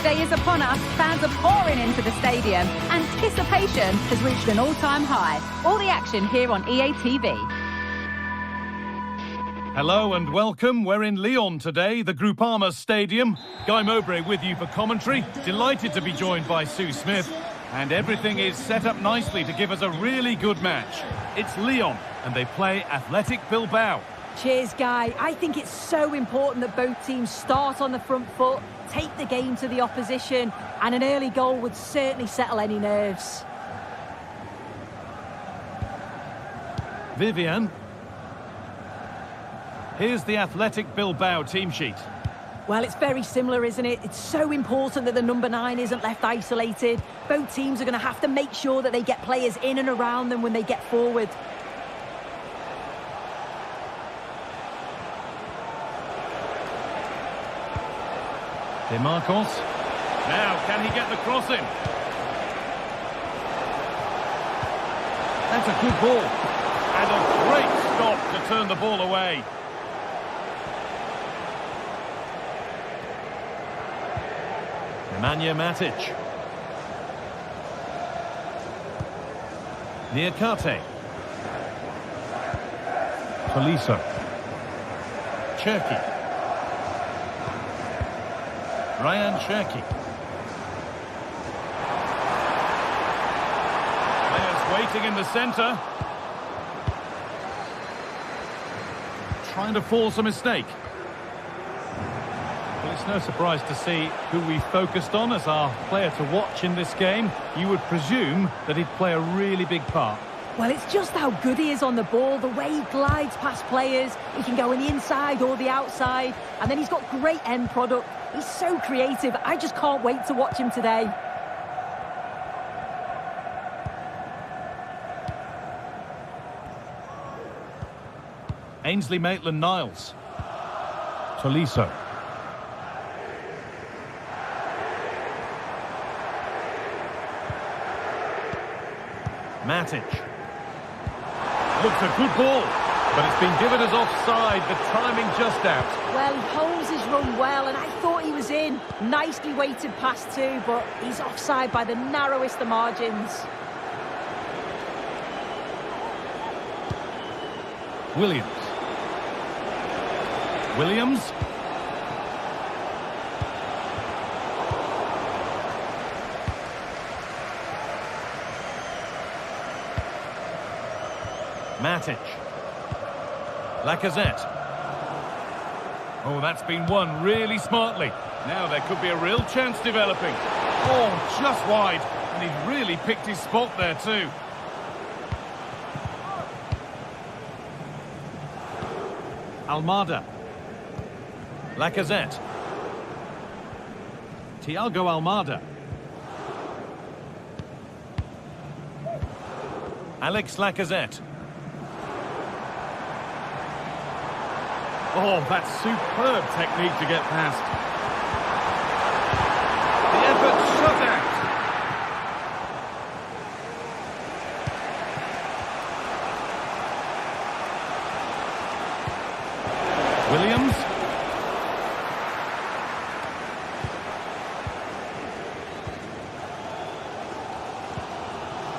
day is upon us, fans are pouring into the stadium. Anticipation has reached an all-time high. All the action here on EA TV. Hello and welcome. We're in Lyon today, the Groupama Stadium. Guy Mowbray with you for commentary. Delighted to be joined by Sue Smith. And everything is set up nicely to give us a really good match. It's Lyon, and they play Athletic Bilbao. Cheers, Guy. I think it's so important that both teams start on the front foot, take the game to the opposition, and an early goal would certainly settle any nerves. Vivian. Here's the Athletic Bilbao team sheet. Well, it's very similar, isn't it? It's so important that the number 9 isn't left isolated. Both teams are going to have to make sure that they get players in and around them when they get forward. De Marcos. Now, can he get the cross in? That's a good ball. And a great stop to turn the ball away. Nemanja Matic. Niakate. Tolisso. Cherki. Ryan Cherki. Players waiting in the centre. Trying to force a mistake. Well, it's no surprise to see who we focused on as our player to watch in this game. You would presume that he'd play a really big part. Well, it's just how good he is on the ball, the way he glides past players. He can go on the inside or the outside, and then he's got great end product. He's so creative. I just can't wait to watch him today. Ainsley Maitland-Niles. Tolisso. Matic. Looks a good ball, but it's been given as offside. The timing just out. Well, he holds his run well, and I thought he was in. Nicely weighted pass too, but he's offside by the narrowest of margins. Williams. Matic. Lacazette. Oh, that's been won really smartly. Now there could be a real chance developing. Oh, just wide. And he really picked his spot there too. Almada. Lacazette. Thiago Almada. Alex Lacazette. Oh, that's superb technique to get past. The effort shut out. Williams.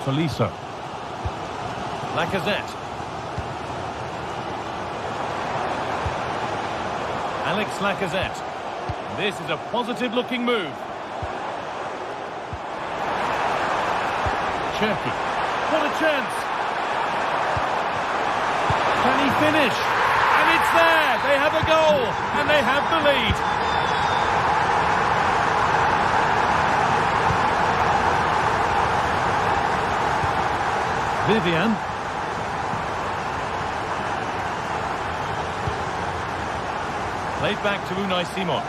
Tolisso. Lacazette. Alex Lacazette. This is a positive-looking move. Cherki. What a chance! Can he finish? And it's there! They have a goal! And they have the lead! Vivian. Played back to Unai Simon.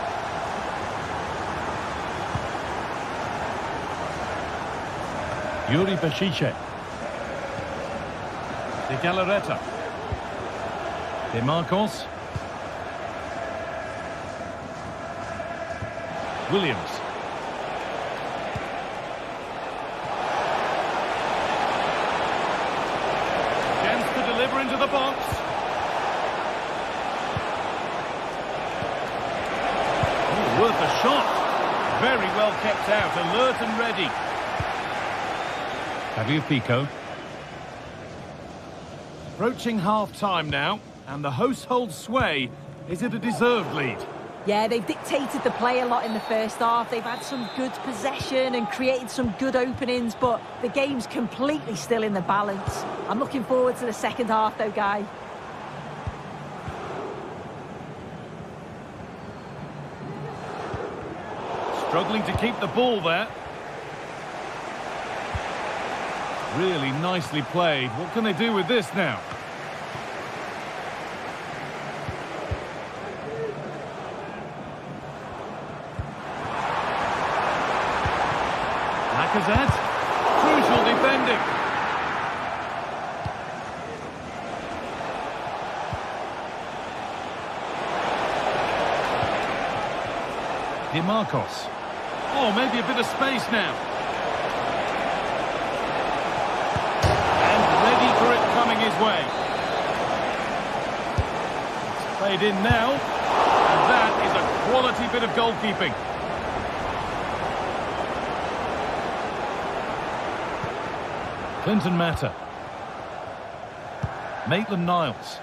Yuri Bešice. De Galarreta. De Marcos. Williams. Chance to deliver into the box. Worth a shot. Very well well kept out, alert and ready. Tagliafico. Approaching half-time now, and the hosts hold sway. Is it a deserved lead? Yeah, they've dictated the play a lot in the first half. They've had some good possession and created some good openings, but the game's completely still in the balance. I'm looking forward to the second half, though, Guy. Struggling to keep the ball there. Really nicely played. What can they do with this now? Lacazette. Crucial defending. DeMarcos. Oh, maybe a bit of space now. And ready for it coming his way. It's played in now. And that is a quality bit of goalkeeping. Clinton Mata. Maitland-Niles.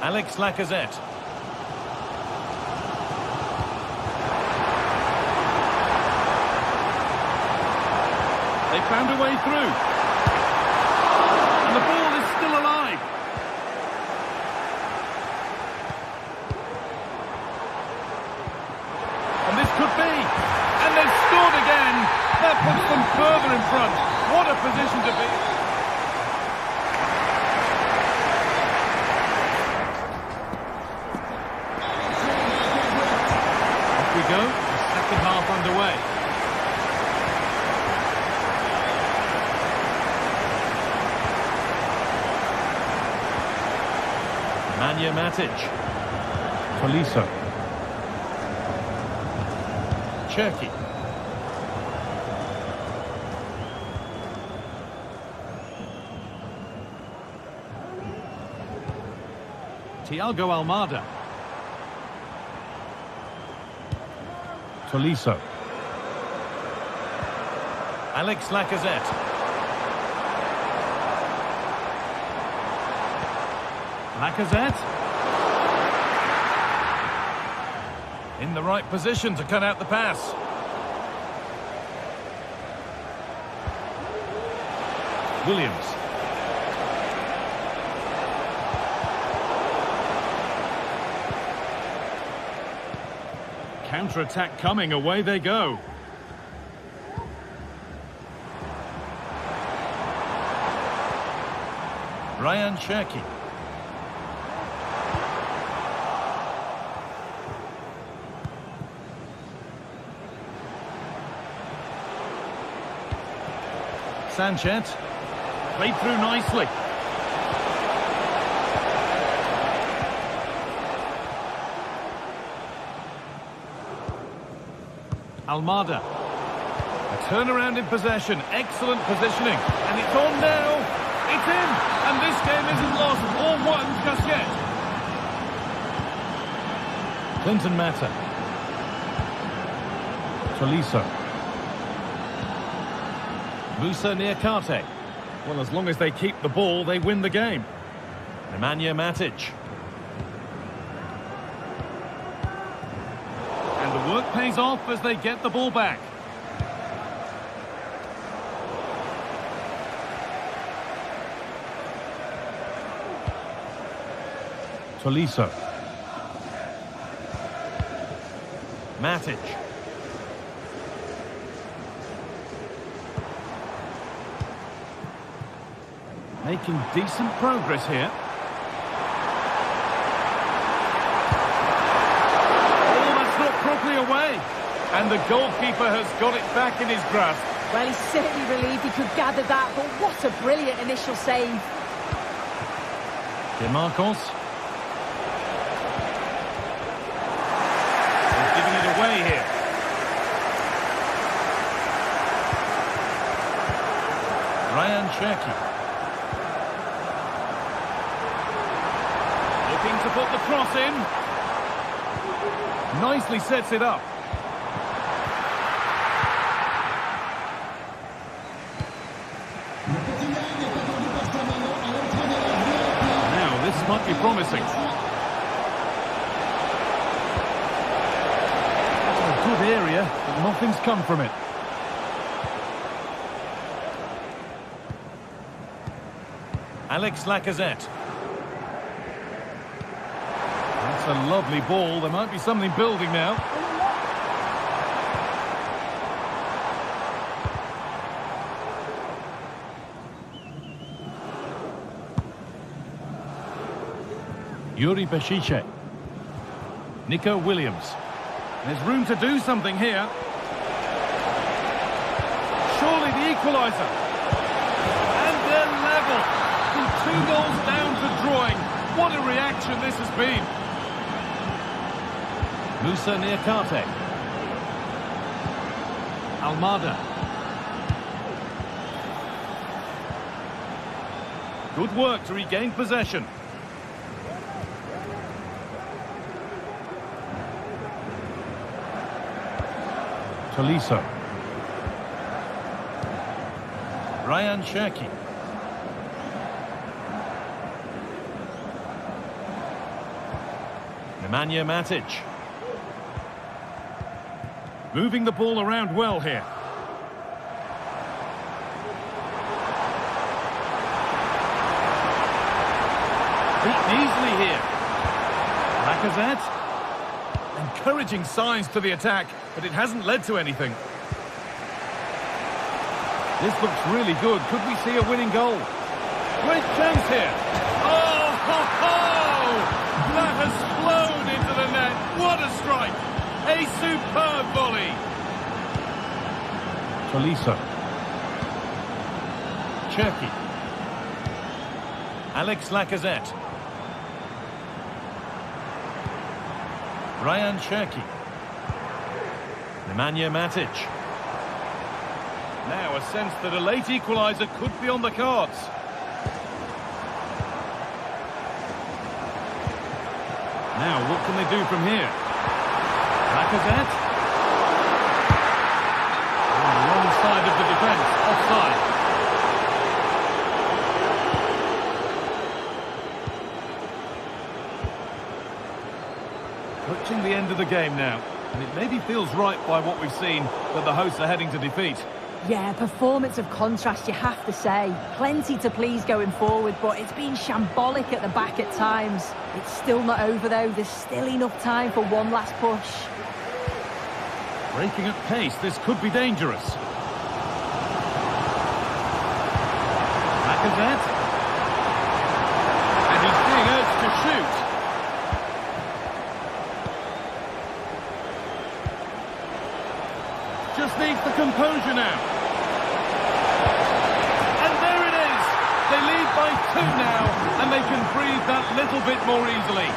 Alex Lacazette. They found a way through. And the ball is still alive. And this could be. And they've scored again. That puts them further in front. What a position to be. Off we go. The second half underway. Nemanja Matic. Tolisso. Cherki. Thiago Almada. Tolisso. Alex Lacazette. Lacazette. In the right position to cut out the pass. Williams. Counter-attack coming, away they go. Ryan Cherki. Sanchez. Played through nicely. Almada. A turnaround in possession. Excellent positioning. And it's on now. It's in. And this game isn't lost or won just yet. Clinton Mata. Tolisso. Musa Niakate. Well, as long as they keep the ball, they win the game. Nemanja Matic. And the work pays off as they get the ball back. Tolisso. Matic. Making decent progress here. Oh, that's not properly away. And the goalkeeper has got it back in his grasp. Well, he's certainly relieved he could gather that, but what a brilliant initial save. DeMarcos. He's giving it away here. Ryan Cherki. Looking to put the cross in. Nicely sets it up. might be promising. That's a good area, but nothing's come from it. Alex Lacazette. That's a lovely ball. There might be something building now. Yuri Beshiche. Nico Williams. There's room to do something here. Surely the equaliser. And they're level. From 2 goals down to drawing. What a reaction this has been. Musa Niakate. Almada. Good work to regain possession. Tolisso. Ryan Cherki. Nemanja Matic. Moving the ball around well here. Beaten easily here. Lacazette. Encouraging signs to the attack, but it hasn't led to anything. This looks really good. Could we see a winning goal? Great chance here. Oh, ho, ho! That has flown into the net. What a strike! A superb volley. Tolisso. Cherki. Alex Lacazette. Ryan Cherki. Nemanja Matic. Now a sense that a late equaliser could be on the cards. Now what can they do from here? Lacazette. On the wrong side of the defence, offside. Approaching the end of the game now, and it maybe feels right by what we've seen that the hosts are heading to defeat. Yeah, performance of contrast, you have to say. Plenty to please going forward, but it's been shambolic at the back at times. It's still not over, though. There's still enough time for one last push. Breaking at pace, this could be dangerous. Lacazette. And he's being urged to shoot. Just needs the composure now. And there it is. They lead by 2 now, and they can breathe that little bit more easily.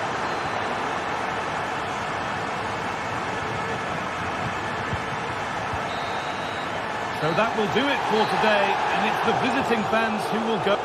So that will do it for today, and it's the visiting fans who will go.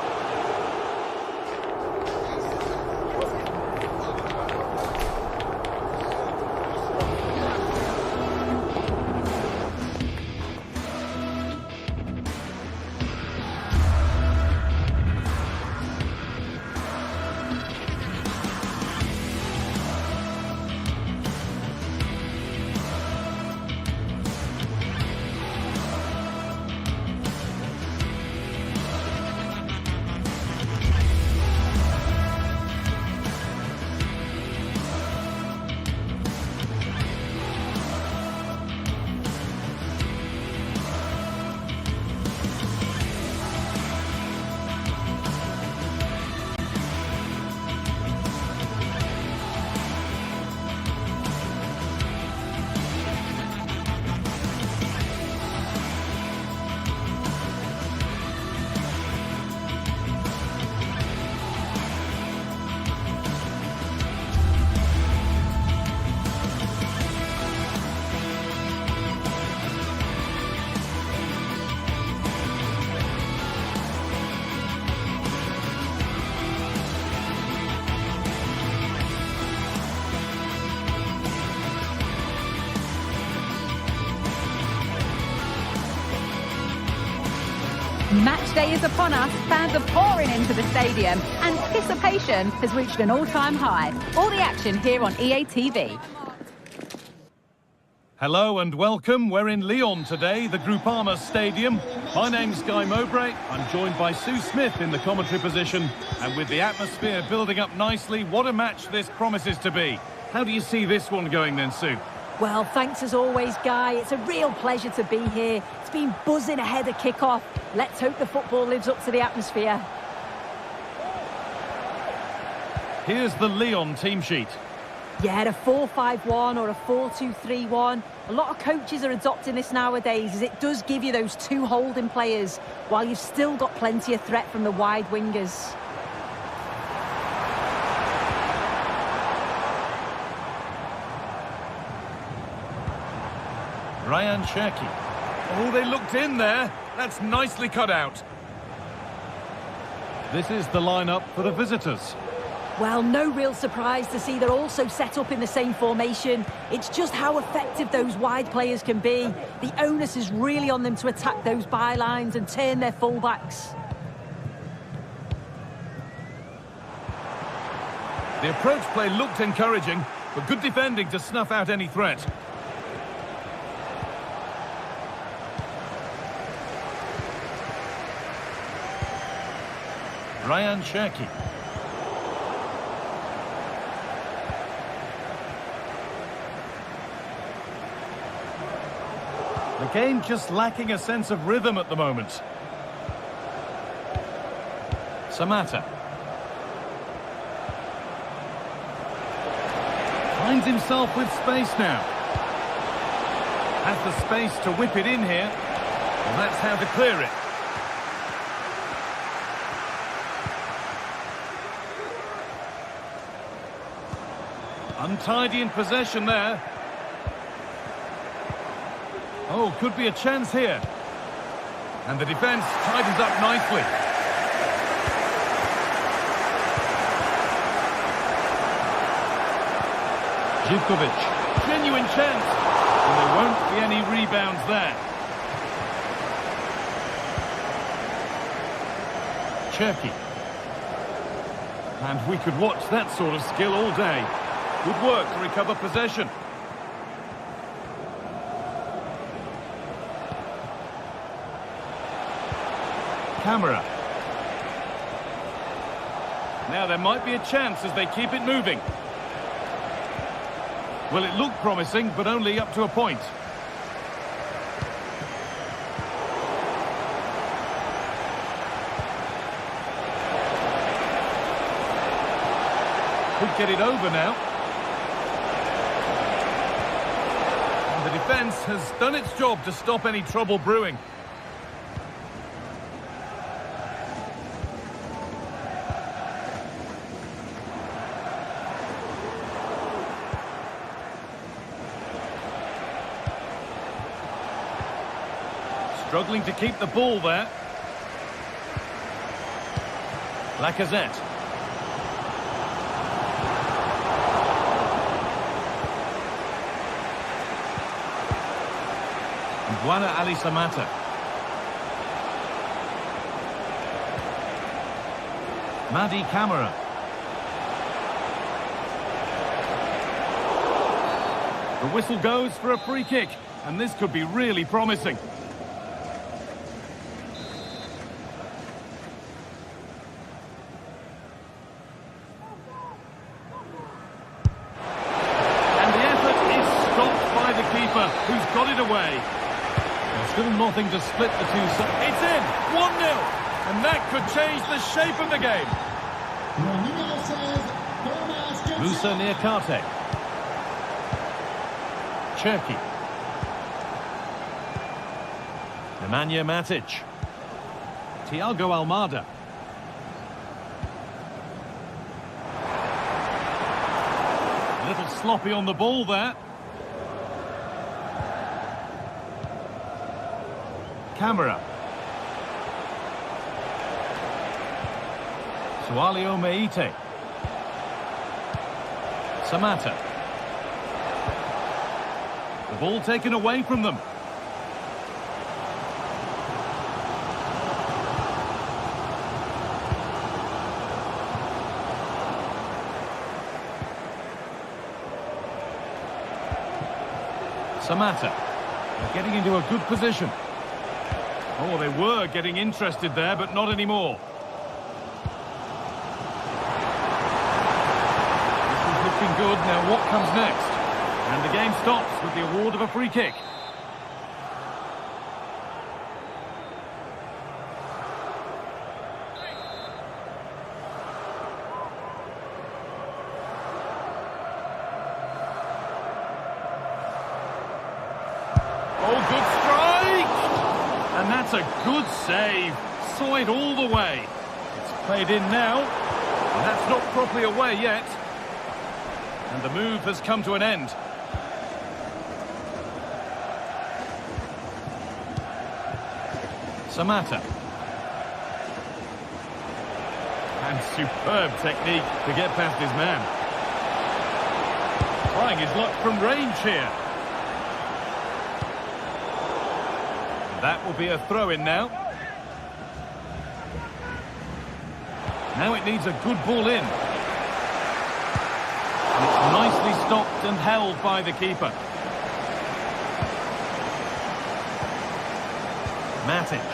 Match day is upon us, fans are pouring into the stadium. Anticipation has reached an all-time high. All the action here on EA TV. Hello and welcome. We're in Lyon today, the Groupama Stadium. My name's Guy Mowbray. I'm joined by Sue Smith in the commentary position. And with the atmosphere building up nicely, what a match this promises to be. How do you see this one going then, Sue? Well, thanks as always, Guy. It's a real pleasure to be here. It's been buzzing ahead of kick-off. Let's hope the football lives up to the atmosphere. Here's the Lyon team sheet. Yeah, a 4-5-1 or a 4-2-3-1. A lot of coaches are adopting this nowadays, as it does give you those two holding players, while you've still got plenty of threat from the wide wingers. Ryan Cherki. Oh, they looked in there. That's nicely cut out. This is the lineup for the visitors. Well, no real surprise to see they're also set up in the same formation. It's just how effective those wide players can be. The onus is really on them to attack those bylines and turn their fullbacks. The approach play looked encouraging, but good defending to snuff out any threat. Ryan Cherki. The game just lacking a sense of rhythm at the moment. Samatta. Finds himself with space now. Has the space to whip it in here. And that's how to clear it. Untidy in possession there. Oh, could be a chance here. And the defence tightens up nicely. Živkovic, genuine chance. And there won't be any rebounds there. Cherki. And we could watch that sort of skill all day. Good work to recover possession. Camera. Now there might be a chance as they keep it moving. Well, it looked promising, but only up to a point. Could get it over now. And the defence has done its job to stop any trouble brewing. Struggling to keep the ball there. Lacazette. Guana Ali Samatta. Madi Camara. The whistle goes for a free kick, and this could be really promising. Who's got it away? There's still nothing to split the two. It's in! 1-0! And that could change the shape of the game. Musa Niakate. Cherki. Nemanja Matic. Thiago Almada. A little sloppy on the ball there. Camera. Sualio Meite. Samatta. The ball taken away from them. Samatta. They're getting into a good position. Oh, they were getting interested there, but not anymore. This is looking good. Now what comes next? And the game stops with the award of a free kick. Oh, good strike! And that's a good save. Saw it all the way. It's played in now. And that's not properly away yet. And the move has come to an end. Samatta. And superb technique to get past his man. Trying his luck from range here. That will be a throw-in now. Now it needs a good ball in. And it's nicely stopped and held by the keeper. Matic.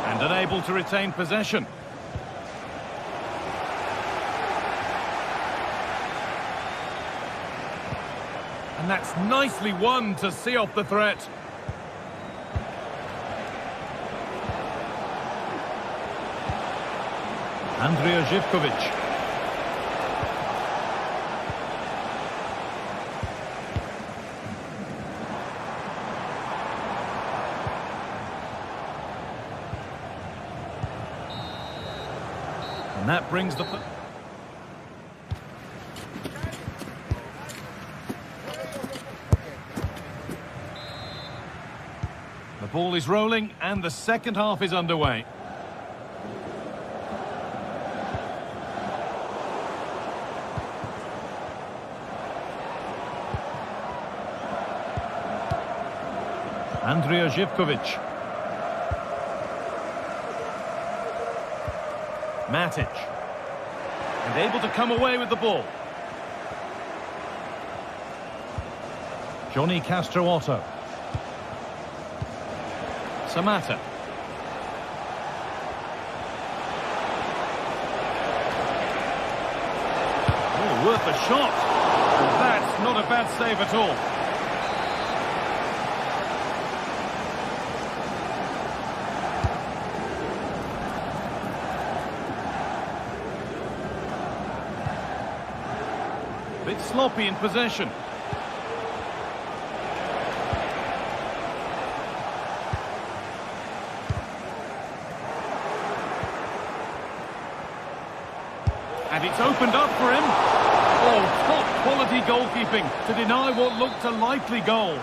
And unable to retain possession. And that's nicely won to see off the threat. Andrija Živković. And that brings the... The ball is rolling and the second half is underway. Andrija Živković. Matic. And able to come away with the ball. Johnny Castro Otto. Samatta. Oh, worth a shot. And that's not a bad save at all. Bit sloppy in possession. And it's opened up for him. Oh, top quality goalkeeping to deny what looked a likely goal.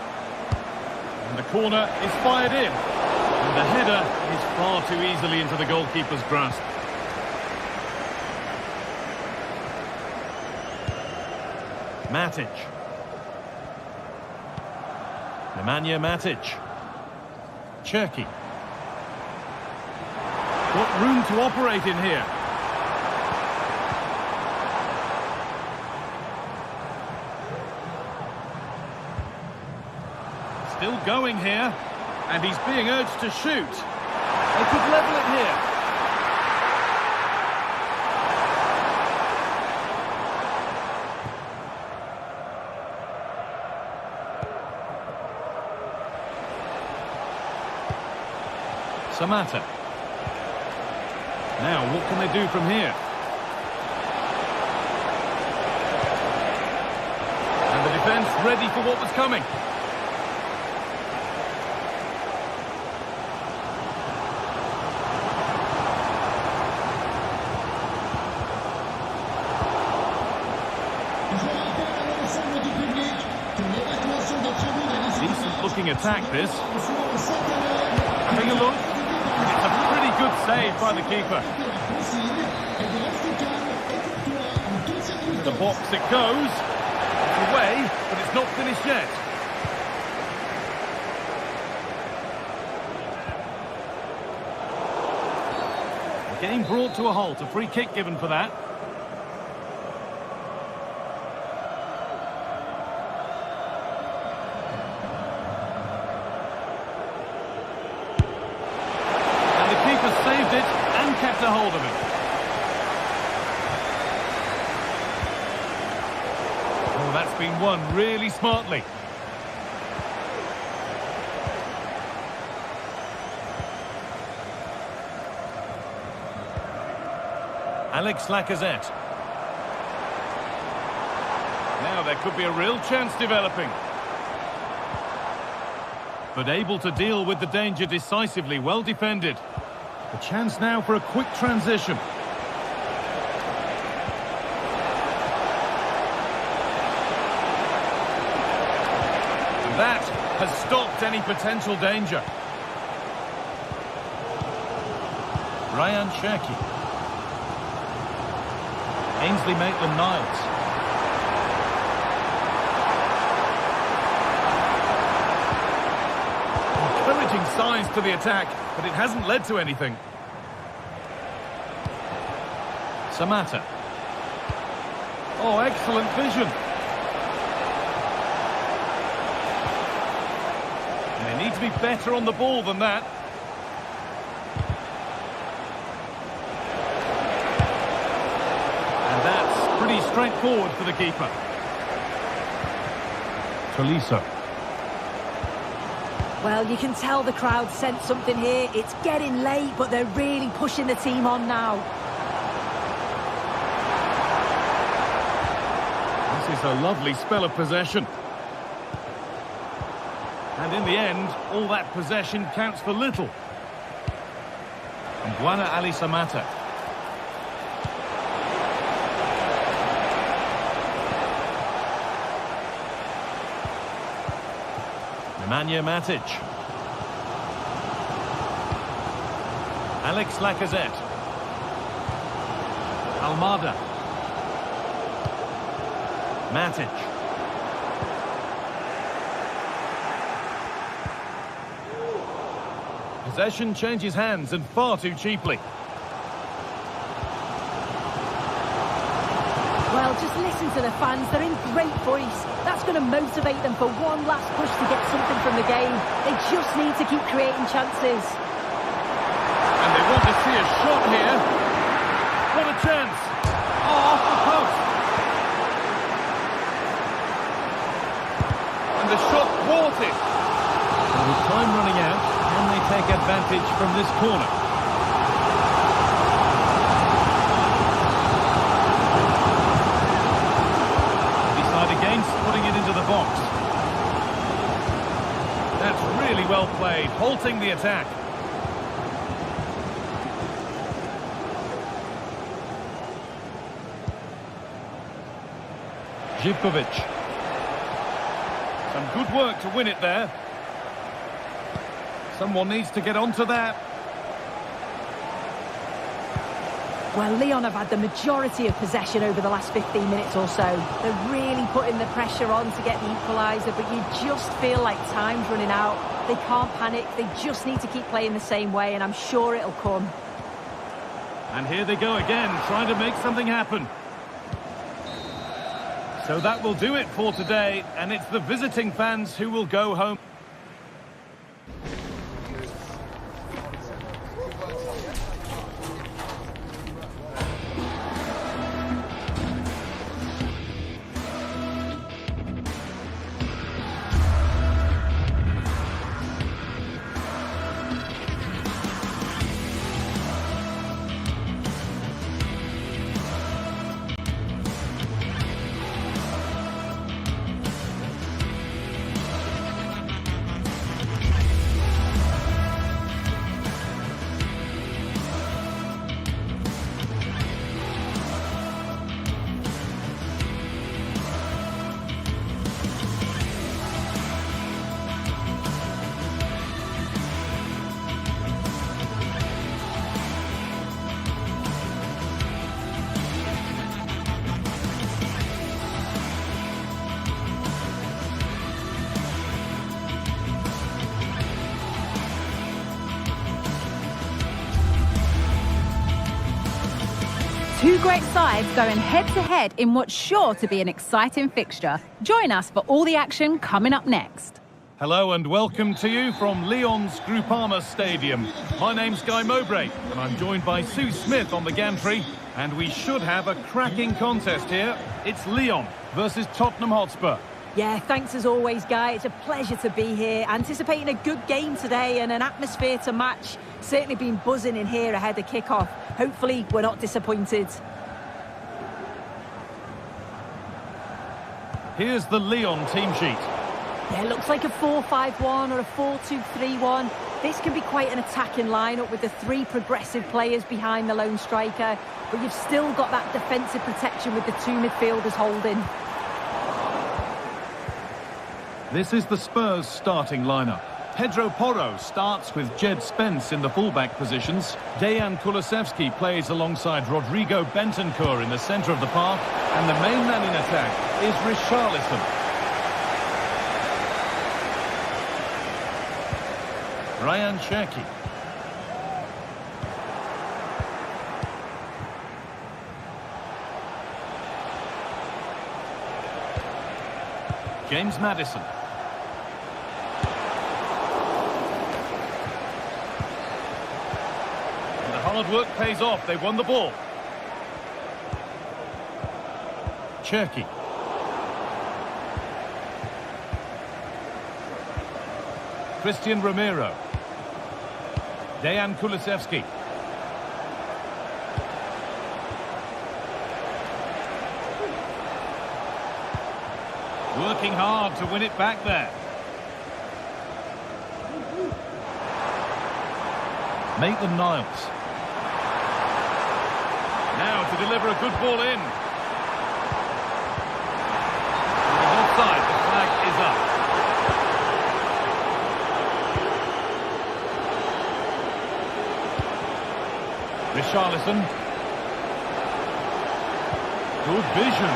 And the corner is fired in. And the header is far too easily into the goalkeeper's grasp. Matic. Nemanja Matic. Cherki. Got room to operate in here. Still going here, and he's being urged to shoot. They could level it here. Samatta. Now, what can they do from here? And the defence ready for what was coming. Decent looking attack this. Having a look. It's a pretty good save by the keeper. The box it goes. It's away, but it's not finished yet. The game brought to a halt. A free kick given for that. saved it and kept a hold of it. Oh, that's been won really smartly. Alex Lacazette. Now there could be a real chance developing. But able to deal with the danger decisively, well defended. A chance now for a quick transition. And that has stopped any potential danger. Ryan Cherki. Ainsley Maitland-Niles. Encouraging signs to the attack, but it hasn't led to anything. Samatta. Oh, excellent vision. And they need to be better on the ball than that. And that's pretty straightforward for the keeper. Tolisso. Well, you can tell the crowd sensed something here. It's getting late, but they're really pushing the team on now. This is a lovely spell of possession. And in the end, all that possession counts for little. And Buana Ali Samatta. Nemanja Matic. Alex Lacazette. Almada. Matic. Possession changes hands and far too cheaply. Well, just listen to the fans. They're in great voice. That's going to motivate them for one last push to get something from the game. They just need to keep creating chances. And they want to see a shot here. What a chance. Oh, off the post. And the shot thwarted. And with time running out, can they take advantage from this corner? Against putting it into the box. That's really well played, halting the attack. Živkovic. Some good work to win it there. Someone needs to get onto that. Well, Lyon have had the majority of possession over the last 15 minutes or so. They're really putting the pressure on to get the equaliser, but you just feel like time's running out. They can't panic, they just need to keep playing the same way, and I'm sure it'll come. And here they go again, trying to make something happen. So that will do it for today, and it's the visiting fans who will go home. Two great sides going head-to-head in what's sure to be an exciting fixture. Join us for all the action coming up next. Hello and welcome to you from Lyon's Groupama Stadium. My name's Guy Mowbray and I'm joined by Sue Smith on the gantry, and we should have a cracking contest here. It's Lyon versus Tottenham Hotspur. Yeah, thanks as always, Guy. It's a pleasure to be here. Anticipating a good game today and an atmosphere to match. Certainly been buzzing in here ahead of kick-off. Hopefully we're not disappointed. Here's the Lyon team sheet. Yeah, looks like a 4-5-1 or a 4-2-3-1. This can be quite an attacking lineup with the three progressive players behind the lone striker, but you've still got that defensive protection with the two midfielders holding. This is the Spurs starting lineup. Pedro Porro starts with Jed Spence in the fullback positions. Dejan Kulusevski plays alongside Rodrigo Bentancur in the centre of the park, and the main man in attack is Richarlison. Ryan Cherki. James Maddison. And the hard work pays off. They won the ball. Cherki. Christian Romero. Dejan Kulusevski. Working hard to win it back there. Maitland-Niles. Now to deliver a good ball in. Offside, the flag is up. Richarlison. Good vision.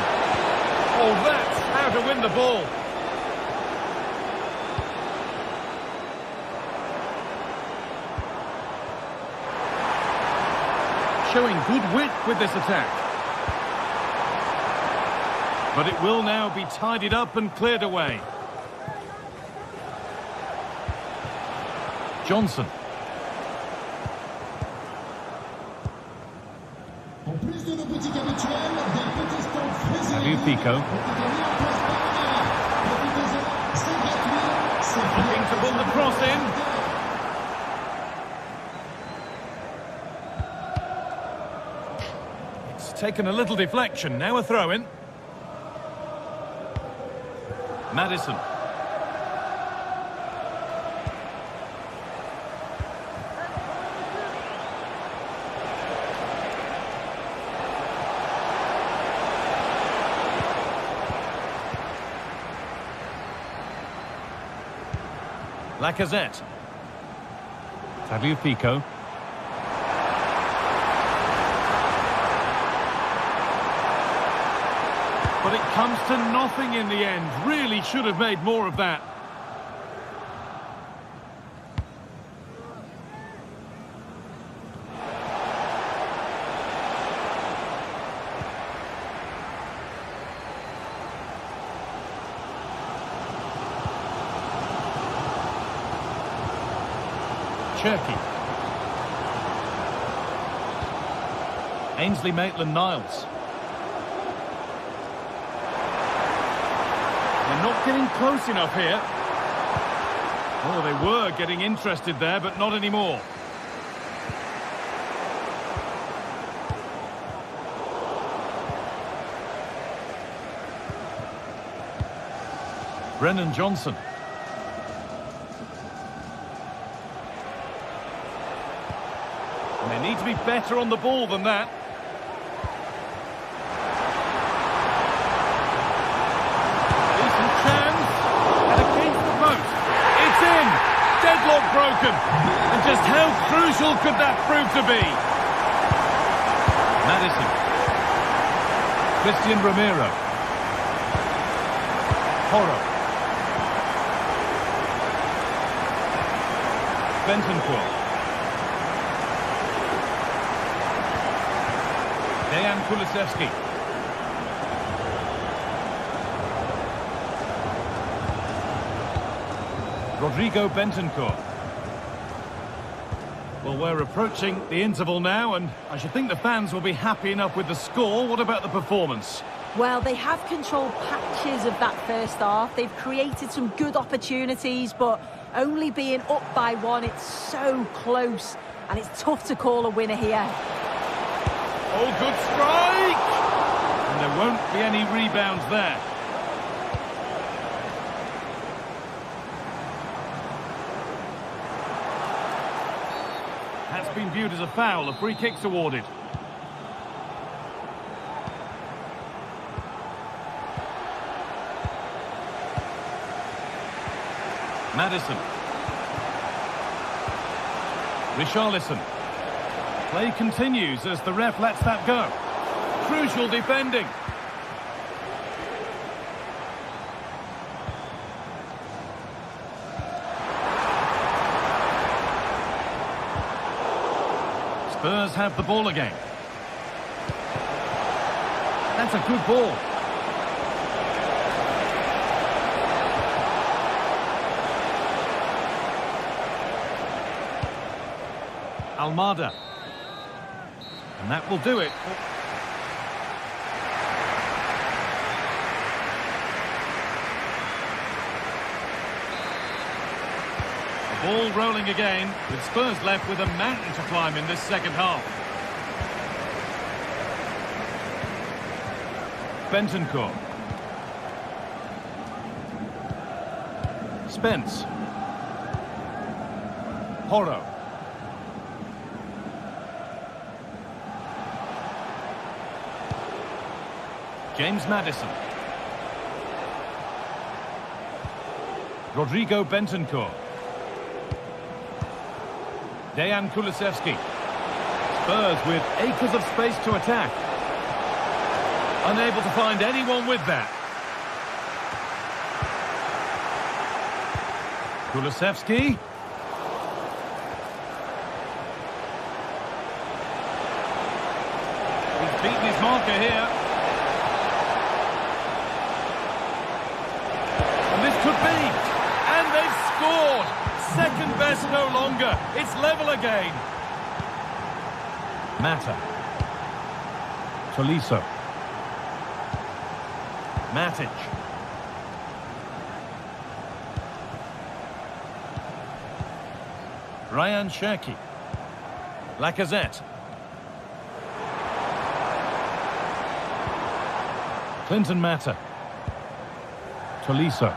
Oh, that's how to win the ball. Showing good wit with this attack. But it will now be tidied up and cleared away. Johnson. Pico. Looking to put the cross in. It's taken a little deflection, now a throw-in. Maddison. Lacazette. Pico. But it comes to nothing in the end. Really should have made more of that. Cherki. Ainsley Maitland-Niles. They're not getting close enough here. Oh, they were getting interested there, but not anymore. Brennan Johnson. And they need to be better on the ball than that. Decent chance. And against the post. It's in. Deadlock broken. And just how crucial could that prove to be? Maddison. Christian Romero. Porro. Bentancur. Dejan Kulusevski. Rodrigo Bentancur. Well, we're approaching the interval now, and I should think the fans will be happy enough with the score. What about the performance? Well, they have controlled patches of that first half. They've created some good opportunities, but only being up by one, it's so close, and it's tough to call a winner here. Oh, good strike! And there won't be any rebounds there. That's been viewed as a foul. A free kick's awarded. Maddison. Richarlison. Play continues as the ref lets that go. Crucial defending. Spurs have the ball again. That's a good ball. Almada. And that will do it. The ball rolling again, with Spurs left with a mountain to climb in this second half. Bentancur. Spence. Porro. James Maddison. Rodrigo Bentancur. Dejan Kulusevski. Spurs with acres of space to attack. Unable to find anyone with that. Kulusevski. He's beaten his marker here. Could be, and they've scored. Second best no longer. It's level again. Mata. Tolisso. Matic. Ryan Cherki. Lacazette. Clinton Mata. Tolisso.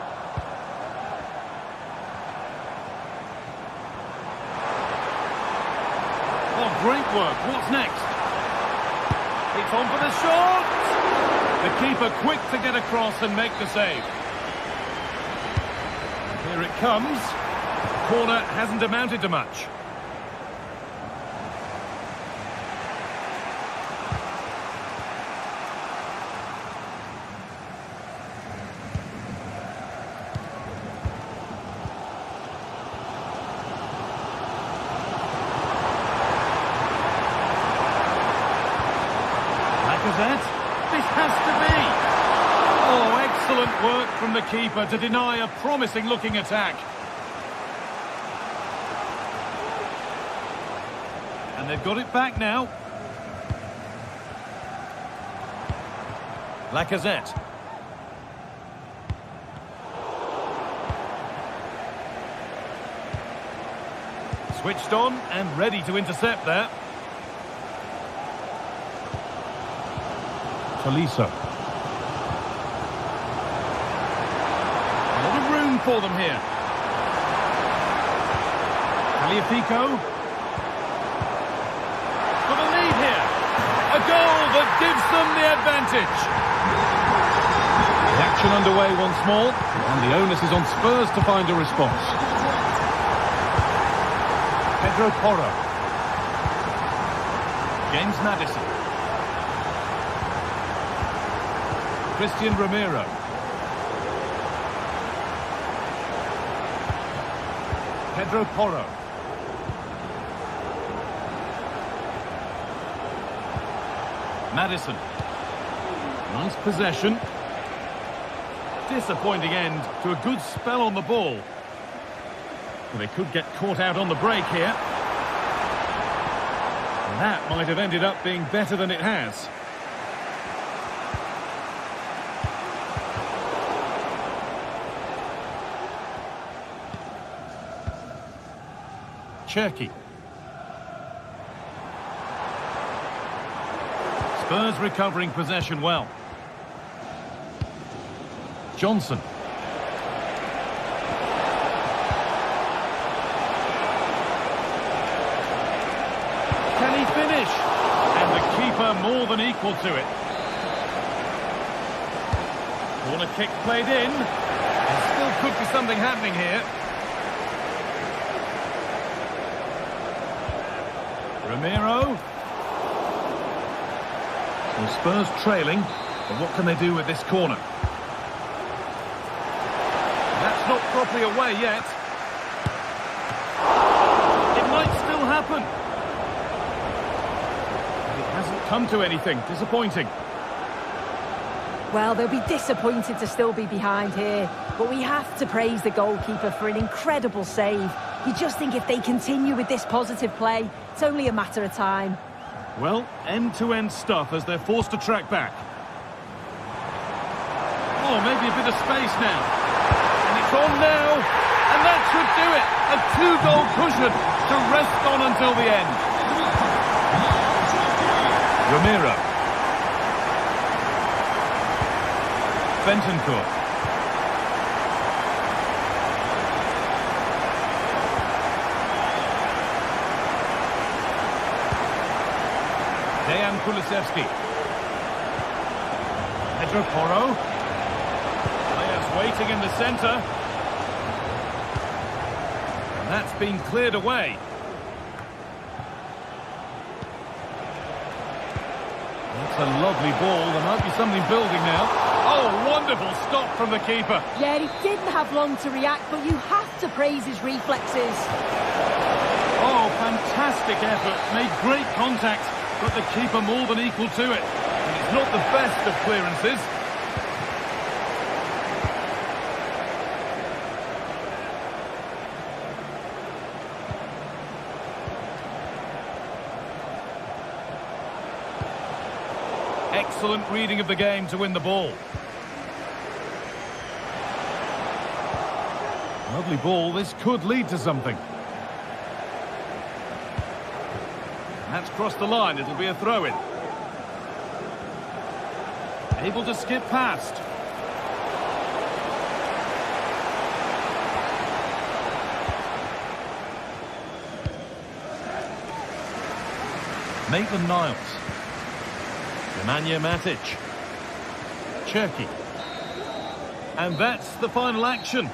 Great work. What's next? It's on for the shot! The keeper quick to get across and make the save. Here it comes. Corner hasn't amounted to much. This has to be. Oh, excellent work from the keeper to deny a promising-looking attack. And they've got it back now. Lacazette. Switched on and ready to intercept there. Tolisso. A lot of room for them here. Tagliafico. For the lead here. A goal that gives them the advantage. The action underway once more, and the onus is on Spurs to find a response. Pedro Porro. James Maddison. Christian Romero. Pedro Porro. Maddison. Nice possession. Disappointing end to a good spell on the ball. Well, they could get caught out on the break here. And that might have ended up being better than it has. Cherky. Spurs recovering possession well. Johnson. Can he finish? And the keeper more than equal to it. Corner kick played in. There still could be something happening here. Romero. Well, Spurs trailing, but what can they do with this corner? That's not properly away yet. It might still happen. It hasn't come to anything. Disappointing. Well, they'll be disappointed to still be behind here, but we have to praise the goalkeeper for an incredible save. You just think if they continue with this positive play, it's only a matter of time. Well, end-to-end stuff as they're forced to track back. Oh, maybe a bit of space now. And it's on now. And that should do it. A two-goal cushion to rest on until the end. Romero. Bentancur. Dejan Kulusevski. Pedro Porro. Players waiting in the centre. And that's been cleared away. That's a lovely ball. There might be something building now. Oh, wonderful stop from the keeper. Yeah, he didn't have long to react, but you have to praise his reflexes. Oh, fantastic effort. Made great contact. But the keeper more than equal to it. And it's not the best of clearances. Excellent reading of the game to win the ball. Lovely ball. This could lead to something. That's crossed the line. It'll be a throw-in. Able to skip past. Maitland-Niles. Nemanja Matic. Cherky. And that's the final action.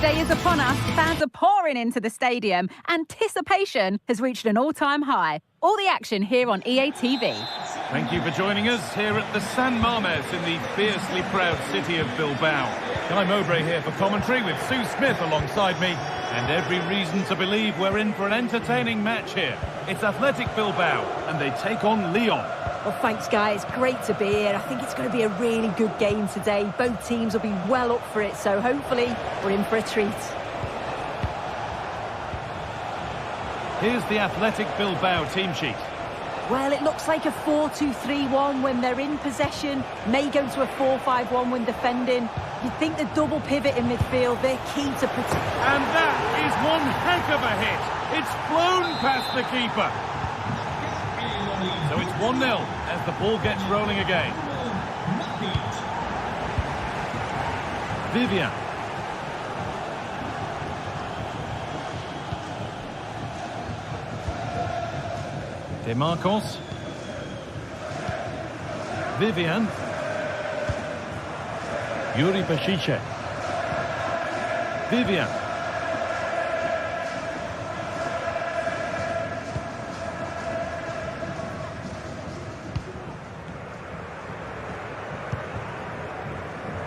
day is upon us. Fans are pouring into the stadium. Anticipation has reached an all-time high. All the action here on EA TV. Thank you for joining us here at the San Mames in the fiercely proud city of Bilbao. Guy Mowbray here for commentary with Sue Smith alongside me. And every reason to believe we're in for an entertaining match here. It's Athletic Bilbao and they take on Lyon. Well, thanks, guys. Great to be here. I think it's going to be a really good game today. Both teams will be well up for it, so hopefully we're in for a treat. Here's the Athletic Bilbao team sheet. Well, it looks like a 4-2-3-1 when they're in possession. May go to a 4-5-1 when defending. You'd think the double pivot in midfield, they're key to protect. And that is one heck of a hit. It's flown past the keeper. So it's 1-0 as the ball gets rolling again. Vivian. DeMarcos. Vivian. Yuri Pasice. Vivian.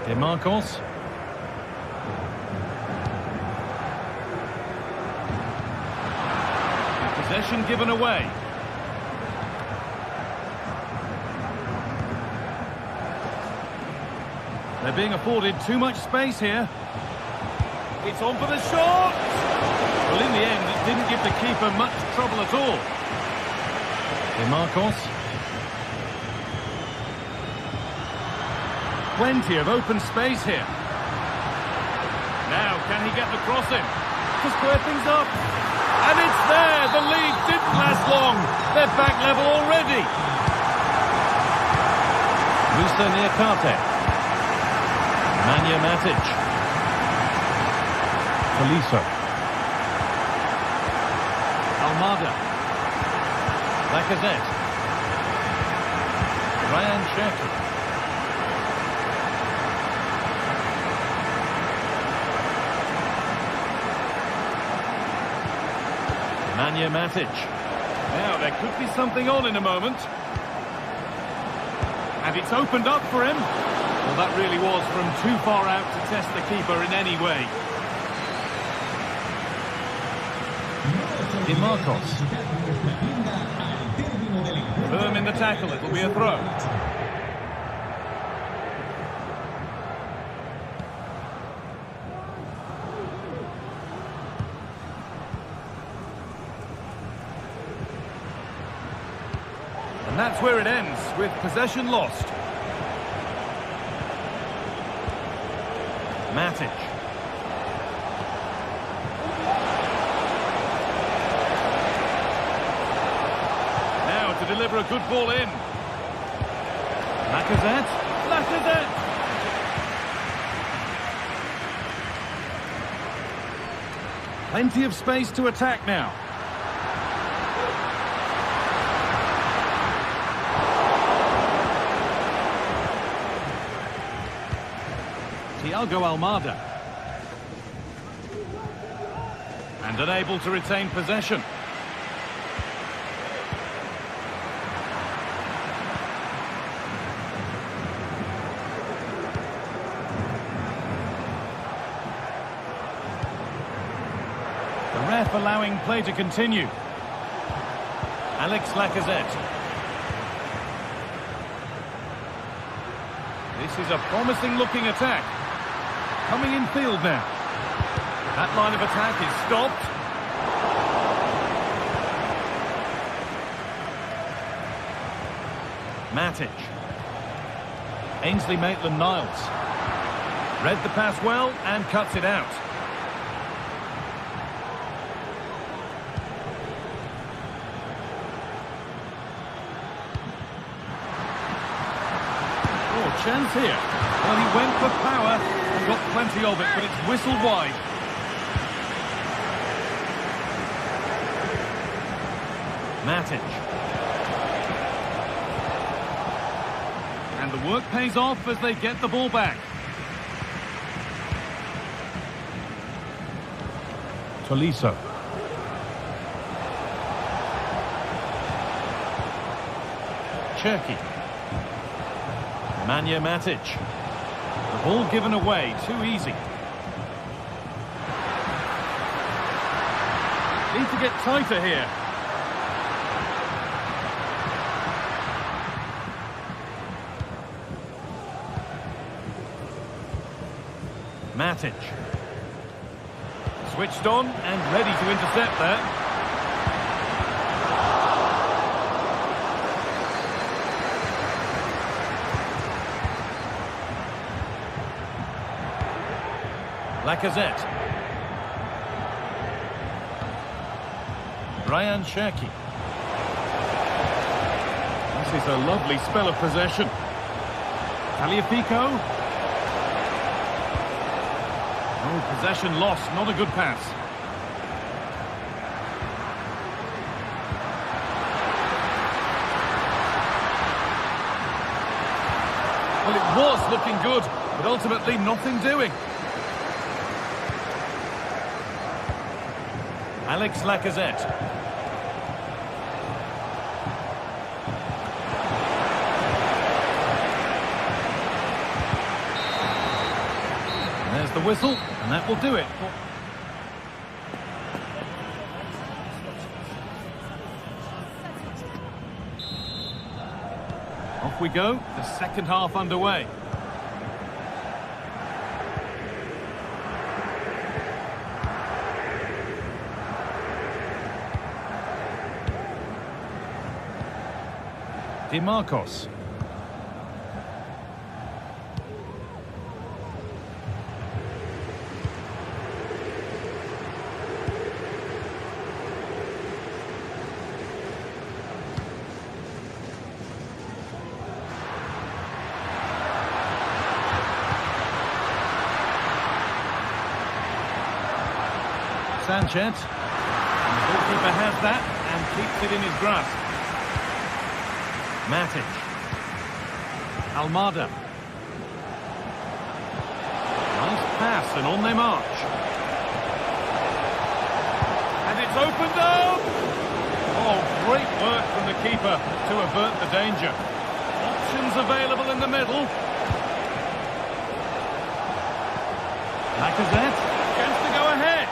DeMarcos. Possession given away. They're being afforded too much space here. It's on for the shot! Well, in the end, it didn't give the keeper much trouble at all. DeMarcos. Plenty of open space here. Now, can he get the cross in? To square things up. And it's there! The lead didn't last long. They're back level already. Musa Niakate. Nemanja Matic. Tolisso. Almada. Lacazette. Ryan Cherki. Nemanja Matic. Now there could be something on in a moment. And it's opened up for him. Well, that really was from too far out to test the keeper in any way. DeMarcos. Firm in the tackle, it'll be a throw. And that's where it ends, with possession lost. Matic. Now to deliver a good ball in. Lacazette. Lacazette. Plenty of space to attack now. Thiago Almada. And unable to retain possession. The ref allowing play to continue. Alex Lacazette. This is a promising looking attack. Coming in field now. That line of attack is stopped. Matic. Ainsley Maitland-Niles. Read the pass well and cuts it out. Oh, chance here. Well, he went for power. Got plenty of it, but it's whistled wide. Matic. And the work pays off as they get the ball back. Tolisso. Cherki. Nemanja Matic. The ball given away, too easy. Need to get tighter here. Matic. Switched on and ready to intercept there. Lacazette. Ryan Cherki. This is a lovely spell of possession. Tagliafico. Oh, possession lost, not a good pass. Well, it was looking good, but ultimately nothing doing. Alex Lacazette. And there's the whistle, and that will do it. Off we go, the second half underway. DeMarcos. Sanchez. The goalkeeper has that and keeps it in his grasp. Matic. Almada. Nice pass and on they march. And it's opened up! Oh, great work from the keeper to avert the danger. Options available in the middle. Lacazette. Chance to go ahead.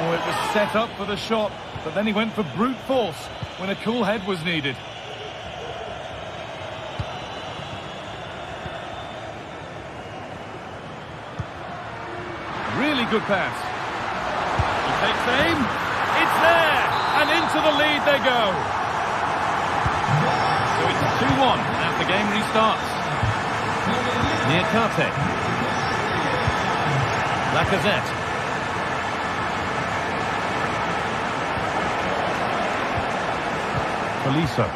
Oh, it was set up for the shot, but then he went for brute force when a cool head was needed. Really good pass. He takes aim. It's there! And into the lead they go. So it's 2-1 as the game restarts. Niakate. Lacazette. Tolisso.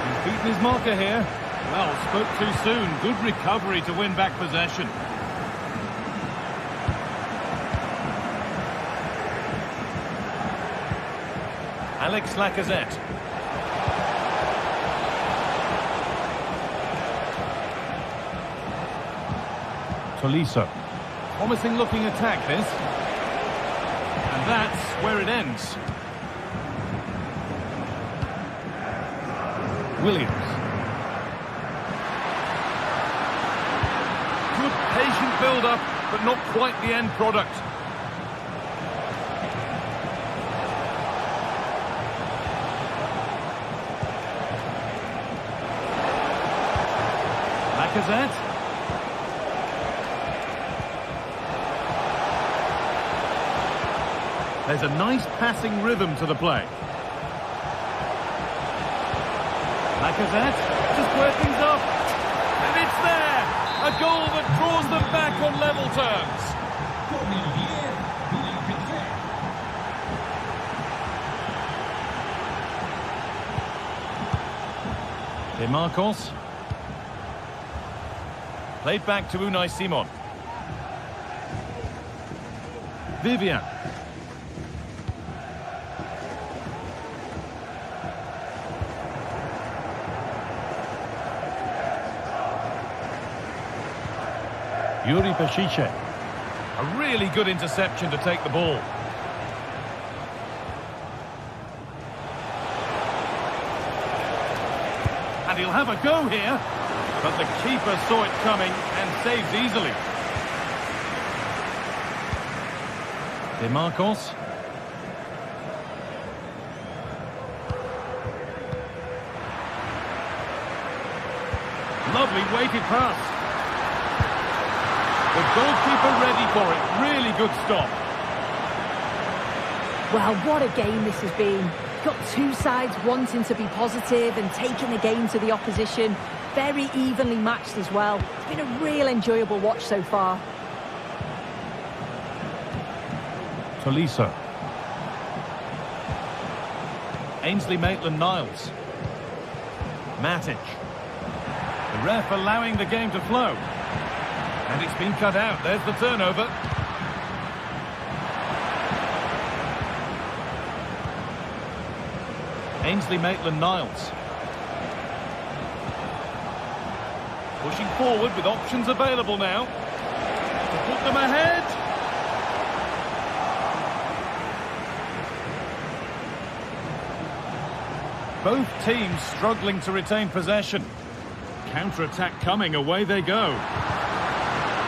He's beaten his marker here. Well, spoke too soon. Good recovery to win back possession. Alex Lacazette. Tolisso. Promising looking attack this. And that's where it ends. Williams. Good patient build-up, but not quite the end product. Lacazette. There's a nice passing rhythm to the play. Lacazette to square things up. And it's there! A goal that draws them back on level terms. DeMarcos. Played back to Unai Simon. Vivian. Yuri Peshice. A really good interception to take the ball. And he'll have a go here. But the keeper saw it coming and saves easily. DeMarcos. Lovely weighted pass. The goalkeeper ready for it. Really good stop. Well, what a game this has been. Got two sides wanting to be positive and taking the game to the opposition. Very evenly matched as well. It's been a real enjoyable watch so far. Tolisso. Ainsley Maitland-Niles. Matic. The ref allowing the game to flow. And it's been cut out. There's the turnover. Ainsley Maitland-Niles. Pushing forward with options available now. To put them ahead. Both teams struggling to retain possession. Counter-attack coming, away they go.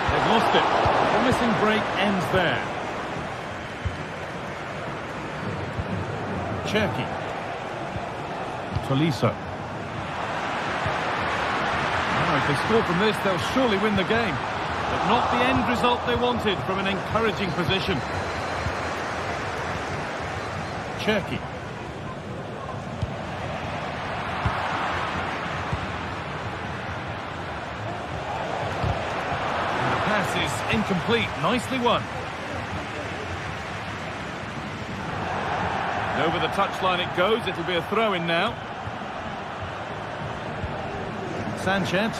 They've lost it. The missing break ends there. Cherki. Tolisso. If they score from this, they'll surely win the game. But not the end result they wanted from an encouraging position. Cherki. The pass is incomplete. Nicely won. And over the touchline it goes. It'll be a throw-in now. Sanchez.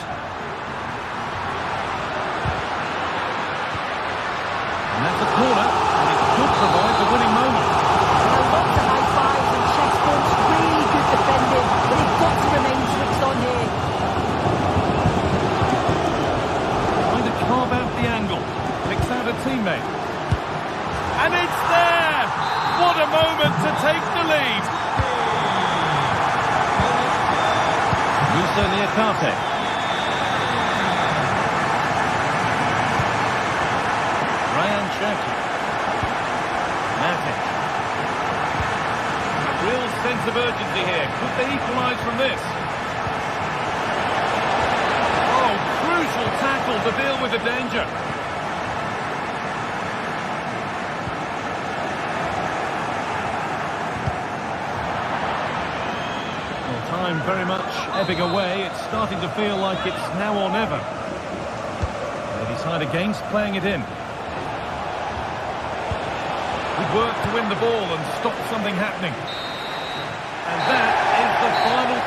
And that's a corner, and it could provide the winning moment. Lots of high fives and chest bumps, really good defending, but they've got to remain switched on here. Trying to carve out the angle, picks out a teammate. And it's there! What a moment to take the lead! Musa Niakate. Ryan Cherki. Matic. A real sense of urgency here. Could they equalise from this? Oh, crucial tackle to deal with the danger. Time very much ebbing away. It's starting to feel like it's now or never. They decide against playing it in. Good work to win the ball and stop something happening. And that is the final.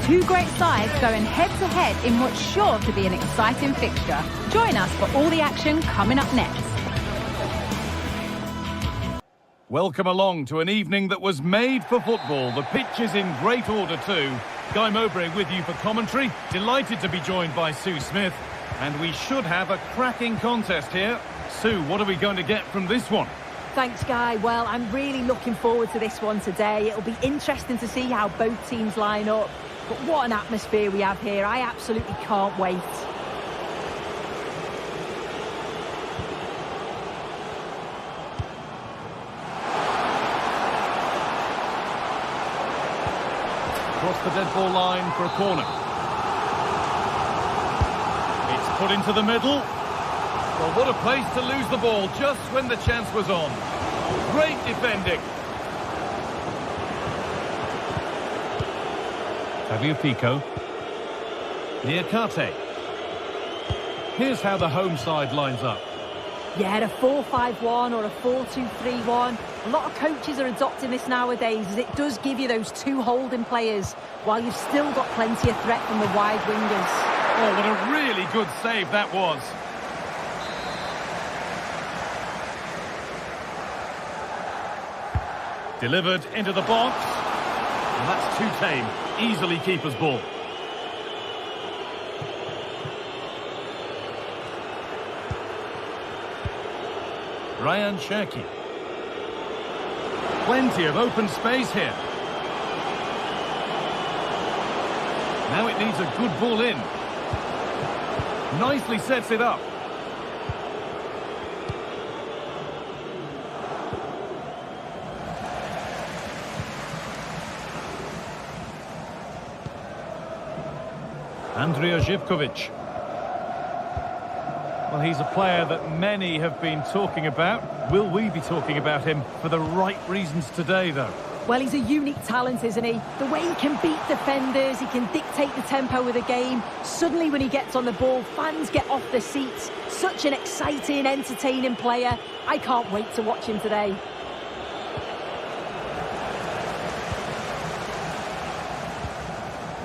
Two great sides going head-to-head in what's sure to be an exciting fixture. Join us for all the action coming up next. Welcome along to an evening that was made for football. The pitch is in great order too. Guy Mowbray with you for commentary. Delighted to be joined by Sue Smith. And we should have a cracking contest here. Sue, what are we going to get from this one? Thanks, Guy. Well, I'm really looking forward to this one today. It'll be interesting to see how both teams line up. But what an atmosphere we have here. I absolutely can't wait. the dead ball line for a corner. It's put into the middle. Well, what a place to lose the ball just when the chance was on. Great defending. Tagliafico. Newcastle. Here's how the home side lines up. Yeah, a 4-5-1 or a 4-2-3-1. A lot of coaches are adopting this nowadays, as it does give you those two holding players, while you've still got plenty of threat from the wide wingers. Oh, what a really good save that was. Delivered into the box. And that's too tame. Easily keeper's ball. Ryan Cherki. Plenty of open space here. Now it needs a good ball in. Nicely sets it up. Andrija Živković. Well, he's a player that many have been talking about. Will we be talking about him for the right reasons today, though? Well, he's a unique talent, isn't he? The way he can beat defenders, he can dictate the tempo of the game. Suddenly, when he gets on the ball, fans get off their seats. Such an exciting, entertaining player. I can't wait to watch him today.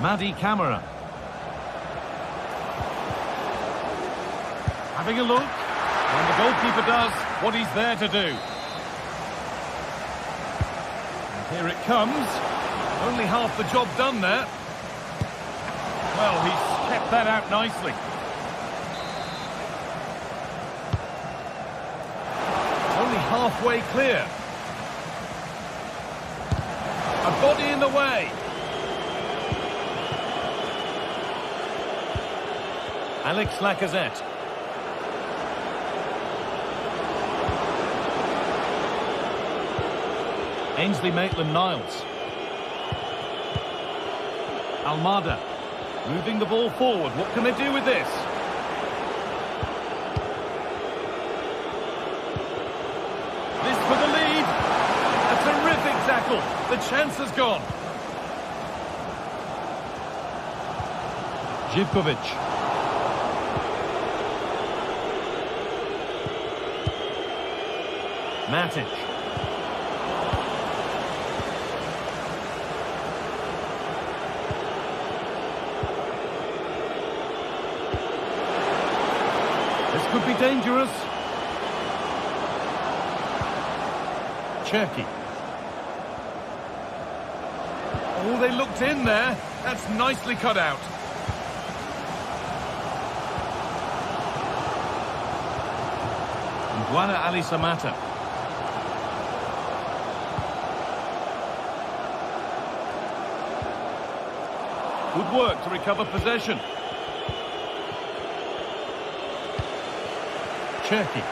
Madi Camara. Having a look, and the goalkeeper does what he's there to do. And here it comes. Only half the job done there. Well, he's kept that out nicely. Only halfway clear. A body in the way. Alex Lacazette. Ainsley Maitland-Niles. Almada. Moving the ball forward. What can they do with this? This for the lead. A terrific tackle. The chance has gone. Živković. Matic. Could be dangerous. Cherki. Oh, they looked in there. That's nicely cut out. Guana Ali Samata. Good work to recover possession. Cherki.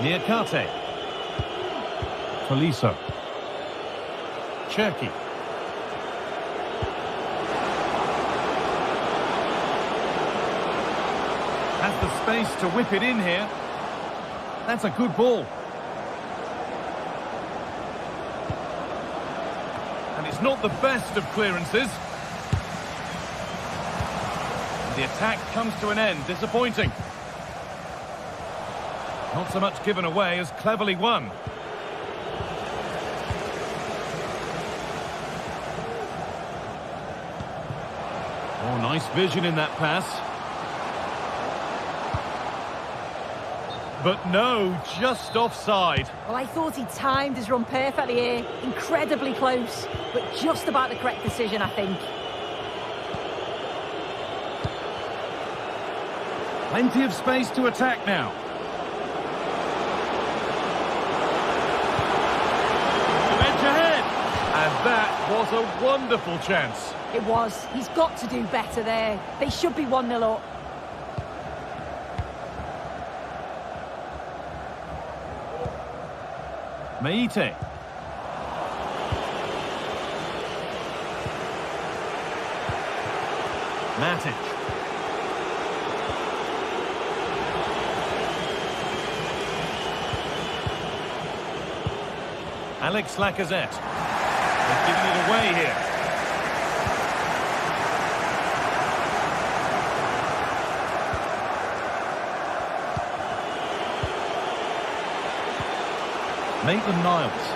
Newcastle. Tolisso. Cherki. Has the space to whip it in here. That's a good ball. And it's not the best of clearances. The attack comes to an end. Disappointing. Not so much given away as cleverly won. Oh, nice vision in that pass. But no, just offside. Well, I thought he timed his run perfectly here. Incredibly close, but just about the correct decision, I think. Plenty of space to attack now. Edge ahead. And that was a wonderful chance. It was. He's got to do better there. They should be 1-0 up. Meite. Matic. Alex Lacazette. They're giving it away here. Maitland-Niles.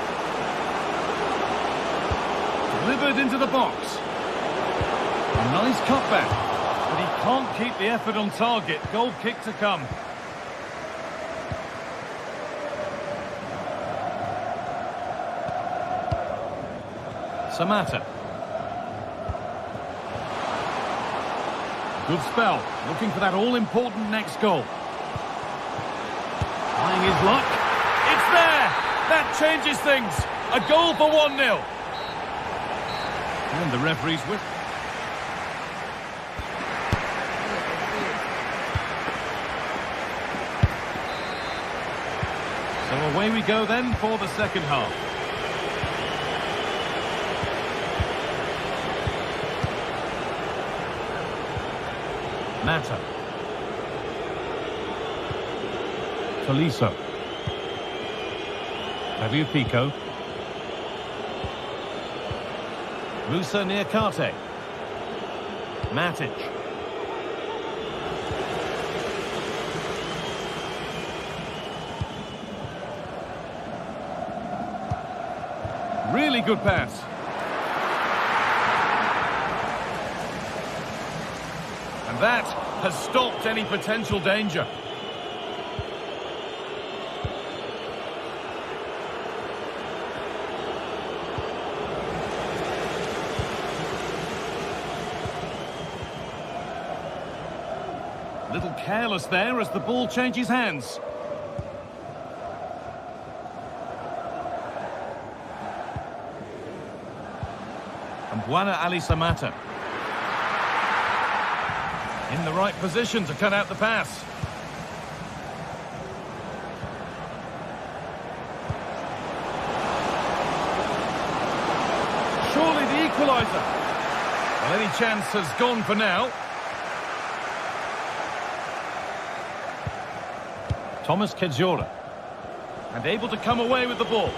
Delivered into the box. A nice cutback. But he can't keep the effort on target. Goal kick to come. Samatta. Good spell. Looking for that all-important next goal. Trying his luck. It's there! That changes things. A goal for 1-0. And the referee's whip. So away we go then for the second half. Mata. Tolisso. Pico. Musa Niakate. Matic. Really good pass. And that has stopped any potential danger. A little careless there as the ball changes hands. And Buana Ali Samatta. In the right position to cut out the pass. Surely the equaliser. Well, any chance has gone for now. Thomas Kedzora. And able to come away with the ball.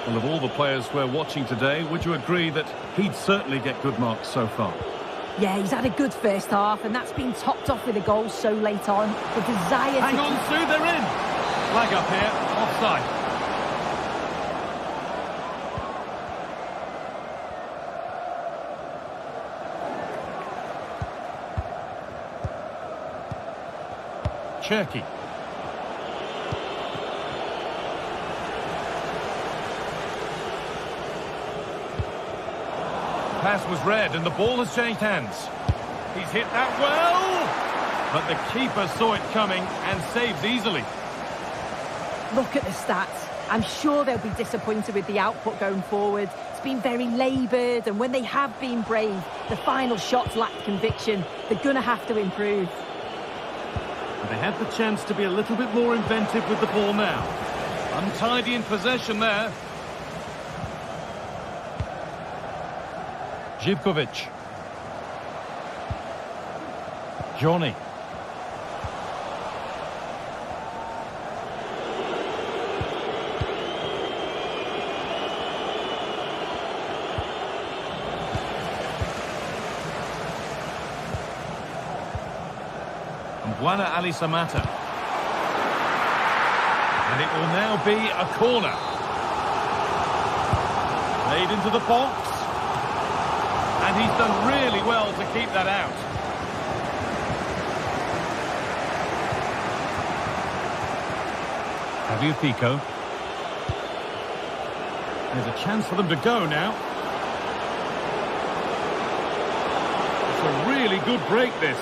Well, of all the players we're watching today, would you agree that he'd certainly get good marks so far? Yeah, he's had a good first half, and that's been topped off with a goal so late on. The desire Hang on, Sue, they're in. Flag up here, offside. Cherky. Pass was read and the ball has changed hands. He's hit that well, but the keeper saw it coming and saves easily. Look at the stats. I'm sure they'll be disappointed with the output going forward. It's been very laboured, and when they have been brave, the final shots lacked conviction. They're going to have to improve. They had the chance to be a little bit more inventive with the ball now. Untidy in possession there. Živković. Johnny. And Buana Ali Samatta. And it will now be a corner. Played into the box. And he's done really well to keep that out. Pico. There's a chance for them to go now. It's a really good break, this.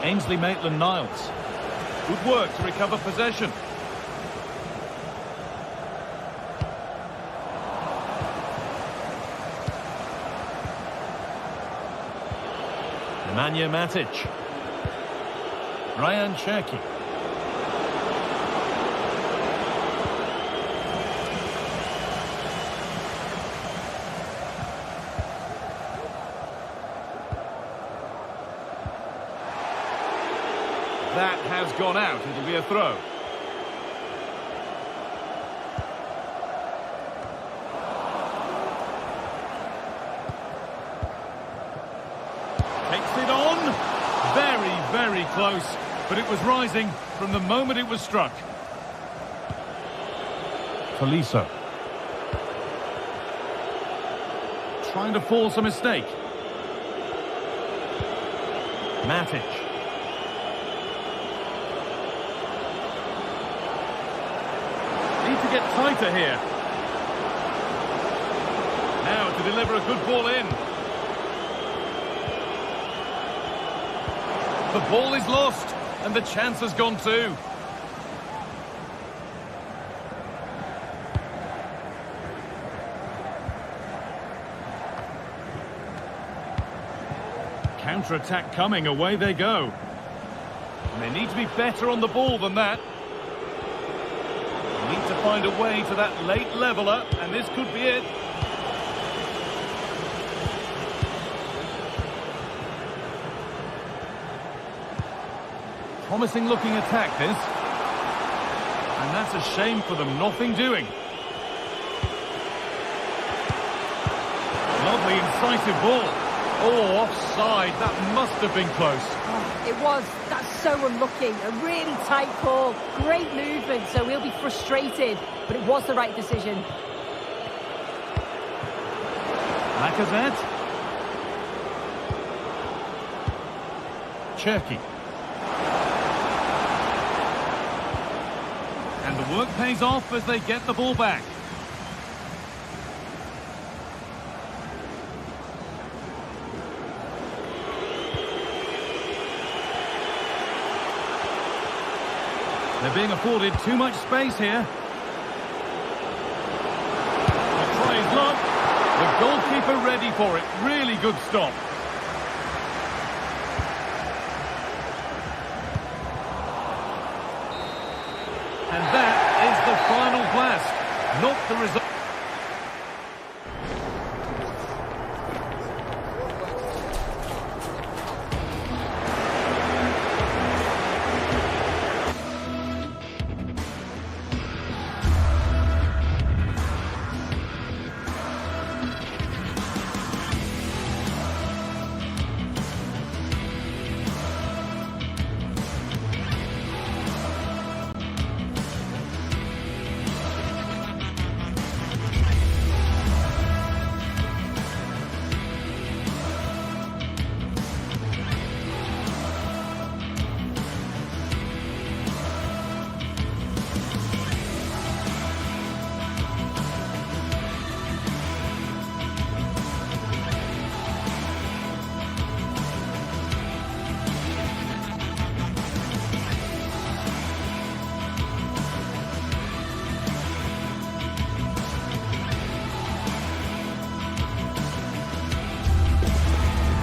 Ainsley Maitland-Niles. Good work to recover possession. Nemanja Matic. Ryan Cherki. That has gone out. It'll be a throw. Takes it on. Very, very close. But it was rising from the moment it was struck. Tolisso. Trying to force a mistake. Matic. Need to get tighter here. Now to deliver a good ball in. The ball is lost, and the chance has gone too. Counter-attack coming, away they go. And they need to be better on the ball than that. They need to find a way to that late leveller, and this could be it. Promising looking attack, this. And that's a shame for them, nothing doing. Lovely incisive ball. Oh, offside, that must have been close. Oh, it was, that's so unlucky. A really tight call, great movement, so he'll be frustrated, but it was the right decision. Lacazette. Cherki. And the work pays off as they get the ball back. They're being afforded too much space here. They'll try his luck. The goalkeeper ready for it. Really good stop. And that is the final blast. Not the result.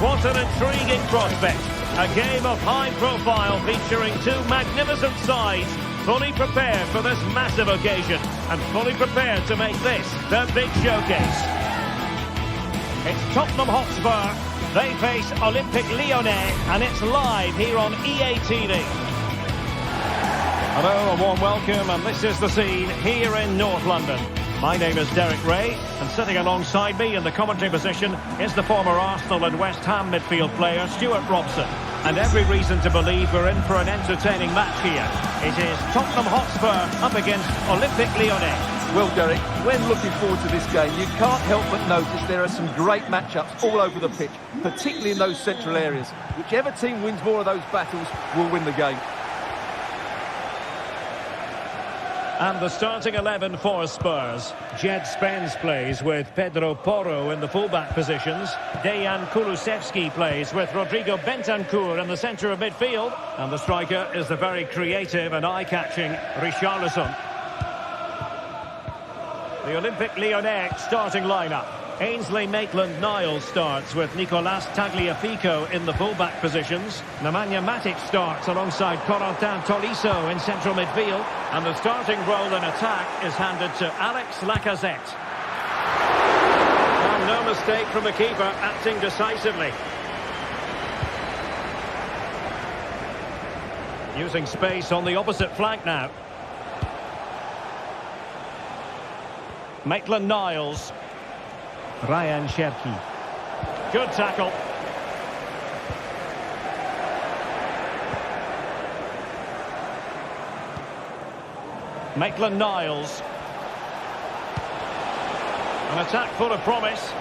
What an intriguing prospect. A game of high profile featuring two magnificent sides, fully prepared for this massive occasion and fully prepared to make this their big showcase. It's Tottenham Hotspur. They face Olympique Lyonnais, and it's live here on EA TV. Hello, a warm welcome, and this is the scene here in North London. My name is Derek Ray, and sitting alongside me in the commentary position is the former Arsenal and West Ham midfield player Stuart Robson. And every reason to believe we're in for an entertaining match here. It is Tottenham Hotspur up against Olympique Lyonnais. Well, Derek, when looking forward to this game, you can't help but notice there are some great matchups all over the pitch, particularly in those central areas. Whichever team wins more of those battles will win the game. And the starting 11 for Spurs. Jed Spence plays with Pedro Porro in the fullback positions. Dejan Kulusevski plays with Rodrigo Bentancur in the centre of midfield. And the striker is the very creative and eye-catching Richarlison. The Olympique Lyonnais starting lineup. Ainsley Maitland-Niles starts with Nicolas Tagliafico in the fullback positions. Nemanja Matic starts alongside Corentin Tolisso in central midfield. And the starting role in attack is handed to Alex Lacazette. And no mistake from the keeper, acting decisively. Using space on the opposite flank now. Maitland-Niles. Ryan Cherki. Good tackle. Maitland-Niles. An attack full of promise.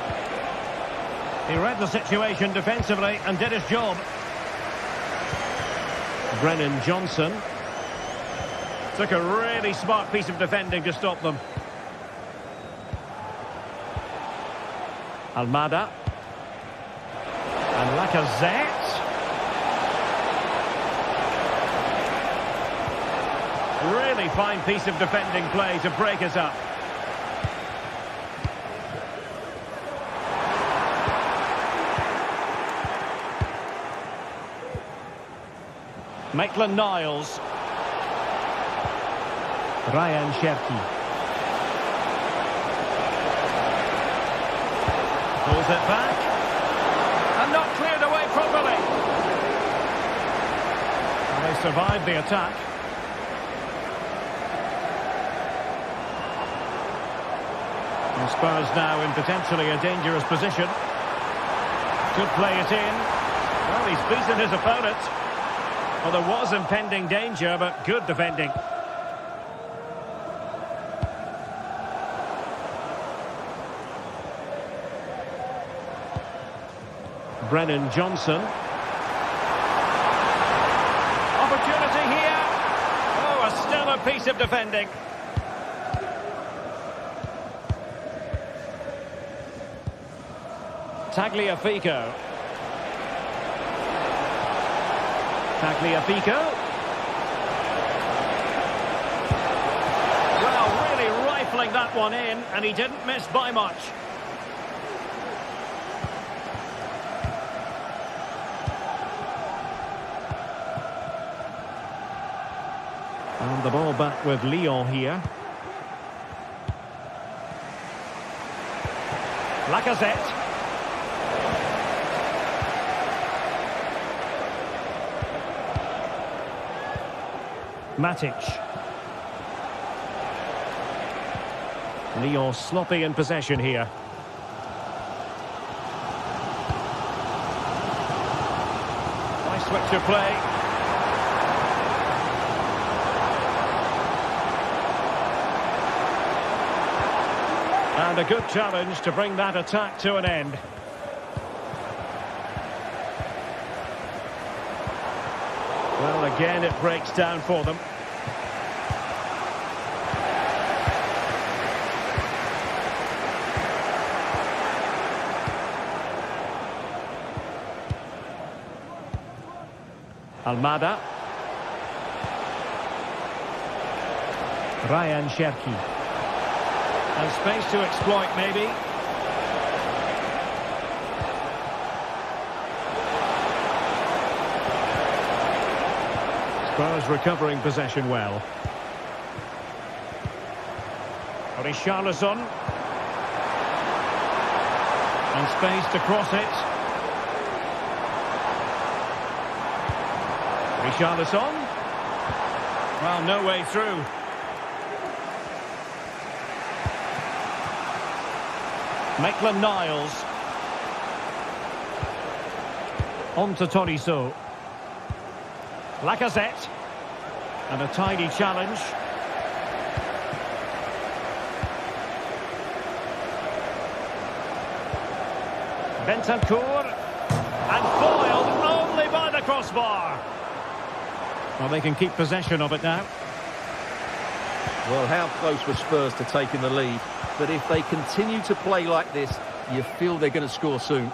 He read the situation defensively and did his job. Brennan Johnson. Took a really smart piece of defending to stop them. Almada. And Lacazette. Really fine piece of defending play to break us up. Maitland-Niles. Ryan Cherki. Pulls it back. And not cleared away properly. And they survived the attack. And Spurs now in potentially a dangerous position. Could play it in. Well, he's beaten his opponent. Well, there was impending danger, but good defending. Brennan Johnson. Opportunity here. Oh, a stellar piece of defending. Tagliafico. Tagliafico. Well, really rifling that one in, and he didn't miss by much. And the ball back with Lyon here. Lacazette. Matic. Lyon sloppy in possession here. Nice switch of play. And a good challenge to bring that attack to an end. Well, again, it breaks down for them. Almada. Ryan Cherki. And space to exploit, maybe. Spurs recovering possession well. Richarlison. And space to cross it. Richarlison. Well, no way through. Maitland-Niles. On to Tolisso. Lacazette. And a tidy challenge. Bentancur. And foiled only by the crossbar. Well, they can keep possession of it now. Well, how close were Spurs to taking the lead? But if they continue to play like this, you feel they're going to score soon.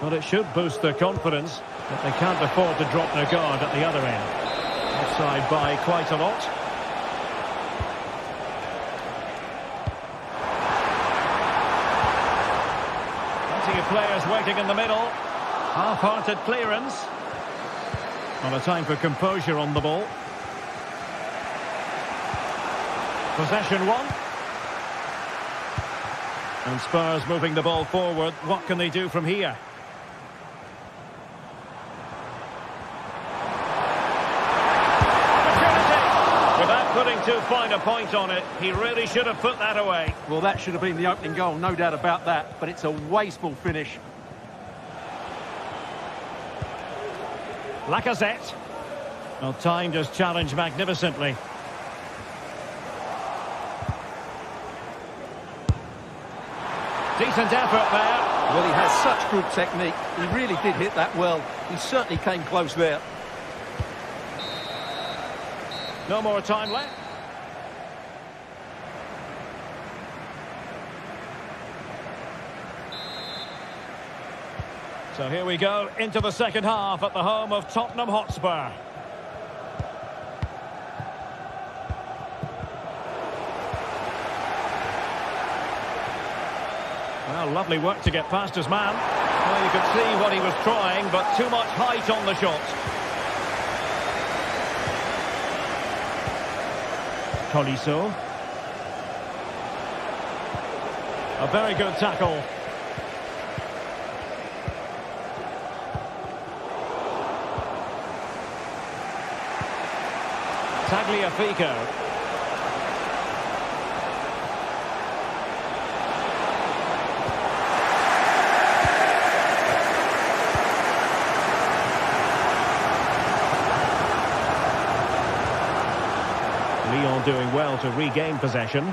Well, it should boost their confidence, but they can't afford to drop their guard at the other end. Offside by quite a lot. players waiting in the middle. Half-hearted clearance. Not a time for composure on the ball. Possession one. And Spurs moving the ball forward. What can they do from here? Without putting too fine a point on it, he really should have put that away. Well, that should have been the opening goal, no doubt about that. But it's a wasteful finish. Lacazette. Well, timed his challenge magnificently. Decent effort there. Well, he has such good technique. He really did hit that well. He certainly came close there. No more time left. So here we go into the second half at the home of Tottenham Hotspur. Well, lovely work to get past his man. Well, you could see what he was trying, but too much height on the shot. Tolisso. A very good tackle. Tagliafico. Lyon doing well to regain possession.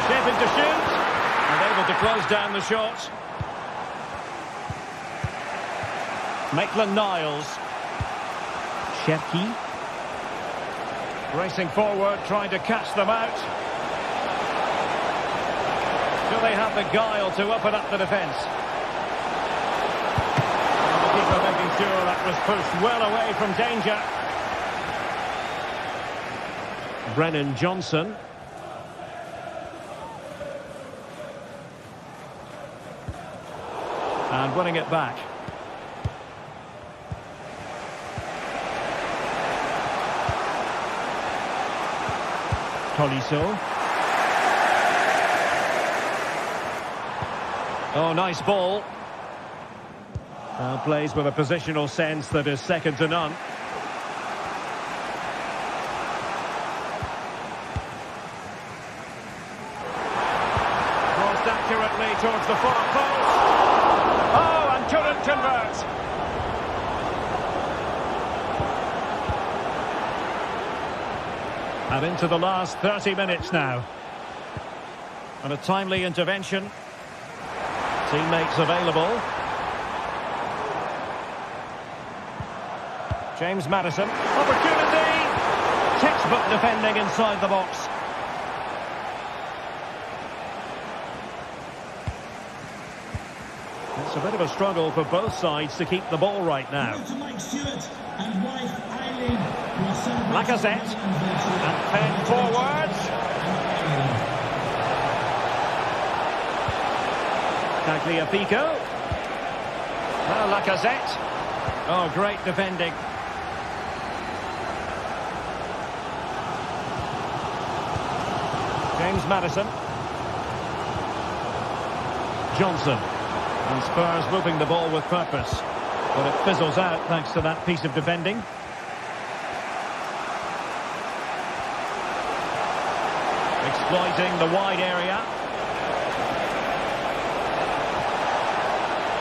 Shaping to shoot. And able to close down the shot. Maitland-Niles. Shevki. Racing forward, trying to catch them out. Do they have the guile to open up the defence? And the keeper making sure that was pushed well away from danger. Brennan Johnson. And winning it back. Tolisso. Oh, nice ball. Plays with a positional sense that is second to none. Crossed accurately towards the far post. Oh, and couldn't convert. And into the last 30 minutes now. And a timely intervention. Teammates available. James Maddison. Opportunity! Textbook defending inside the box. It's a bit of a struggle for both sides to keep the ball right now. Lacazette. And fed forwards. Tagliafico. Now Lacazette. Oh, great defending. James Maddison. Johnson. And Spurs moving the ball with purpose. But it fizzles out thanks to that piece of defending. Exploiting the wide area.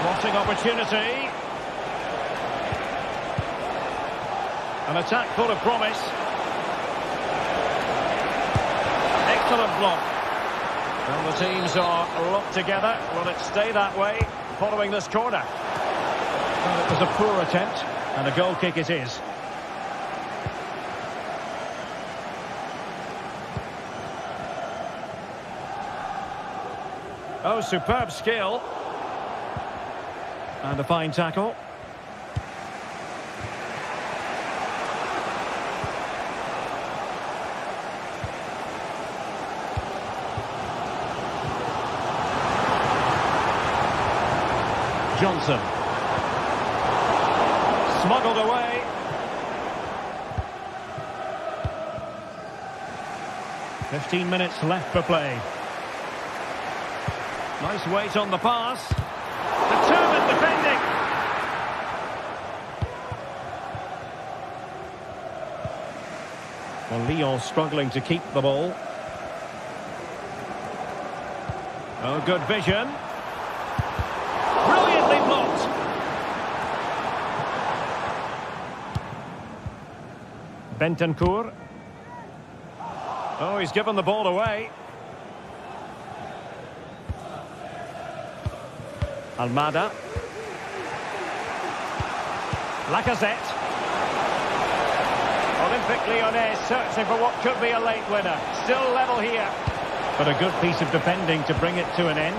Crossing opportunity. An attack full of promise. Excellent block. And the teams are locked together. Will it stay that way following this corner? Well, it was a poor attempt, and a goal kick it is. Oh, superb skill. And a fine tackle. Johnson. Smuggled away. "15 minutes left for play. Nice weight on the pass. Determined defending. Well, Lyon struggling to keep the ball. Oh, good vision. Brilliantly blocked. Bentancur. Oh, he's given the ball away. Almada. Lacazette. Olympique Lyonnais searching for what could be a late winner. Still level here. But a good piece of defending to bring it to an end.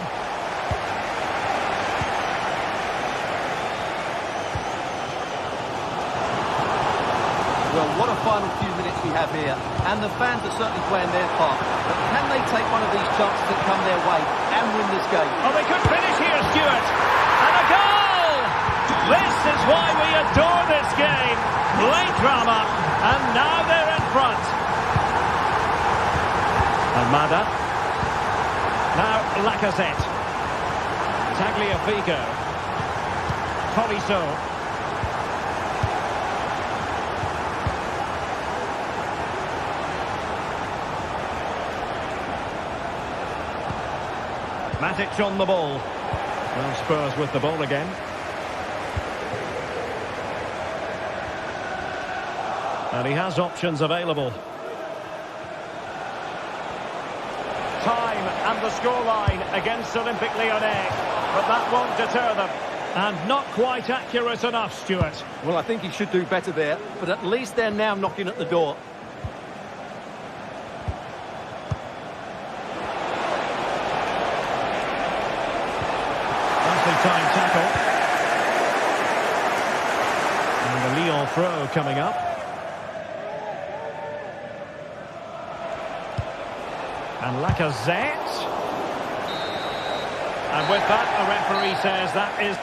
Well, what a final few minutes we have here. And the fans are certainly playing their part. But can they take one of these chances that come their way and win this game? Oh, they could finish here, Stuart. And a goal! This is why we adore this game. Late drama. And now they're in front. Almada. Now Lacazette. Tagliafico. Tolisso. Matic on the ball. Well, Spurs with the ball again. And he has options available. Time and the scoreline against Olympique Lyonnais. But that won't deter them. And not quite accurate enough, Stuart. Well, I think he should do better there. But at least they're now knocking at the door. Time tackle. And the Lyon throw coming up. And Lacazette. And with that, the referee says that is...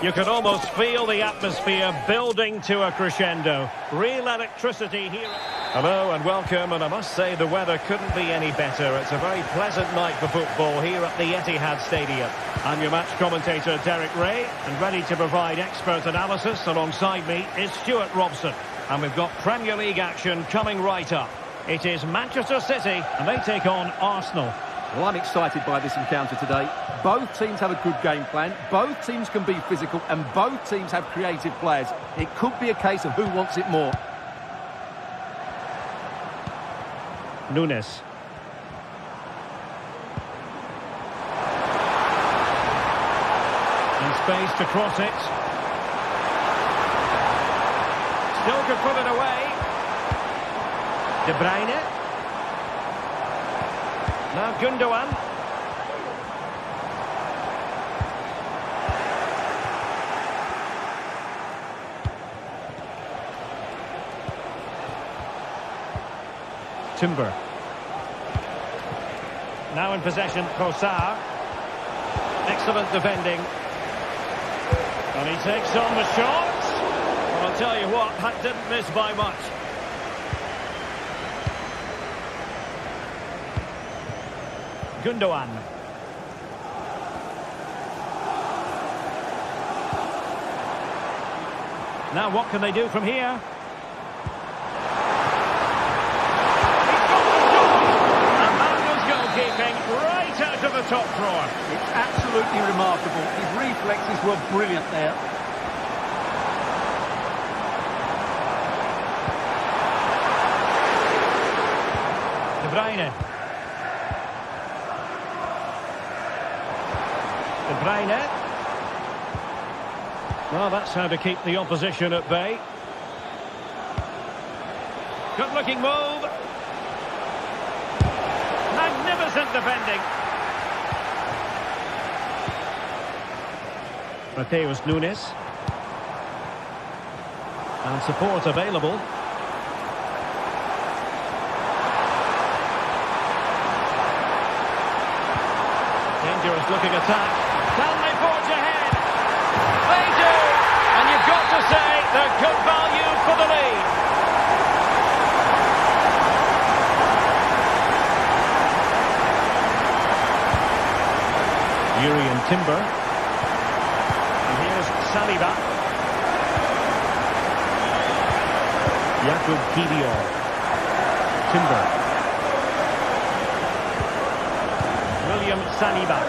You can almost feel the atmosphere building to a crescendo. Real electricity here. Hello and welcome, and I must say the weather couldn't be any better. It's a very pleasant night for football here at the Etihad Stadium. I'm your match commentator Derek Ray, and ready to provide expert analysis alongside me is Stuart Robson. And we've got Premier League action coming right up. It is Manchester City, and they take on Arsenal. Well, I'm excited by this encounter today. Both teams have a good game plan, both teams can be physical, and both teams have creative players. It could be a case of who wants it more. Nunes. In space to cross it. Still could put it away. De Bruyne. Now Gundogan. Timber. Now in possession, Trossard. Excellent defending. And he takes on the shot. Well, I'll tell you what, that didn't miss by much. Gundogan. Now what can they do from here? Right out of the top drawer. It's absolutely remarkable. His reflexes were brilliant there. De Bruyne. De Bruyne. Well, that's how to keep the opposition at bay. Good looking move. Magnificent defending. Mateus Nunes. And support available. Dangerous looking attack. Can they forge ahead? They do! And you've got to say they're good value for the lead. Urian Timber. And here's Saliba. Jakub Kivior. Timber. William Saliba.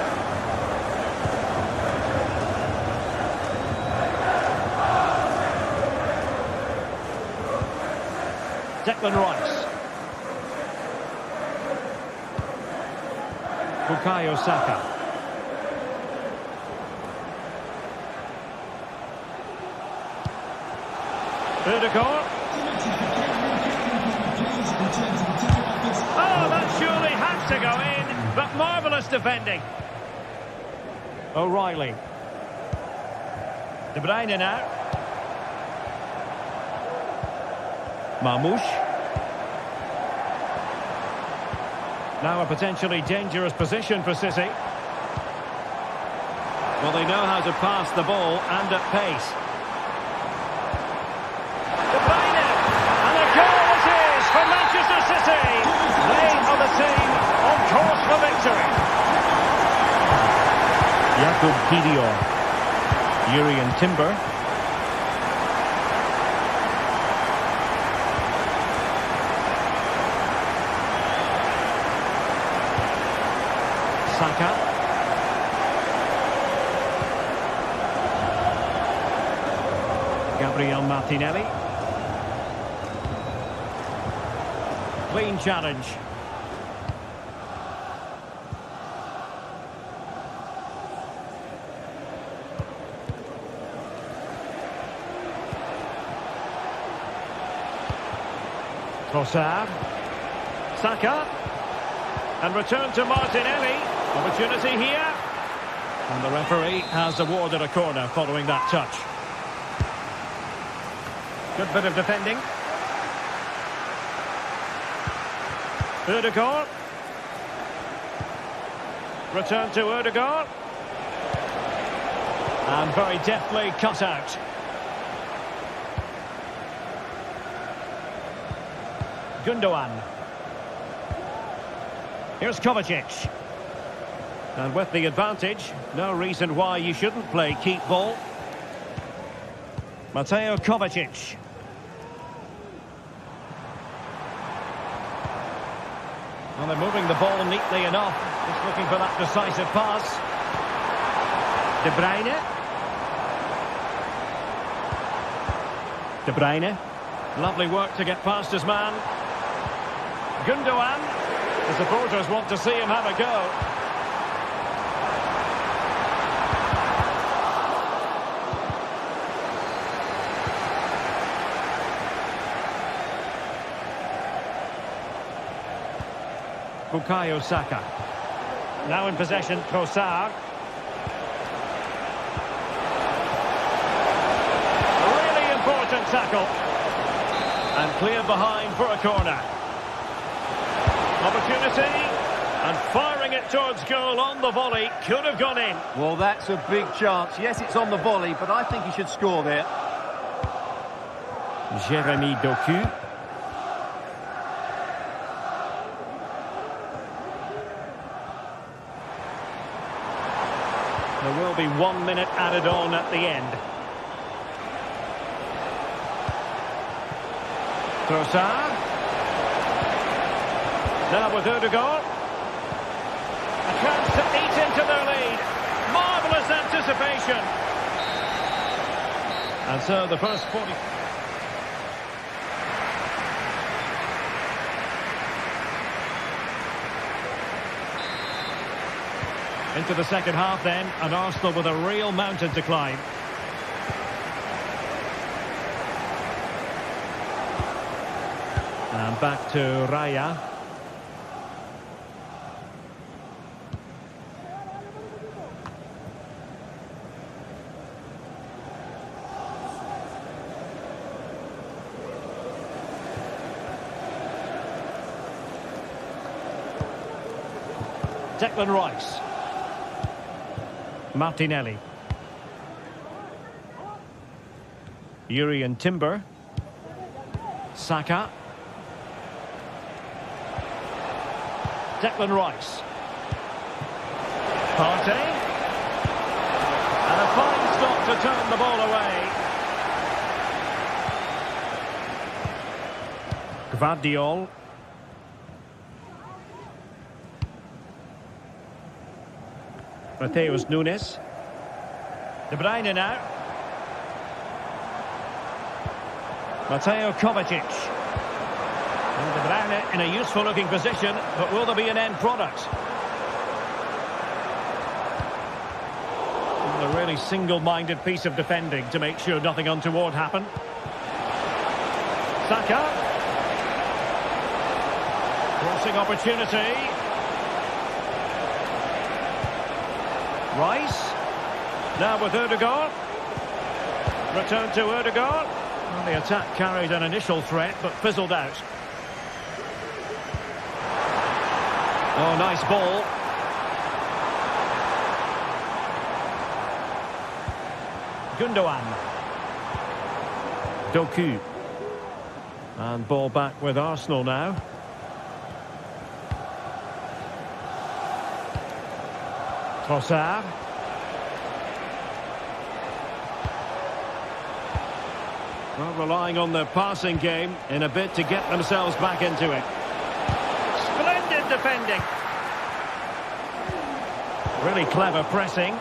Declan Rice. Bukayo Saka. Odegaard. Oh, that surely had to go in, but marvellous defending. O'Reilly. De Bruyne now. Marmoush. Now a potentially dangerous position for City. Well, they know how to pass the ball and at pace. For Manchester City, they are the team on course for victory. Jakub Kivior. Urian Timber. Saka. Gabriel Martinelli. Clean challenge. Trossard. Saka. And return to Martinelli. Opportunity here. And the referee has awarded a corner following that touch. Good bit of defending. Odegaard. Return to Odegaard. And very deftly cut out. Gundogan. Here's Kovacic. And with the advantage, no reason why you shouldn't play keep ball. Mateo Kovacic. Well, they're moving the ball neatly enough. Just looking for that decisive pass. De Bruyne. De Bruyne. Lovely work to get past his man. Gundogan. The supporters want to see him have a go. Bukayo Saka. Now in possession, Trossard. Really important tackle. And cleared behind for a corner. Opportunity. And firing it towards goal on the volley. Could have gone in. Well, that's a big chance. Yes, it's on the volley, but I think he should score there. Jeremy Doku. There will be 1 minute added on at the end. Trossard. Now with Odegaard. A chance to eat into their lead. Marvellous anticipation. And so the first 40... Into the second half then, and Arsenal with a real mountain to climb. And back to Raya. Declan Rice. Martinelli. Yuri and Timber. Saka. Declan Rice. Partey. And a fine stop to turn the ball away. Gvardiol. Mateus Nunes. De Bruyne now. Mateo Kovacic. And De Bruyne in a useful looking position, but will there be an end product? A really single-minded piece of defending to make sure nothing untoward happened. Saka. Crossing opportunity. Rice. Now with Odegaard. Return to Odegaard. Well, the attack carried an initial threat, but fizzled out. Oh, nice ball. Gundogan. Doku. And ball back with Arsenal now. Trossard. Well, relying on their passing game in a bid to get themselves back into it. Splendid defending. Really clever pressing.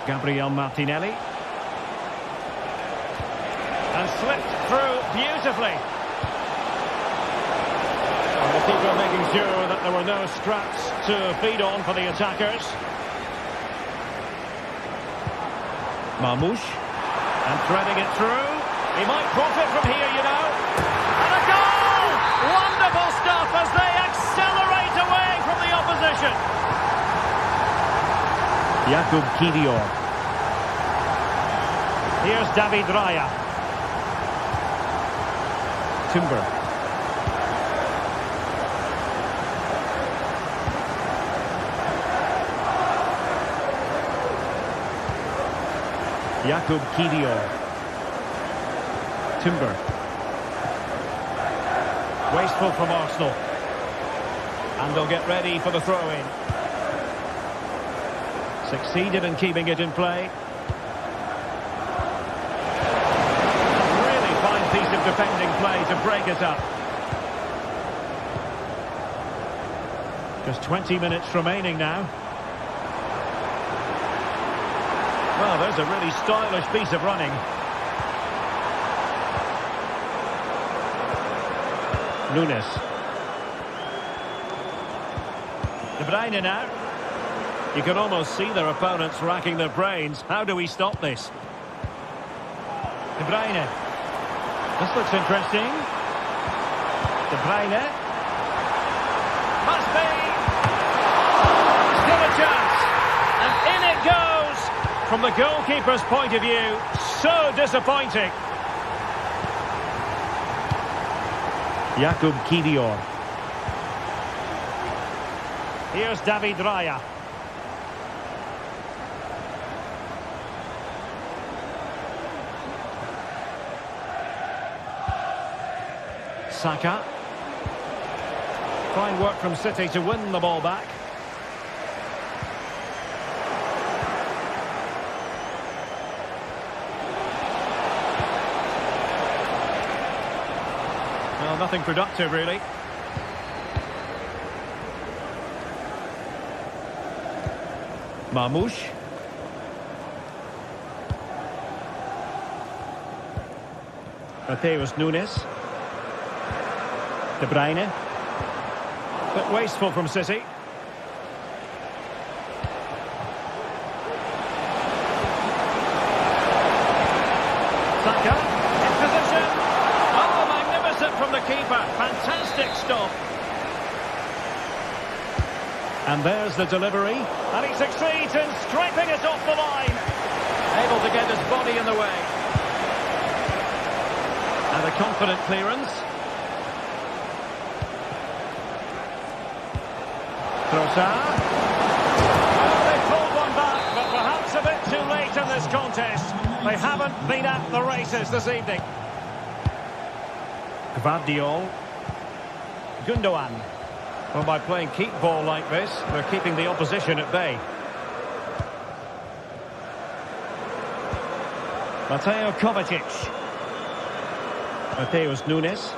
Gabriel Martinelli. And slipped through beautifully. And the keeper making sure that there were no scraps to feed on for the attackers. Marmoush. And threading it through. He might profit from here, you know. And a goal! Wonderful stuff as they accelerate away from the opposition. Jakub Kiwior. Here's David Raya. Timber. Jakub Kiwior. Timber. Wasteful from Arsenal. And they'll get ready for the throw-in. Succeeded in keeping it in play. A really fine piece of defending play to break it up. Just 20 minutes remaining now. Well, there's a really stylish piece of running. Nunes. De Bruyne now. You can almost see their opponents racking their brains. How do we stop this? De Bruyne. This looks interesting. De Bruyne. Must be. Still a chance. And in it goes. From the goalkeeper's point of view, so disappointing. Jakub Kiwior. Here's David Raya. Saka. Fine work from City to win the ball back. Well, nothing productive, really. Marmoush. Mateus Nunes. De Bruyne. Bit wasteful from City. Saka in position. Oh, magnificent from the keeper. Fantastic stop. And there's the delivery. And he succeeds in scraping it off the line. Able to get his body in the way. And a confident clearance. Trossard. Well, they pulled one back, but perhaps a bit too late in this contest. They haven't been at the races this evening. Gvardiol. Gundogan. Well, by playing keep ball like this, they're keeping the opposition at bay. Mateo Kovacic. Mateus Nunes.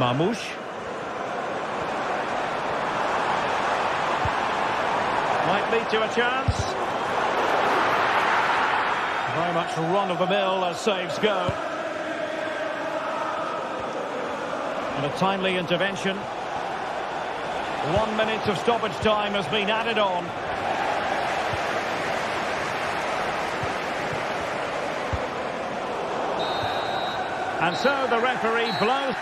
Marmoush. Might lead to a chance. Very much run-of-the-mill as saves go. And a timely intervention. 1 minute of stoppage time has been added on. And so the referee blows.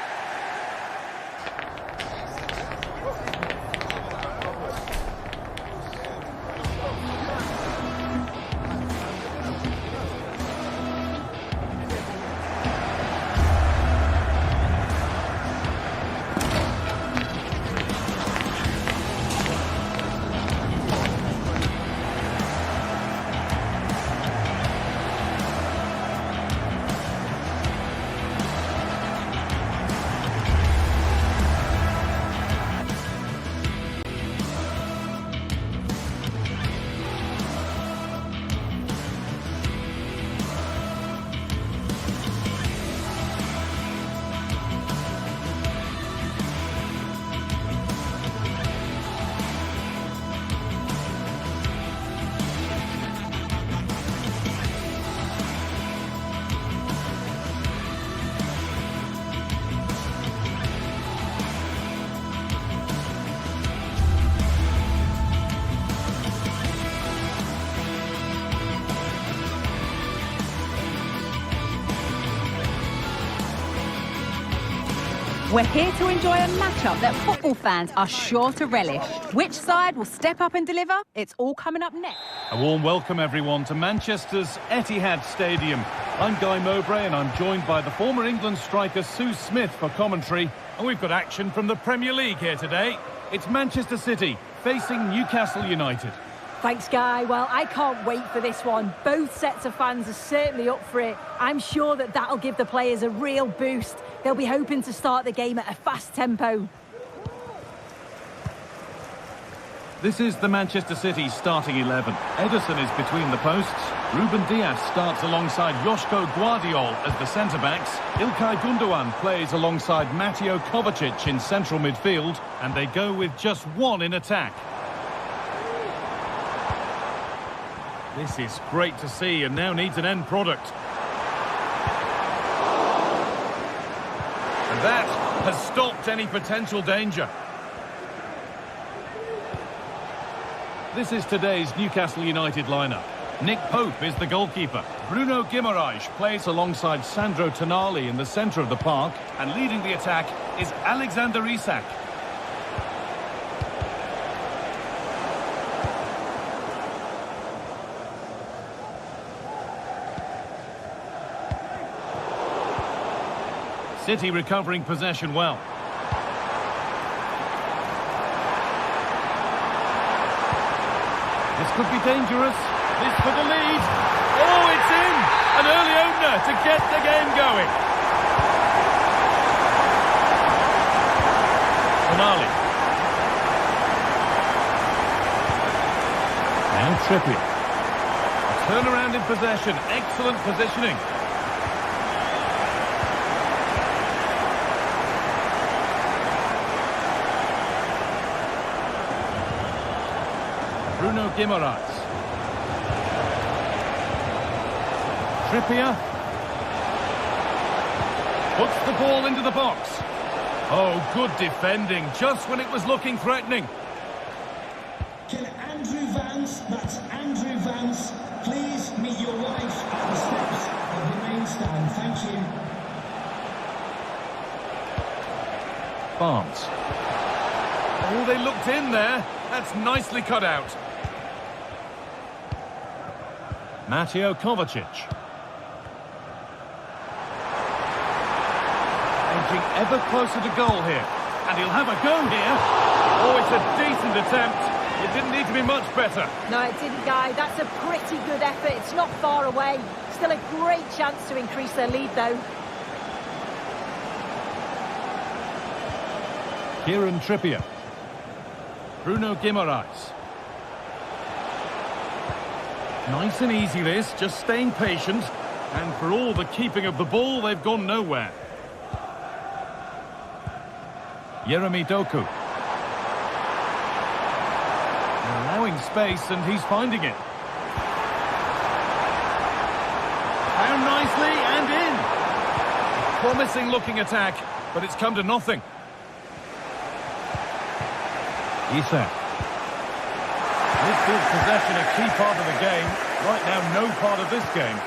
We're here to enjoy a matchup that football fans are sure to relish. Which side will step up and deliver? It's all coming up next. A warm welcome, everyone, to Manchester's Etihad Stadium. I'm Guy Mowbray, and I'm joined by the former England striker Sue Smith for commentary. And we've got action from the Premier League here today. It's Manchester City facing Newcastle United. Thanks, Guy. Well, I can't wait for this one. Both sets of fans are certainly up for it. I'm sure that that'll give the players a real boost. They'll be hoping to start the game at a fast tempo. This is the Manchester City starting 11. Ederson is between the posts. Ruben Dias starts alongside Joško Guardiol as the centre-backs. Ilkay Gundogan plays alongside Mateo Kovacic in central midfield. And they go with just one in attack. This is great to see and now needs an end product. And that has stopped any potential danger. This is today's Newcastle United lineup. Nick Pope is the goalkeeper. Bruno Guimaraes plays alongside Sandro Tonali in the centre of the park. And leading the attack is Alexander Isak. City recovering possession well. This could be dangerous. This for the lead. Oh, it's in! An early opener to get the game going. Tonali. Now Trippier. A turnaround in possession. Excellent positioning. Bruno Guimaraes. Trippier. Puts the ball into the box. Oh, good defending, just when it was looking threatening. Can Andrew Vance, that's Andrew Vance, please meet your wife at the steps of the main stand. Thank you. Barnes. Oh, they looked in there. That's nicely cut out. Mateo Kovacic. Edging ever closer to goal here. And he'll have a go here. Oh, it's a decent attempt. It didn't need to be much better. No, it didn't, Guy. That's a pretty good effort. It's not far away. Still a great chance to increase their lead, though. Kieran Trippier. Bruno Guimaraes. Nice and easy this, just staying patient. And for all the keeping of the ball, they've gone nowhere. Yeremy Doku. Allowing space and he's finding it. Found nicely and in. Promising looking attack, but it's come to nothing. Isak. Midfield possession a key part of the game. Right now, no part of this game.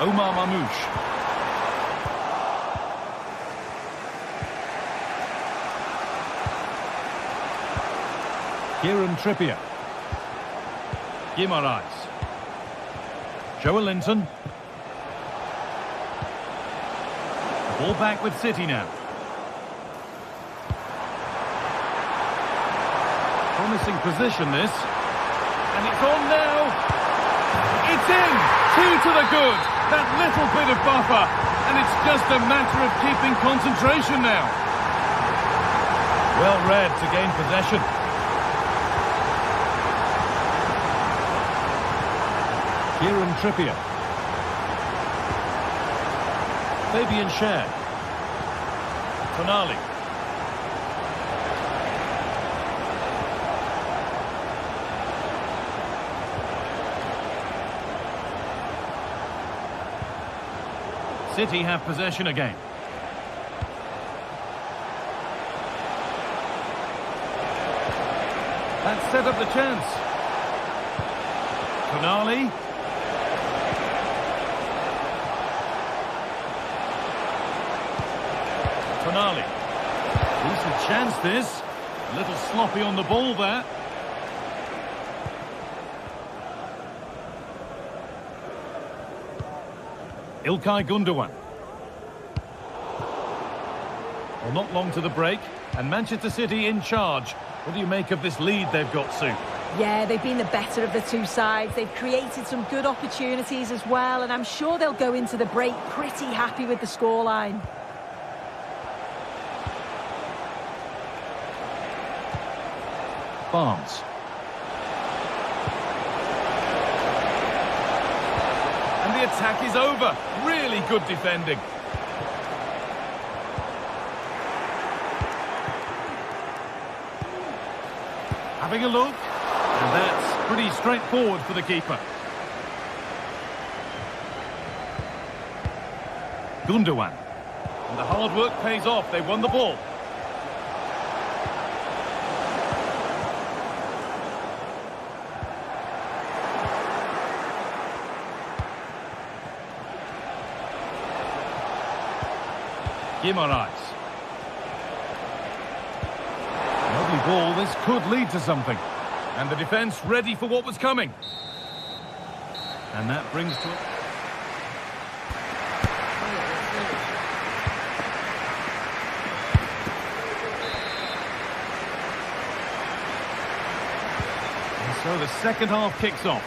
Omar Mamouche. Kieran Trippier. Guimaraes. Joelinton. Ball back with City now. Promising position this. And it's on now. It's in. 2 to the good. That little bit of buffer. And it's just a matter of keeping concentration now. Well read to gain possession. Kieran Trippier. Fabian Schär. Tonali. City have possession again. That set up the chance. Tonali. Tonali. Decent chance this. A little sloppy on the ball there. Ilkay Gundogan. Well, not long to the break, and Manchester City in charge. What do you make of this lead they've got, Sue? Yeah, they've been the better of the two sides. They've created some good opportunities as well, and I'm sure they'll go into the break pretty happy with the scoreline. Barnes. And the attack is over. Really good defending. Having a look. And that's pretty straightforward for the keeper. Gundogan. And the hard work pays off. They won the ball. Guimaraes. Lovely ball, this could lead to something. And the defence ready for what was coming. And that brings to it. And so the second half kicks off.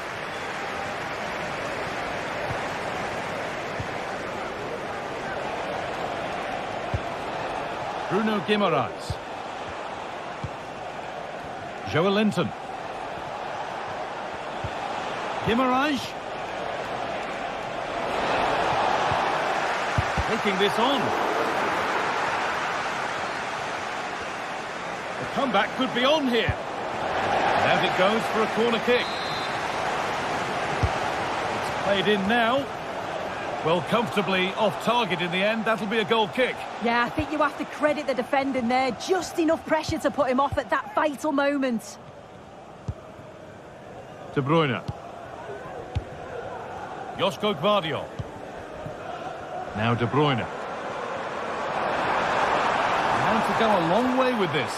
Bruno Guimaraes. Joelinton. Guimaraes. Taking this on. The comeback could be on here. And out it goes for a corner kick. It's played in now. Well, comfortably off target in the end. That'll be a goal kick. Yeah, I think you have to credit the defending there. Just enough pressure to put him off at that vital moment. De Bruyne. Joško Gvardiol. Now De Bruyne. Now to go a long way with this.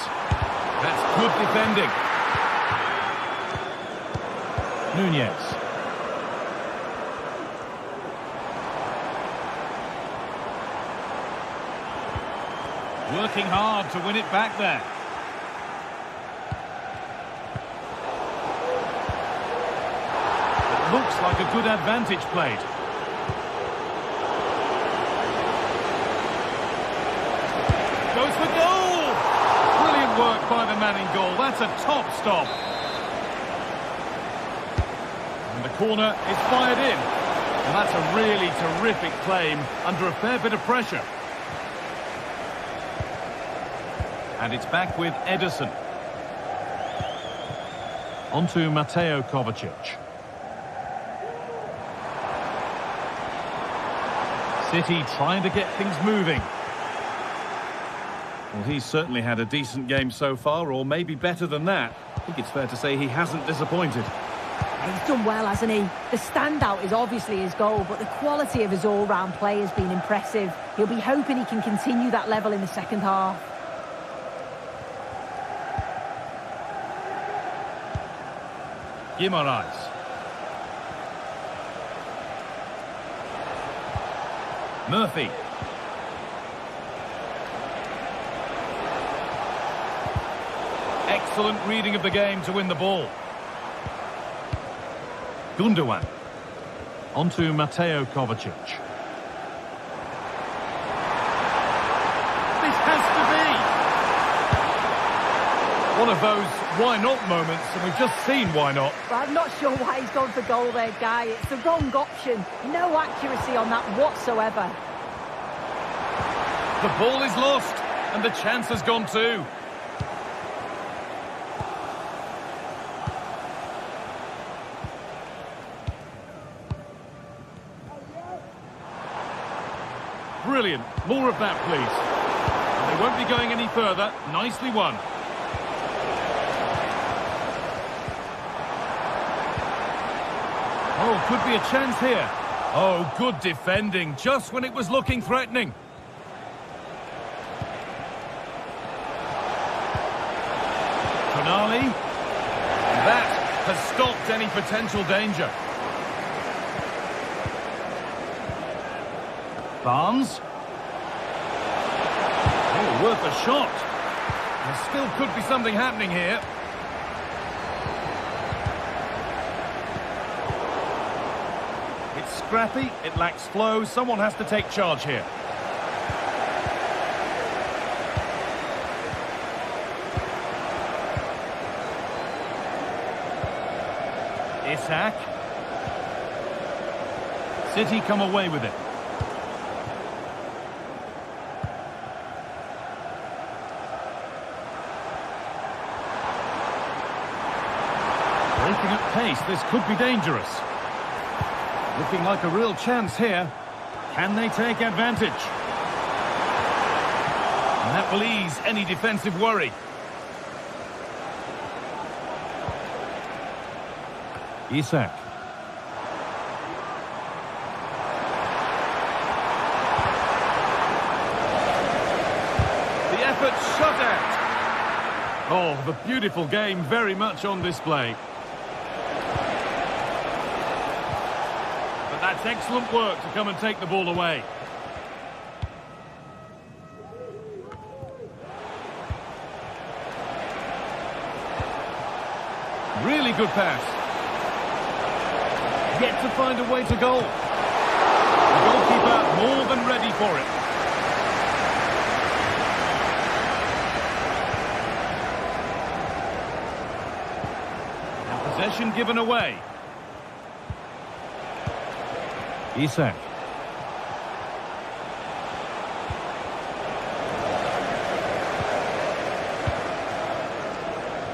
That's good defending. Nunez. Working hard to win it back there. It looks like a good advantage played. Goes for goal! Brilliant work by the man in goal. That's a top stop. And the corner is fired in. And that's a really terrific claim under a fair bit of pressure. And it's back with Ederson. On to Mateo Kovacic. City trying to get things moving. Well, he's certainly had a decent game so far, or maybe better than that. I think it's fair to say he hasn't disappointed. He's done well, hasn't he? The standout is obviously his goal, but the quality of his all-round play has been impressive. He'll be hoping he can continue that level in the second half. Guimaraes. Murphy. Excellent reading of the game to win the ball. Gundogan. On to Mateo Kovacic. This has to be! One of those why not moments, and we've just seen why not. But I'm not sure why he's gone for goal there, Guy. It's the wrong option. No accuracy on that whatsoever. The ball is lost, and the chance has gone too. Brilliant. More of that, please. And they won't be going any further. Nicely won. Oh, could be a chance here. Oh, good defending, just when it was looking threatening. Tonali. That has stopped any potential danger. Barnes. Oh, worth a shot. There still could be something happening here. It's scrappy, it lacks flow, someone has to take charge here. Isak. City come away with it. Breaking at pace, this could be dangerous. Looking like a real chance here. Can they take advantage? And that will ease any defensive worry. Isak. The effort shot at. Oh, the beautiful game very much on display. But that's excellent work to come and take the ball away. Really good pass. Yet to find a way to goal. The goalkeeper more than ready for it. And possession given away. Isak.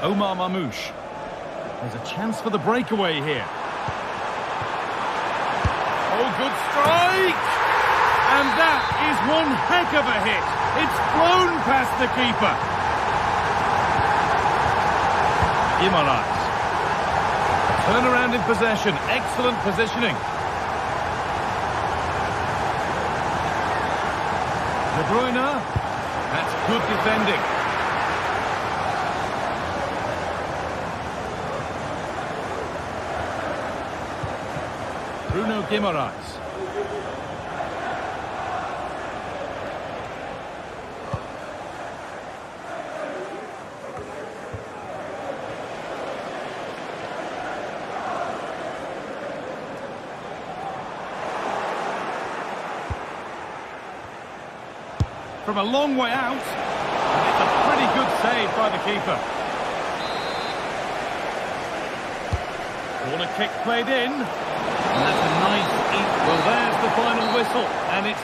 Omar Mamouche. There's a chance for the breakaway here. Oh, good strike! And that is one heck of a hit. It's flown past the keeper. Guimaraes. Turnaround in possession. Excellent positioning. De Bruyne. That's good defending. Bruno Guimaraes. From a long way out, and it's a pretty good save by the keeper. Corner kick played in. And that's a nice eat. Well, there's the final whistle, and it's...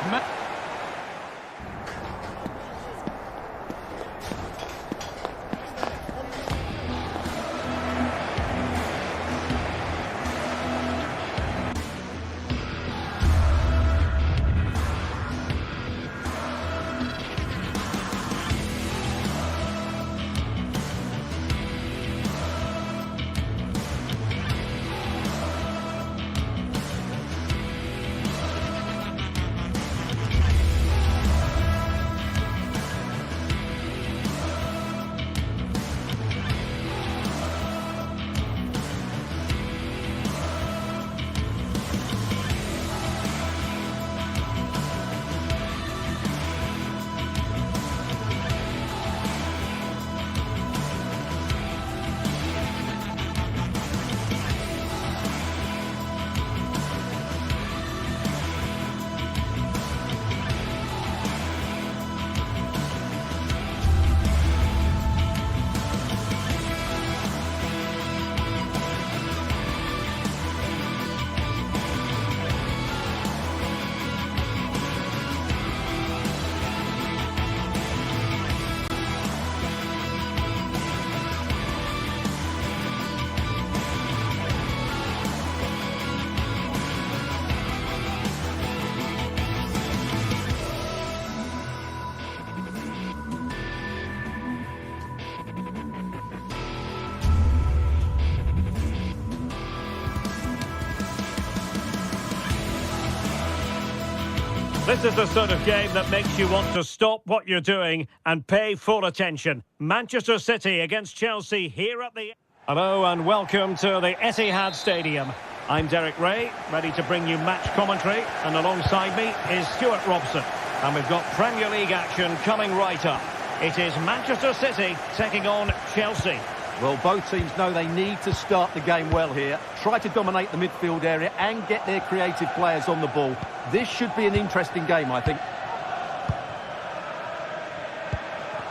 This is the sort of game that makes you want to stop what you're doing and pay full attention. Manchester City against Chelsea here at the... Hello and welcome to the Etihad Stadium. I'm Derek Ray, ready to bring you match commentary, and alongside me is Stuart Robson. And we've got Premier League action coming right up. It is Manchester City taking on Chelsea. Well, both teams know they need to start the game well here. Try to dominate the midfield area and get their creative players on the ball. This should be an interesting game, I think.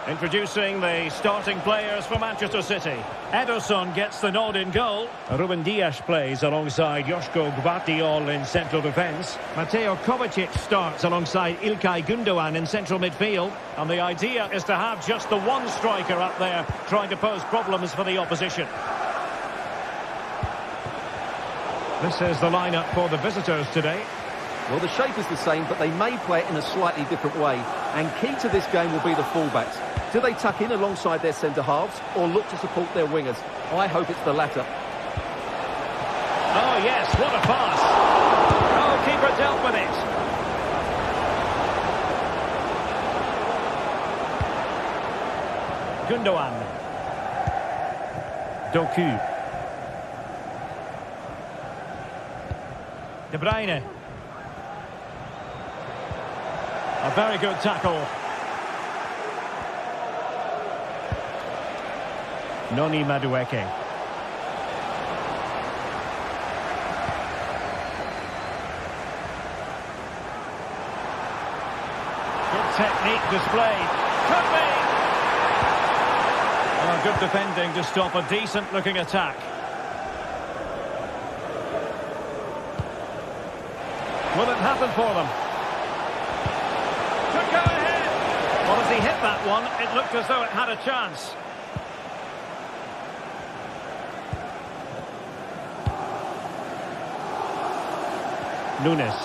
Introducing the starting players for Manchester City. Ederson gets the nod in goal. Ruben Dias plays alongside Joško Gvardiol in central defence. Mateo Kovacic starts alongside İlkay Gündoğan in central midfield. And the idea is to have just the one striker up there trying to pose problems for the opposition. This is the lineup for the visitors today. Well, the shape is the same, but they may play it in a slightly different way. And key to this game will be the fullbacks. Do they tuck in alongside their centre-halves or look to support their wingers? I hope it's the latter. Oh, yes, what a pass. Oh, keeper dealt with it. Gündoğan. Doku. De Bruyne. A very good tackle. Noni Madueke. Good technique displayed. Could be! Oh, good defending to stop a decent-looking attack. Will it happen for them? To go ahead! Well, as he hit that one, it looked as though it had a chance. Nunes.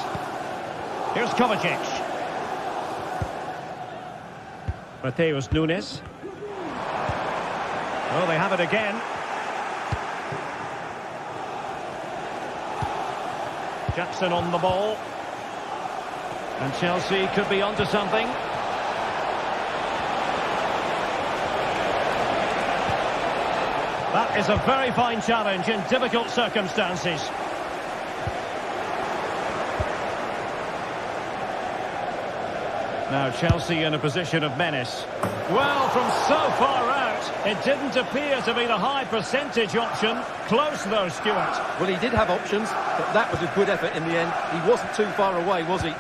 Here's Kovacic. Mateus Nunes. Oh, they have it again. Jackson on the ball. And Chelsea could be onto something. That is a very fine challenge in difficult circumstances. Now Chelsea in a position of menace. Well, from so far out, it didn't appear to be the high percentage option. Close though, Stuart. Well, he did have options, but that was a good effort in the end. He wasn't too far away, was he?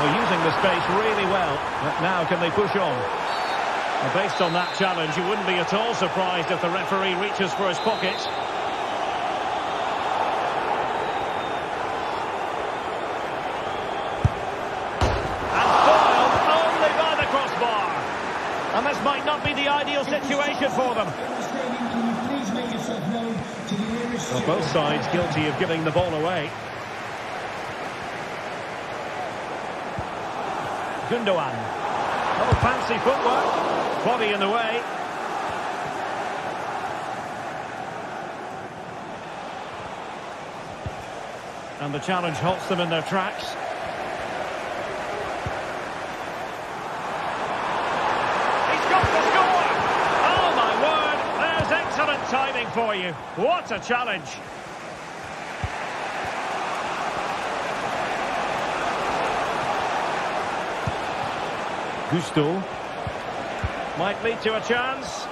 Well, using the space really well. But now can they push on? Well, based on that challenge, you wouldn't be at all surprised if the referee reaches for his pocket. And this might not be the ideal situation for them. Well, both sides guilty of giving the ball away. Gündoğan. Oh, fancy footwork. Body in the way. And the challenge halts them in their tracks. Excellent timing for you. What a challenge. Gusto. Might lead to a chance.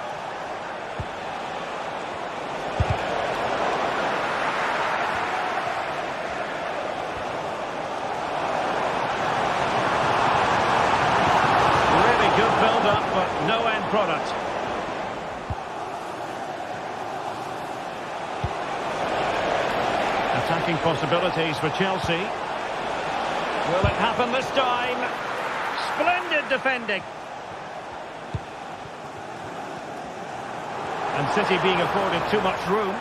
Really good build-up, but no end product. Attacking possibilities for Chelsea. Will it happen this time? Splendid defending. And City being afforded too much room.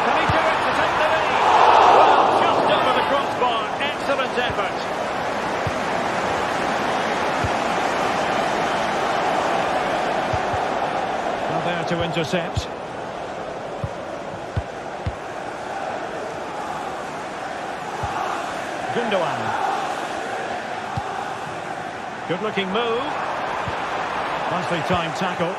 Can he do it to take the lead? Well, just over the crossbar. Excellent effort. There to intercept. Gündoğan. Good looking move. Nicely timed tackle.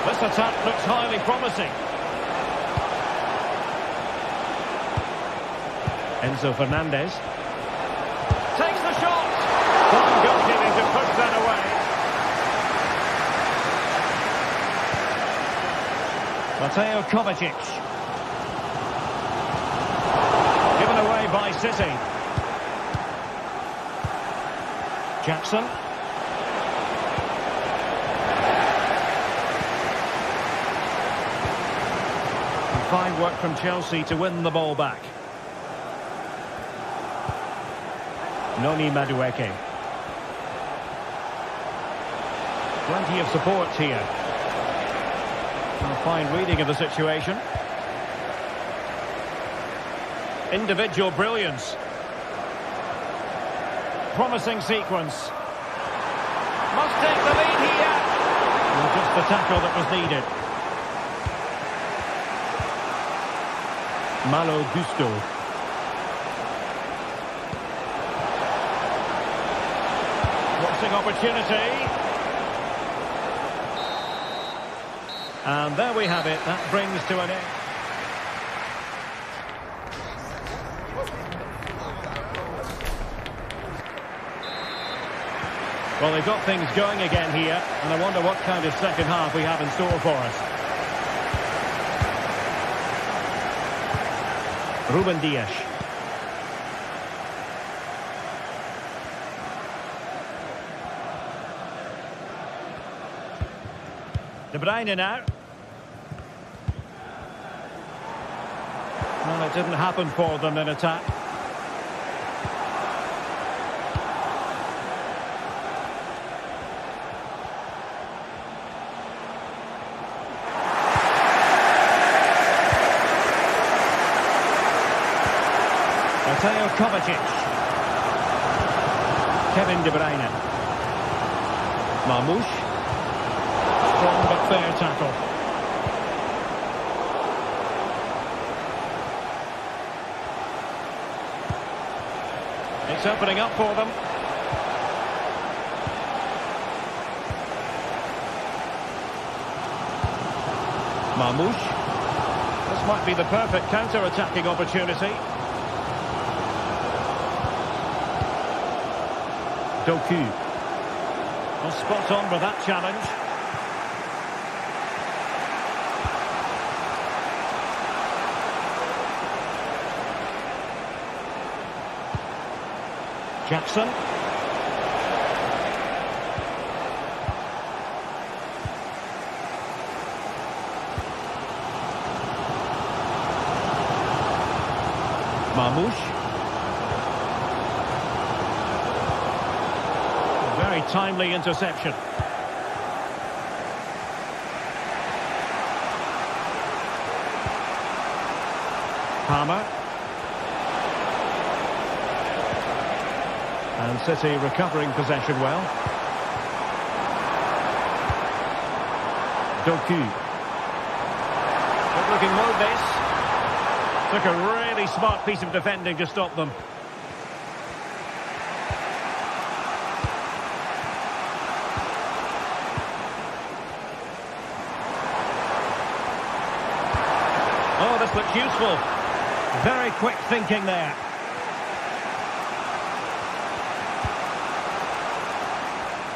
This attack looks highly promising. Enzo Fernandez. Takes the shot! Fine goalkeeping to push that away. Mateo Kovacic. Given away by City. Jackson. And fine work from Chelsea to win the ball back. Noni Madueke. Plenty of support here. A fine reading of the situation. Individual brilliance. Promising sequence. Must take the lead here. And just the tackle that was needed. Malo Gusto. Opportunity. And there we have it. That brings to an end. Well, they've got things going again here, and I wonder what kind of second half we have in store for us. Ruben Dias. De Bruyne now. Well, it didn't happen for them in attack. Mateo Kovacic. Kevin De Bruyne. Marmoush. Strong but fair tackle. It's opening up for them. Marmoush. This might be the perfect counter-attacking opportunity. Doku. Well, spot on with that challenge. Jackson. Marmoush. Very timely interception. Palmer. And City recovering possession well. Doku. Good looking move this. Took a really smart piece of defending to stop them. Oh, this looks useful. Very quick thinking there.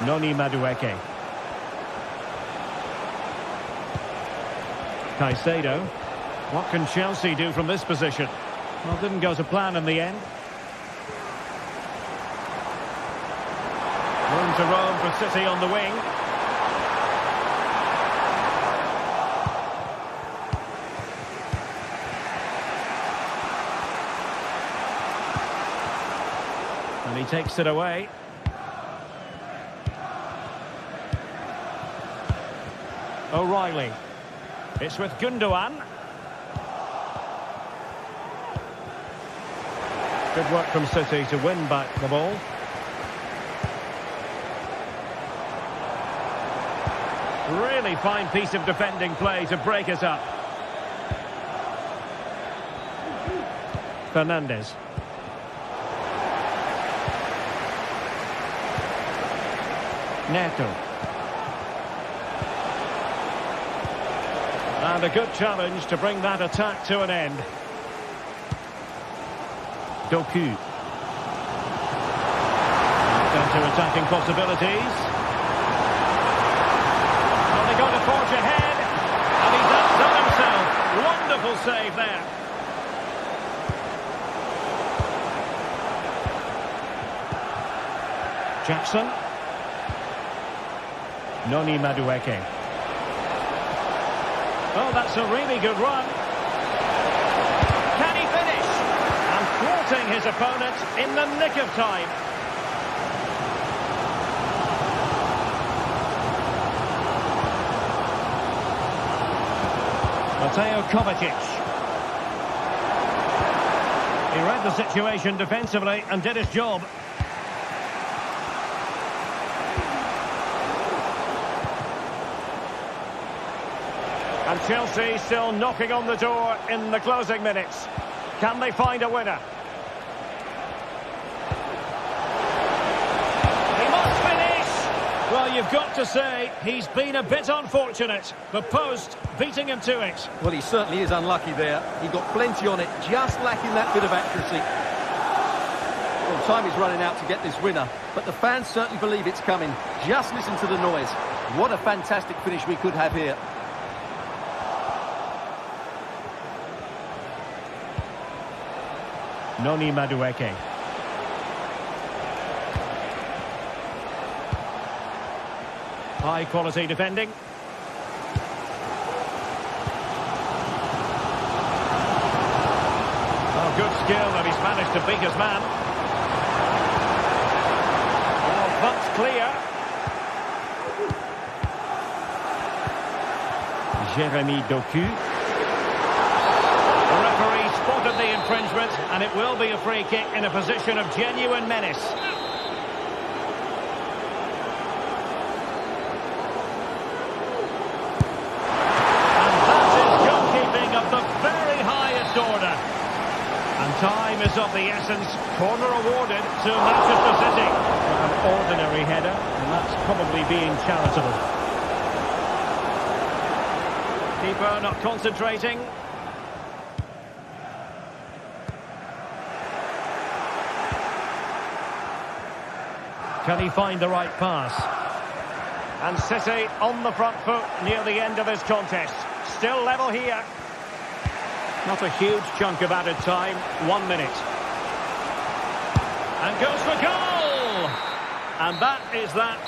Noni Madueke. Caicedo. What can Chelsea do from this position? Well, didn't go to plan in the end. Room to roam for City on the wing. And he takes it away. O'Reilly. It's with Gundogan. Good work from City to win back the ball. Really fine piece of defending play to break us up. Fernandez. Neto. And a good challenge to bring that attack to an end. Doku. Down to attacking possibilities. Well, they're going to forge ahead. And he's outdone himself. Wonderful save there. Jackson. Noni Madueke. Oh, that's a really good run. Can he finish? And thwarting his opponent in the nick of time. Mateo Kovacic. He read the situation defensively and did his job. And Chelsea still knocking on the door in the closing minutes. Can they find a winner? He must finish! Well, you've got to say, he's been a bit unfortunate. The post beating him to it. Well, he certainly is unlucky there. He got plenty on it, just lacking that bit of accuracy. Well, time is running out to get this winner, but the fans certainly believe it's coming. Just listen to the noise. What a fantastic finish we could have here. Noni Madueke. High quality defending. Oh, good skill, and he's managed to beat his man. Oh, that's clear. Jeremy Doku. The referee spotted the infringement, and it will be a free kick in a position of genuine menace. And that is goalkeeping of the very highest order. And time is of the essence. Corner awarded to Manchester City. An ordinary header, and that's probably being charitable. Keeper not concentrating. Can he find the right pass? And City on the front foot near the end of this contest. Still level here. Not a huge chunk of added time. 1 minute. And goes for goal! And that is that.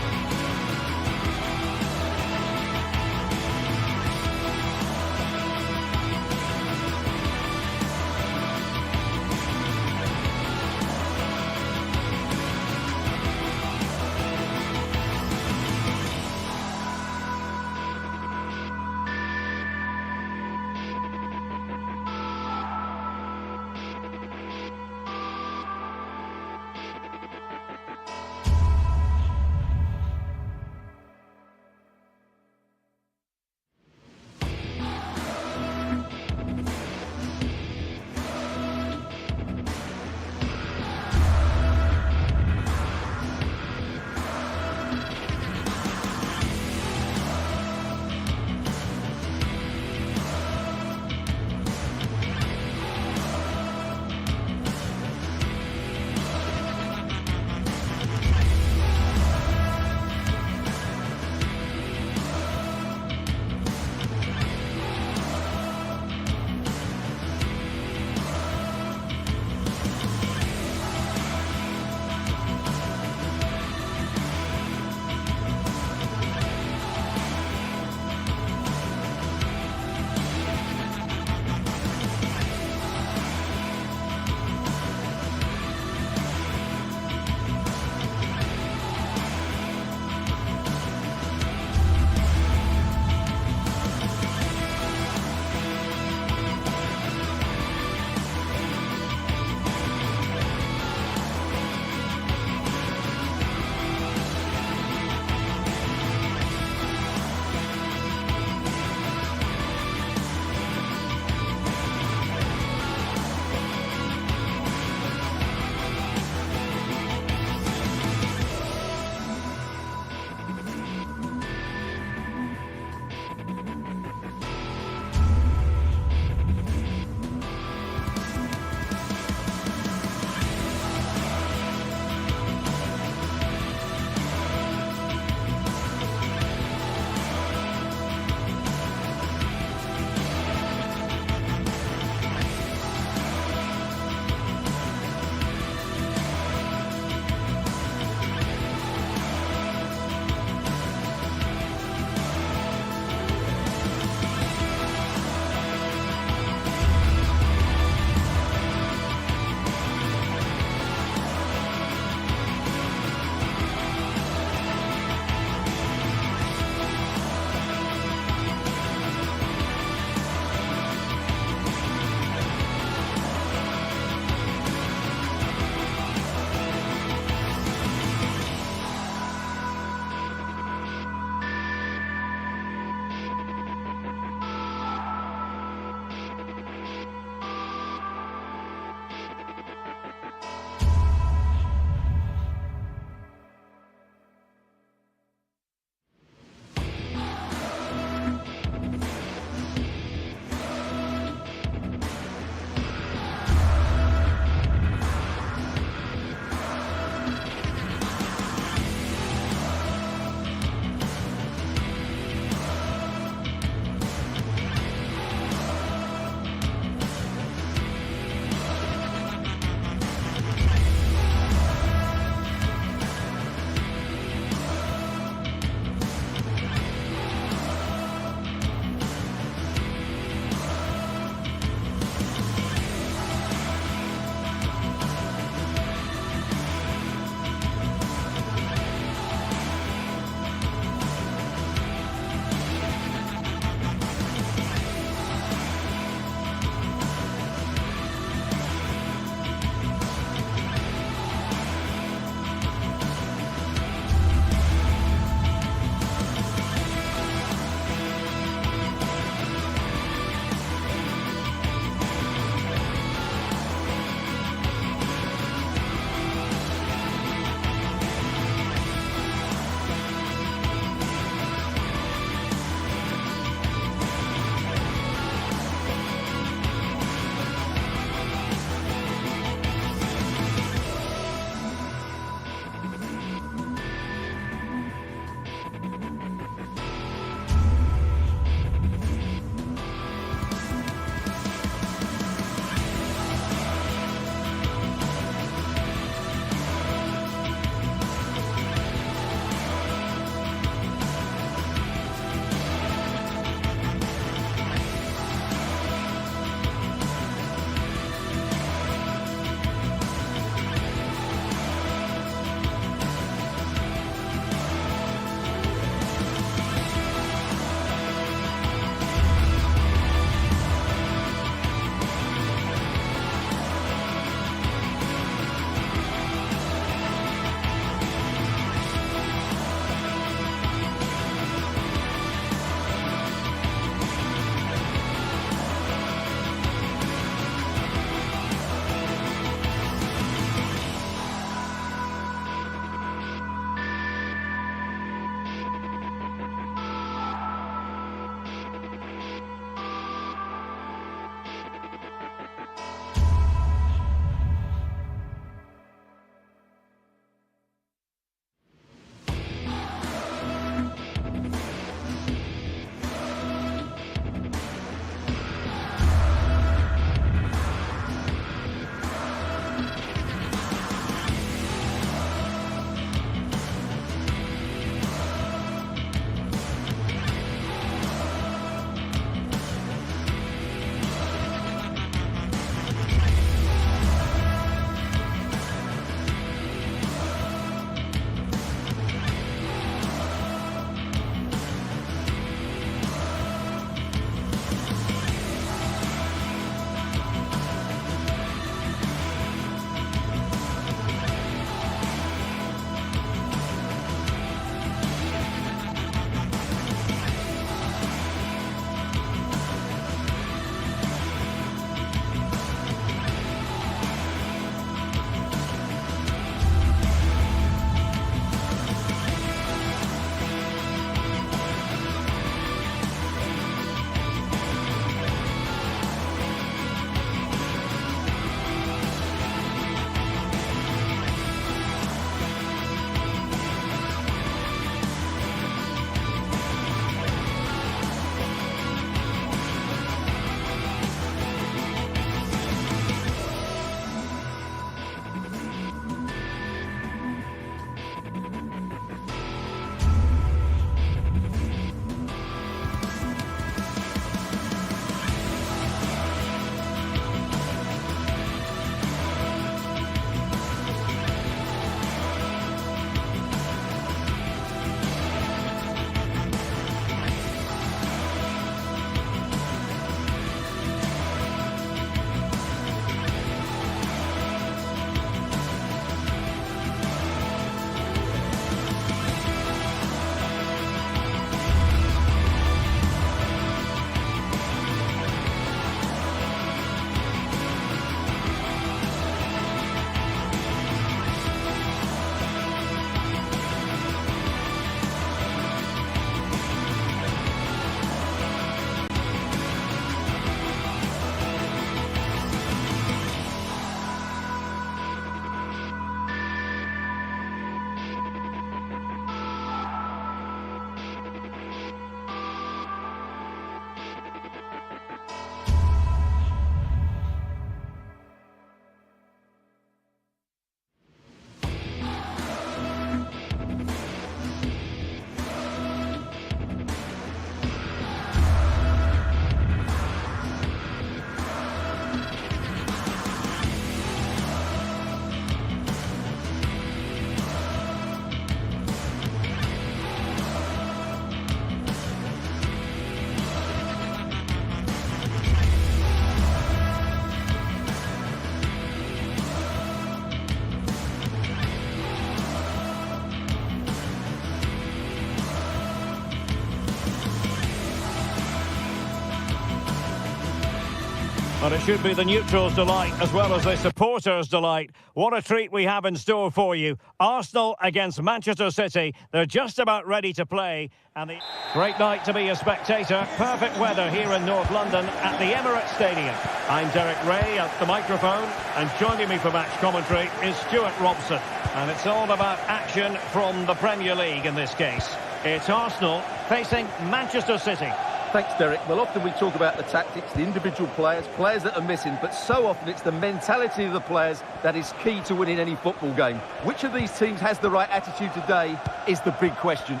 Well, it should be the neutrals' delight as well as the supporters' delight. What a treat we have in store for you. Arsenal against Manchester City. They're just about ready to play. And the great night to be a spectator. Perfect weather here in North London at the Emirates Stadium. I'm Derek Ray at the microphone, and joining me for match commentary is Stuart Robson. And it's all about action from the Premier League in this case. It's Arsenal facing Manchester City. Thanks, Derek. Well, often we talk about the tactics, the individual players that are missing, but so often it's the mentality of the players that is key to winning any football game. Which of these teams has the right attitude today is the big question.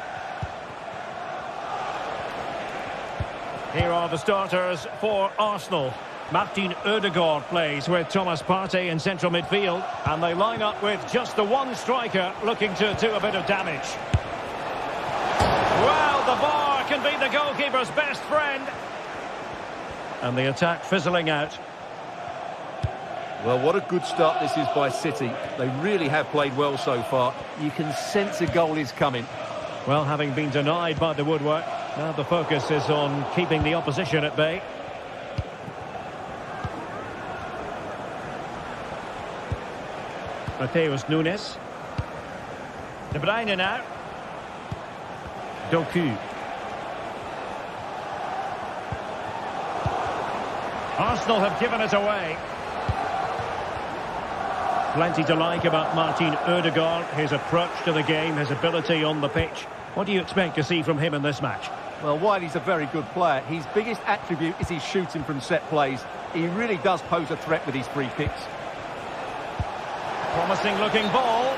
Here are the starters for Arsenal. Martin Ødegaard plays with Thomas Partey in central midfield, and they line up with just the one striker looking to do a bit of damage. Well, the bar can be the goalkeeper's best friend. And the attack fizzling out. Well, what a good start this is by City. They really have played well so far. You can sense a goal is coming. Well, having been denied by the woodwork, now the focus is on keeping the opposition at bay. Matheus Nunes. De Bruyne now. Doku. Arsenal have given it away. Plenty to like about Martin Ødegaard, his approach to the game, his ability on the pitch. What do you expect to see from him in this match? Well, while he's a very good player, his biggest attribute is his shooting from set plays. He really does pose a threat with his free kicks. Promising looking ball.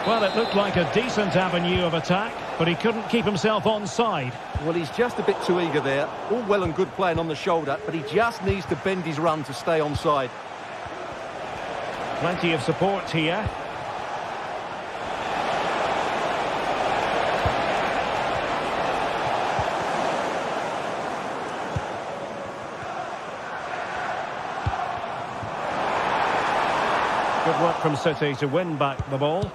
Well, it looked like a decent avenue of attack, but he couldn't keep himself onside. Well, he's just a bit too eager there. All well and good playing on the shoulder, but he just needs to bend his run to stay onside. Plenty of support here. Good work from City to win back the ball.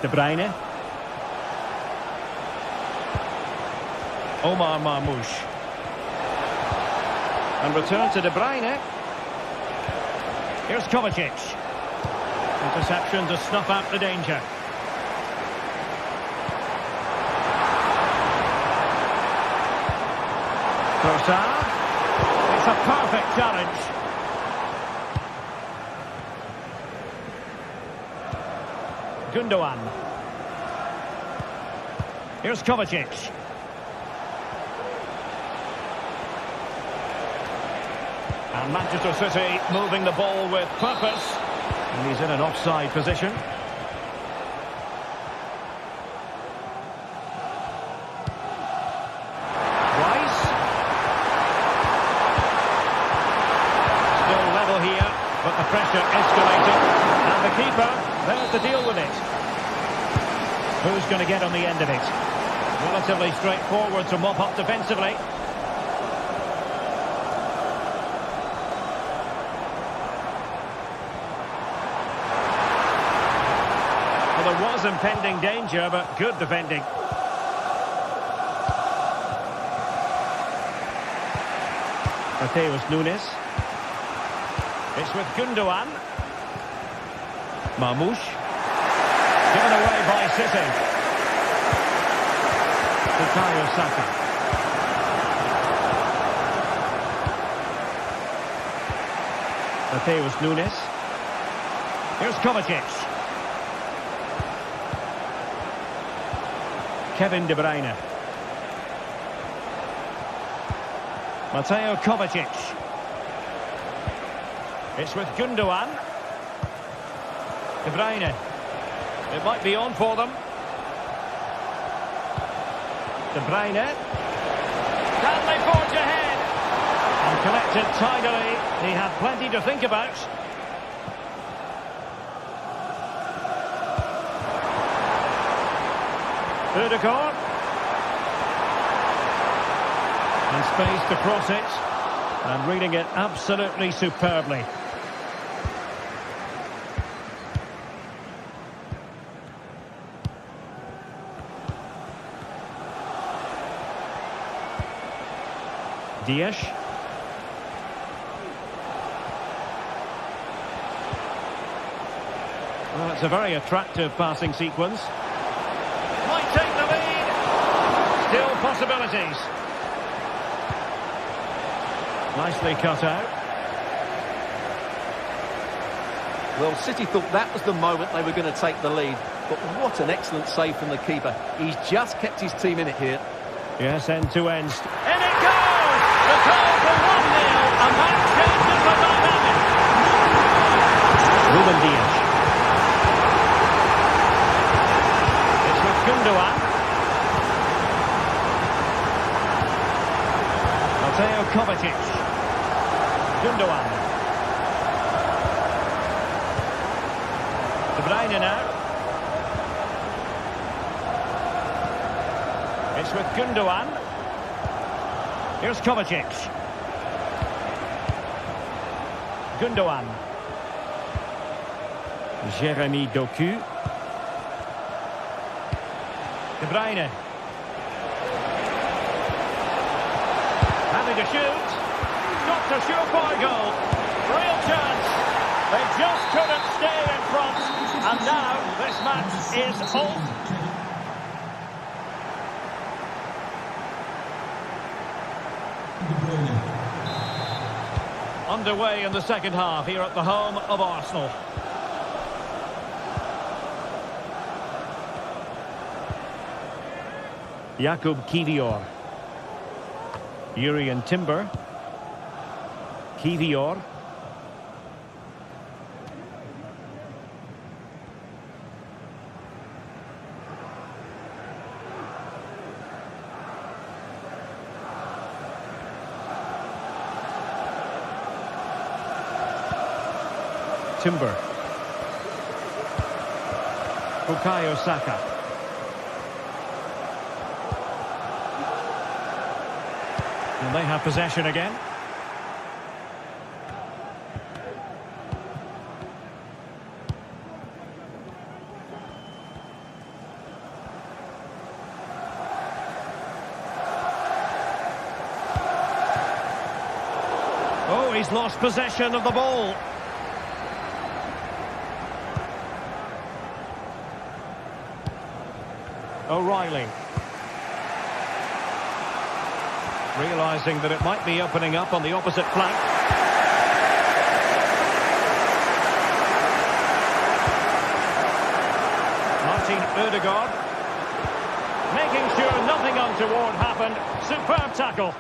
De Bruyne. Omar Marmoush. And return to De Bruyne. Here's Kovacic. Interception to snuff out the danger. Trossard. It's a perfect challenge. Gundogan. Here's Kovacic. And Manchester City moving the ball with purpose. And he's in an offside position. Rice. Still level here, but the pressure escalating. And the keeper, there's to deal with it. Who's going to get on the end of it? Relatively straightforward to mop up defensively. Well, there was impending danger, but good defending. Matheus Nunes. It's with Gundogan. Marmoush. Given away by City. Bukayo Saka. Matheus Nunes. Here's Kovacic. Kevin De Bruyne. Mateo Kovacic. It's with Gundogan. De Bruyne. It might be on for them. De Bruyne. Can they forge ahead? And collected tidily. He had plenty to think about. Ødegaard. And space to cross it. And reading it absolutely superbly. Dias. Well, it's a very attractive passing sequence. Might take the lead. Still possibilities. Nicely cut out. Well, City thought that was the moment they were going to take the lead. But what an excellent save from the keeper. He's just kept his team in it here. Yes, end-to-end. In it goes! The goal for 1-0, and that changes the dynamic. Ruben Dias. It's with Gundogan. Mateo Kovacic. Gundogan. De Bruyne now. It's with Gundogan. Here's Kovacic. Gundogan. Jeremy Doku. De Bruyne. Having to shoot. Got to surefire goal. Real chance. They just couldn't stay in front. And now this match is on. Underway in the second half here at the home of Arsenal. Jakub Kiwior. Jurriën Timber. Kiwior. Timber. Bukayo Saka. And they have possession again. Oh, he's lost possession of the ball. O'Reilly. Realising that it might be opening up on the opposite flank. Martin Ødegaard. Making sure nothing untoward happened. Superb tackle.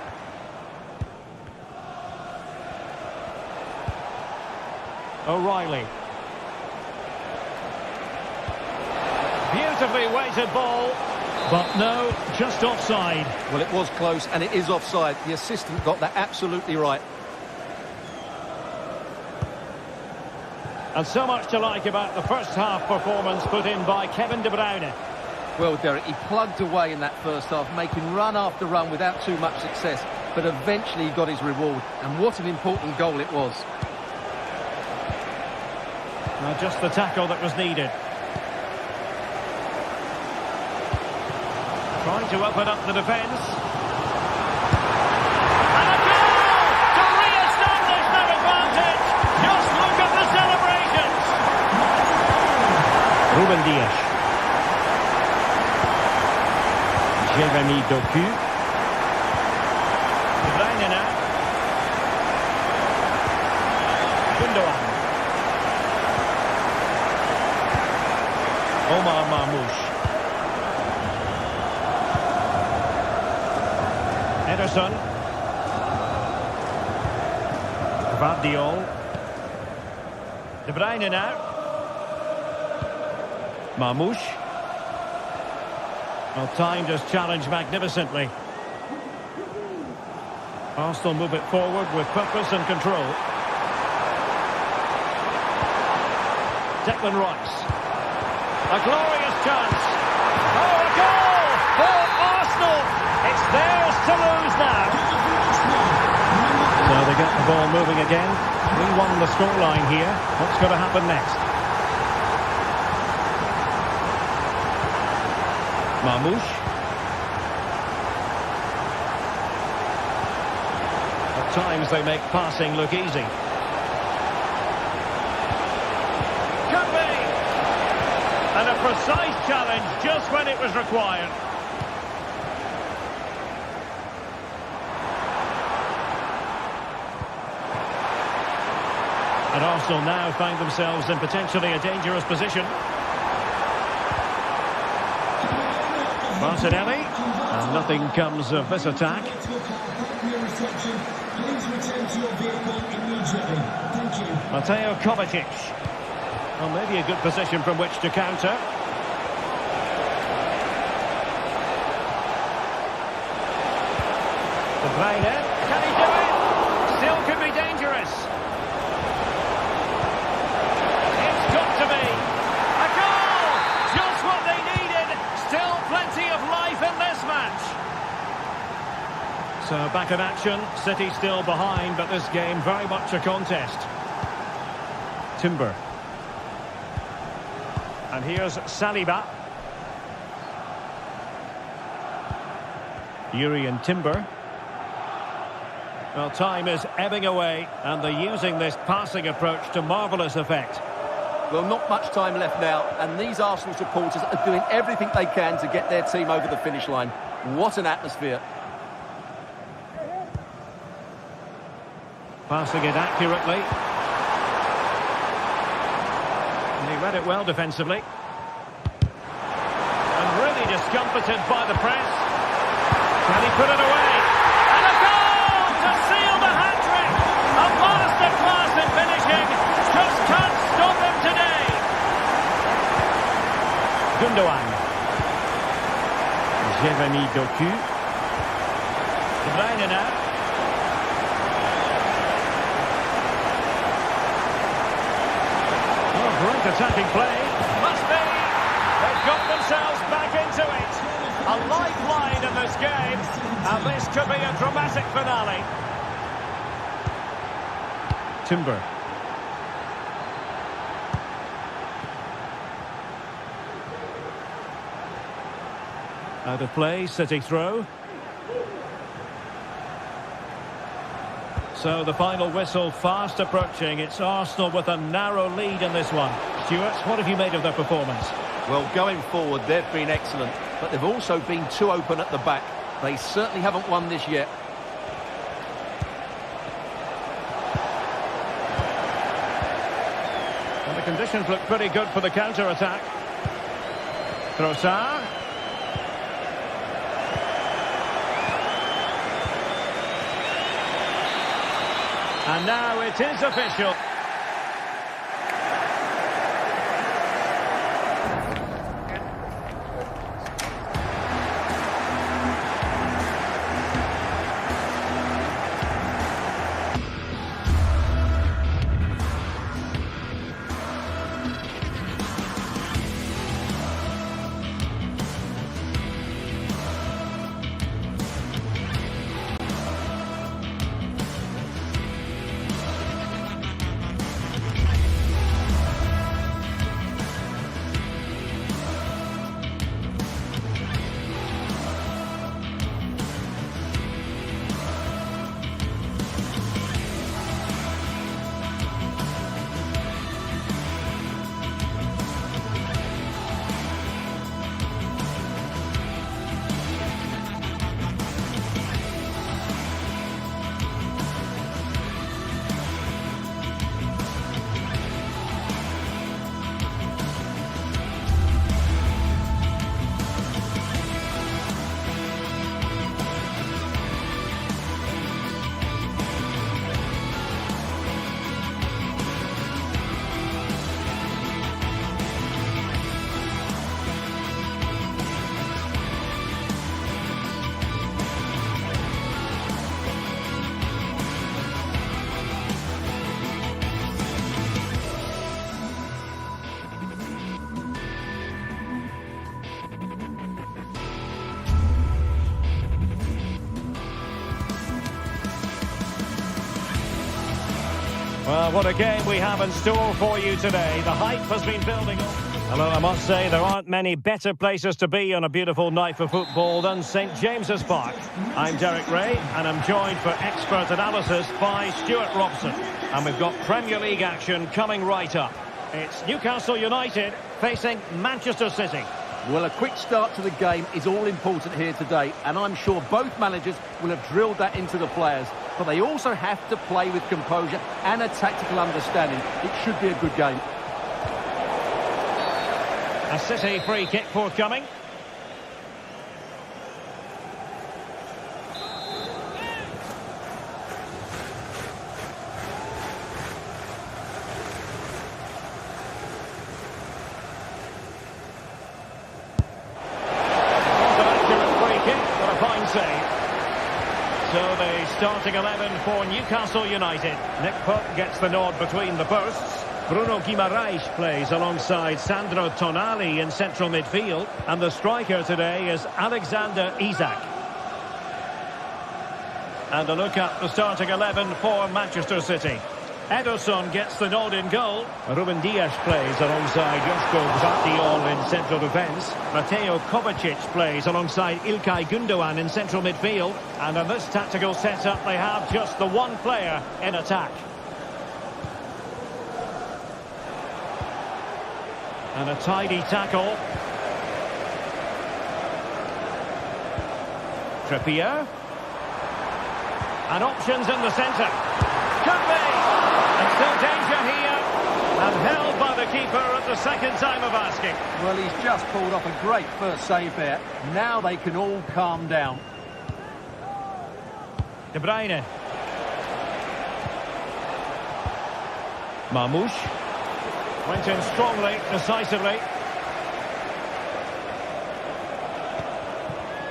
O'Reilly. Beautifully weighted ball, but no, just offside. Well, it was close, and it is offside. The assistant got that absolutely right. And so much to like about the first half performance put in by Kevin De Bruyne. Well, Derek, he plugged away in that first half, making run after run without too much success. But eventually he got his reward, and what an important goal it was. Now just the tackle that was needed. Trying to open up the defence. And a goal to re-establish their advantage. Just look at the celebrations. Ruben Dias. Jeremy Doku. De Bruyne now. Gundogan. Omar Marmoush. Ederson. Gvardiol. De Bruyne now. Marmoush. Well, timed his challenge magnificently. Arsenal move it forward with purpose and control. Declan Rice. A glorious chance. Oh, a goal for Arsenal. It's theirs to lose now. So they get the ball moving again. 3-1 the scoreline here. What's going to happen next? Marmoush. At times they make passing look easy. Could be! And a precise challenge just when it was required. And Arsenal now find themselves in potentially a dangerous position. Martinelli, and nothing comes of this attack. Mateo Kovacic. Well, maybe a good position from which to counter. De Bruyne, can he do it? Still could be dangerous. It's got to be. A goal! Just what they needed. Still plenty of life in this match. So back in action. City still behind, but this game very much a contest. Timber. And here's Saliba. Yuri and Timber. Well, time is ebbing away, and they're using this passing approach to marvellous effect. Well, not much time left now, and these Arsenal supporters are doing everything they can to get their team over the finish line. What an atmosphere. Passing it accurately. And he read it well defensively. And really discomfited by the press. Can he put it away? And a goal to seal the hat-trick! A masterclass in finishing. Just can't stop him today. Gundogan. Jérémy Doku. De Bruyne now. Great attacking play. Must be. They've got themselves back into it. A lifeline in this game. And this could be a dramatic finale. Timber. Out of play, City throw. So the final whistle fast approaching. It's Arsenal with a narrow lead in this one. Stuart, what have you made of their performance? Well, going forward, they've been excellent, but they've also been too open at the back. They certainly haven't won this yet. And the conditions look pretty good for the counter-attack. Trossard. And now it is official. Well, what a game we have in store for you today. The hype has been building up. Hello, I must say there aren't many better places to be on a beautiful night for football than St James's Park. I'm Derek Ray and I'm joined for expert analysis by Stuart Robson. And we've got Premier League action coming right up. It's Newcastle United facing Manchester City. Well, a quick start to the game is all important here today, and I'm sure both managers will have drilled that into the players. But they also have to play with composure and a tactical understanding. It should be a good game. A City free kick forthcoming. So the starting 11 for Newcastle United. Nick Pope gets the nod between the posts. Bruno Guimaraes plays alongside Sandro Tonali in central midfield. And the striker today is Alexander Isak. And a look at the starting 11 for Manchester City. Ederson gets the nod in goal. Ruben Dias plays alongside Joško Gvardiol in central defence. Mateo Kovacic plays alongside İlkay Gündoğan in central midfield. And in this tactical setup, they have just the one player in attack. And a tidy tackle. Trippier. And options in the centre. Could be! And still danger here, and held by the keeper at the second time of asking. Well, he's just pulled off a great first save there. Now they can all calm down. De Bruyne. Marmoush. Went in strongly, decisively.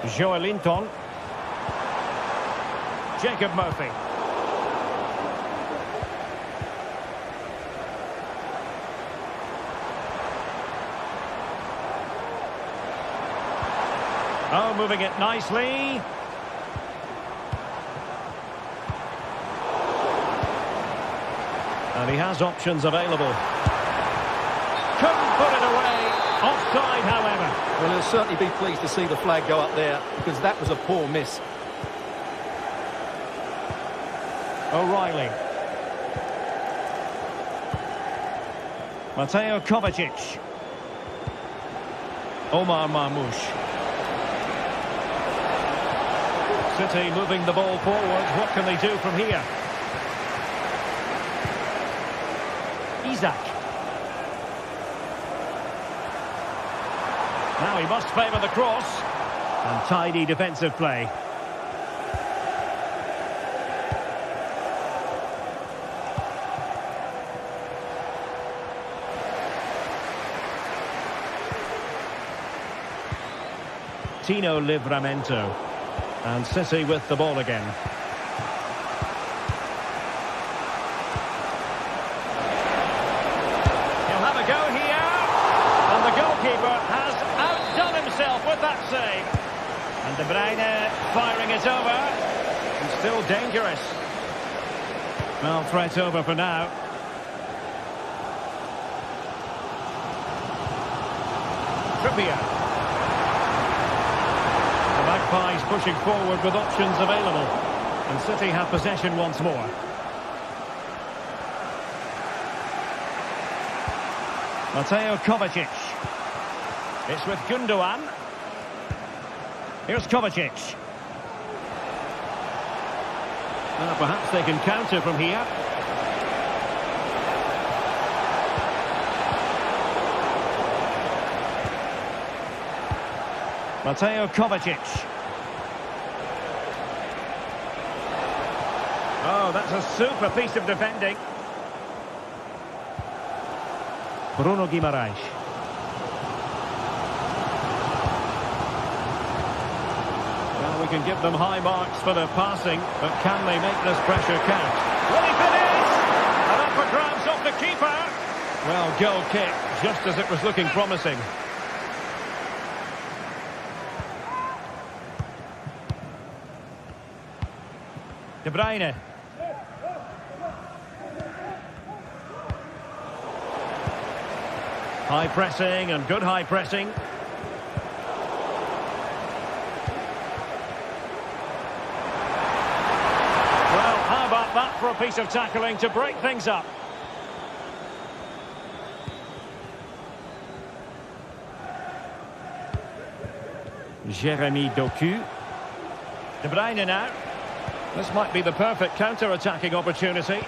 Joelinton. Jacob Murphy. Oh, moving it nicely. And he has options available. Couldn't put it away. Offside, however. Well, he'll certainly be pleased to see the flag go up there, because that was a poor miss. O'Reilly. Mateo Kovacic. Omar Marmoush. City moving the ball forward. What can they do from here? Isak. Now he must favour the cross. And tidy defensive play. Tino Livramento. And City with the ball again. He'll have a go here. And the goalkeeper has outdone himself with that save. And De Bruyne firing it over. And still dangerous. Well, threat over for now. Trippier. Magpies pushing forward with options available. And City have possession once more. Mateo Kovacic. It's with Gündoğan. Here's Kovacic. Well, perhaps they can counter from here. Mateo Kovacic. Oh, that's a super piece of defending. Bruno Guimaraes. Well, we can give them high marks for their passing, but can they make this pressure count? Will he finish? And up for grabs off the keeper. Well, goal kick, just as it was looking promising. De Bruyne. High pressing and good high pressing. Well, how about that for a piece of tackling to break things up? Jeremy Doku. De Bruyne now. This might be the perfect counter-attacking opportunity.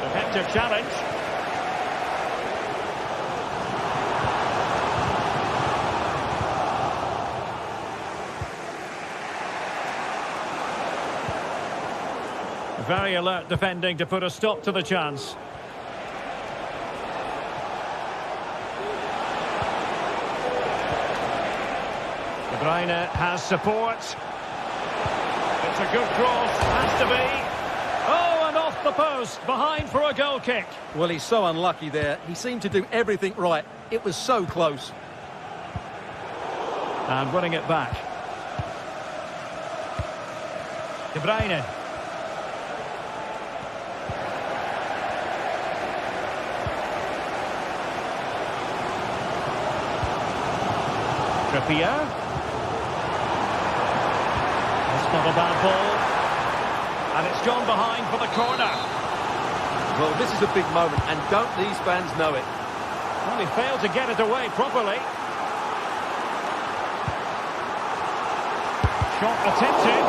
Effective challenge. Very alert defending to put a stop to the chance. De Bruyne has support. It's a good cross, has to be. Oh, and off the post, behind for a goal kick. Well, he's so unlucky there. He seemed to do everything right. It was so close. And winning it back. De Bruyne. Trippier. That's not a bad ball. And it's gone behind for the corner. Well, this is a big moment, and don't these fans know it? Well, he failed to get it away properly. Shot attempted.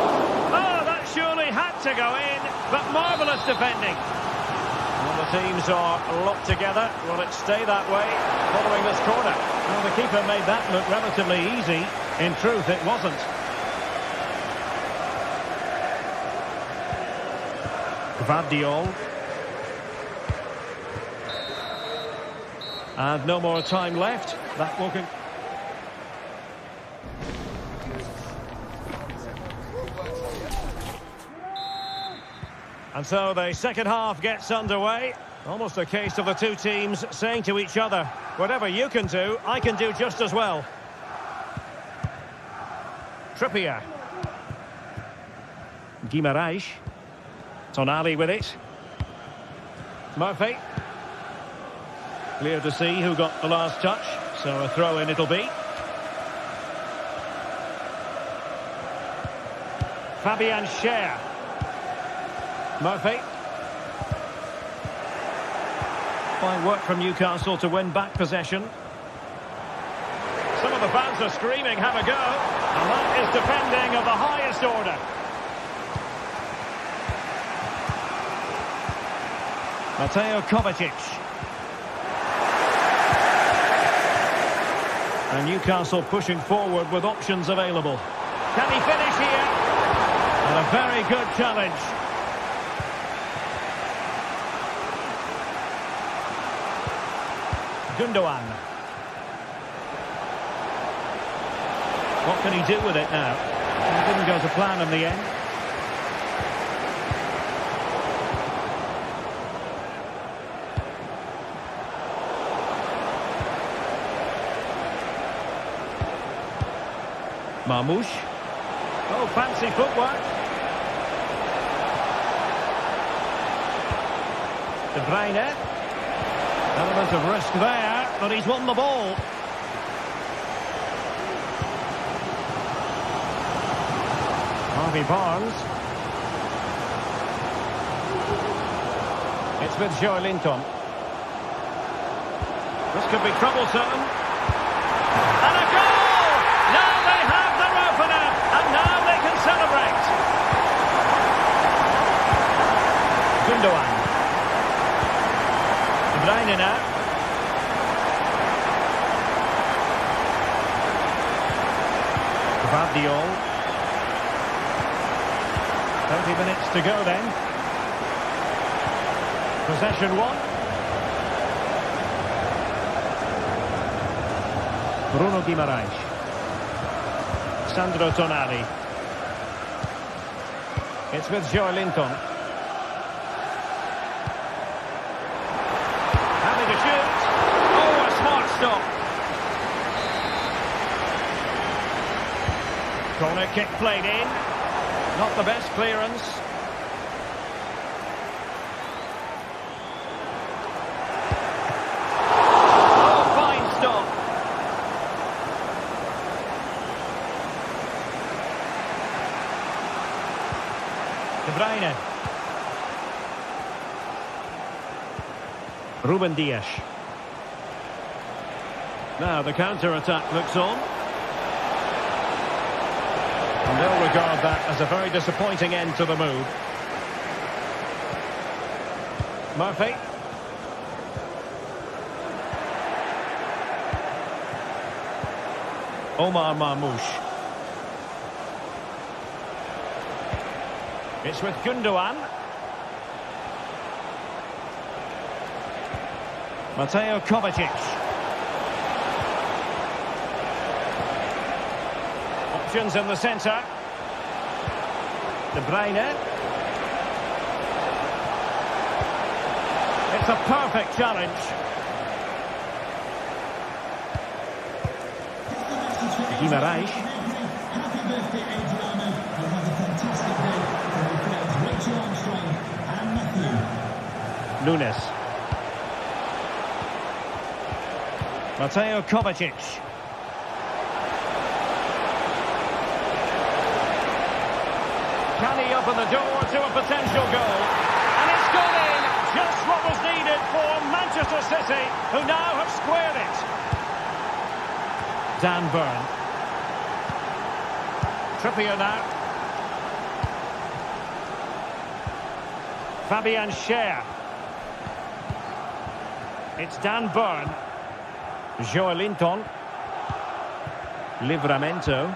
Oh, that surely had to go in, but marvellous defending. Well, the teams are locked together. Will it stay that way following this corner? Well, the keeper made that look relatively easy. In truth, it wasn't. Gvardiol. And no more time left. That will And so the second half gets underway. Almost a case of the two teams saying to each other, whatever you can do, I can do just as well. Trippier. Guimaraes. Tonali with it. Murphy. Clear to see who got the last touch, so a throw-in it'll be. Fabian Schär. Murphy. Fine work from Newcastle to win back possession. Some of the fans are screaming, have a go. And that is defending of the highest order. Mateo Kovacic. And Newcastle pushing forward with options available. Can he finish here? And a very good challenge. Gundogan. What can he do with it now? It didn't go to plan in the end. Marmoush. Oh, fancy footwork. De Bruyne. Element of risk there, but he's won the ball. Harvey Barnes. It's with Joelinton. This could be troublesome. And a goal! Now they have their opener, and now they can celebrate. Gundogan. De Bruyne now. Gvardiol. 30 minutes to go then. Possession one. Bruno Guimaraes. Sandro Tonali. It's with Joelinton. Happy to shoot. Oh, a smart stop. Corner kick played in. Not the best clearance. De Bruyne. Ruben Dias. Now the counter-attack looks on. And they'll regard that as a very disappointing end to the move. Murphy. Omar Marmoush. It's with Gundogan. Mateo Kovacic. Options in the centre. De Bruyne. It's a perfect challenge. Guimaraes. Happy birthday, Adriano. You have a fantastic day. Rachel Armstrong and Matthew. Nunes. Mateo Kovacic. Can he open the door to a potential goal? And it's gone in! Just what was needed for Manchester City, who now have squared it. Dan Burn. Trippier now. Fabian Schär. It's Dan Burn. Joelinton. Livramento.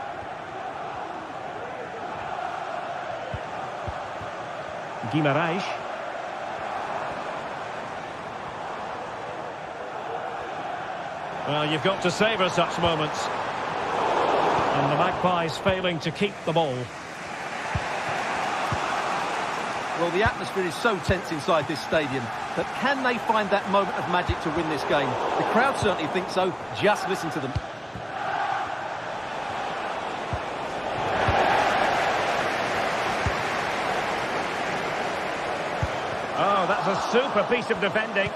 Guimaraes. Well, you've got to savour such moments. And the Magpies failing to keep the ball. Well, the atmosphere is so tense inside this stadium, but can they find that moment of magic to win this game? The crowd certainly think so. Just listen to them. Oh, that's a super piece of defending.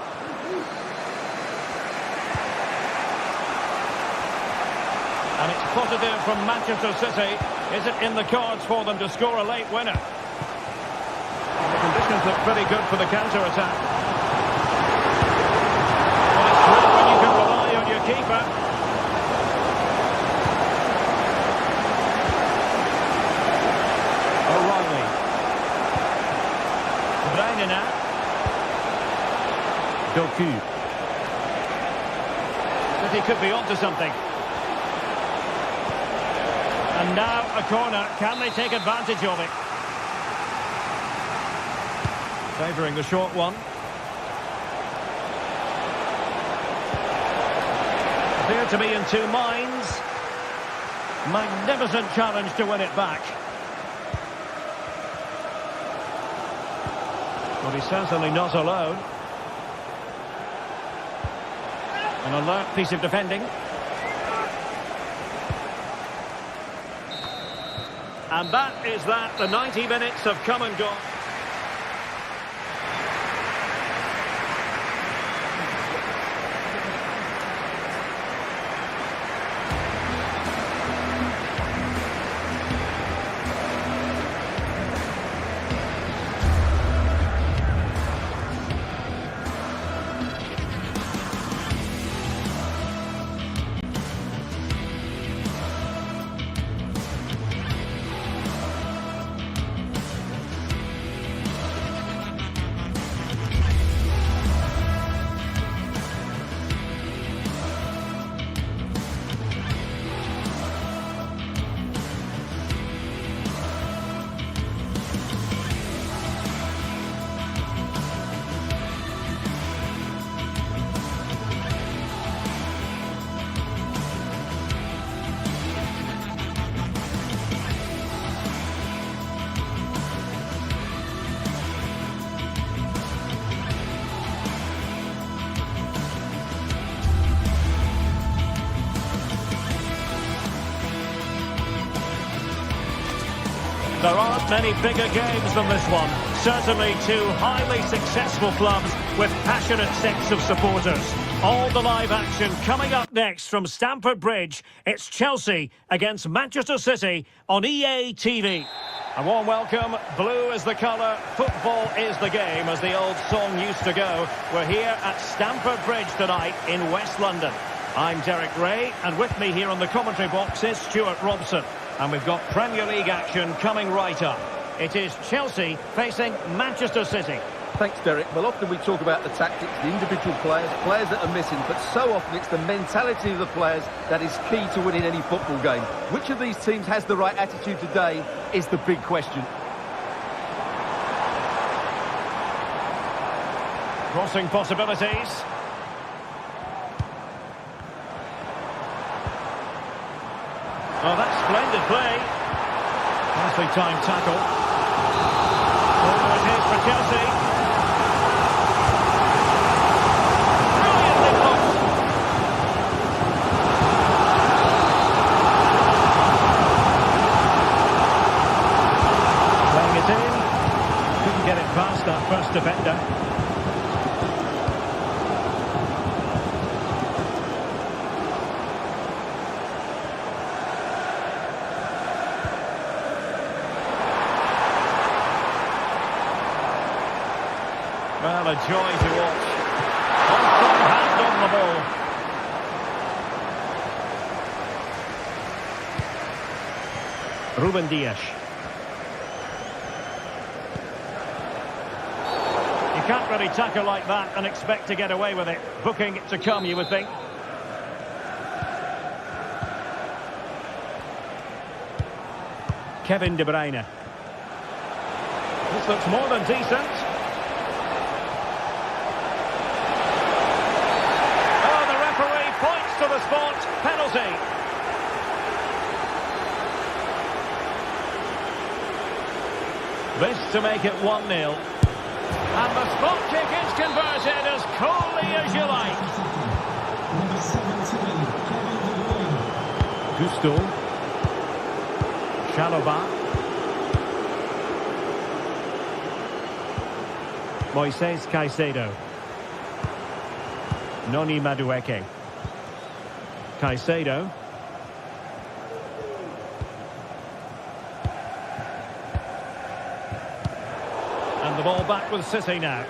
And it's positive from Manchester City. Is it in the cards for them to score a late winner? And the conditions look pretty good for the counter-attack. Well, it's great when you can rely on your keeper. O'Reilly. De Bruyne now. Doku. City could be onto something. And now a corner. Can they take advantage of it? Favouring the short one. Appear to be in two minds. Magnificent challenge to win it back. Well, he's certainly not alone. An alert piece of defending. And that is that. The 90 minutes have come and gone. There aren't many bigger games than this one. Certainly two highly successful clubs with passionate sets of supporters. All the live action coming up next from Stamford Bridge. It's Chelsea against Manchester City on EA TV. A warm welcome. Blue is the colour, football is the game, as the old song used to go. We're here at Stamford Bridge tonight in West London. I'm Derek Ray, and with me here on the commentary box is Stuart Robson. And we've got Premier League action coming right up. It is Chelsea facing Manchester City. Thanks, Derek. Well, often we talk about the tactics, the individual players that are missing, but so often it's the mentality of the players that is key to winning any football game. Which of these teams has the right attitude today is the big question. Crossing possibilities. Oh, that's splendid play. Nicely timed tackle. Oh, it is for Chelsea. Couldn't get it past that first defender. Well, a joy to watch. One hand on the ball. Ruben Dias. You can't really tackle like that and expect to get away with it. Booking to come, you would think. Kevin De Bruyne. This looks more than decent. Oh, the referee points to the spot. Penalty. This to make it 1-0. And the spot kick is converted as coolly as you like. Number 17, Kevin De Bruyne. Gusto. Chalobah. Moises Caicedo. Noni Madueke. Caicedo. And the ball back with City now.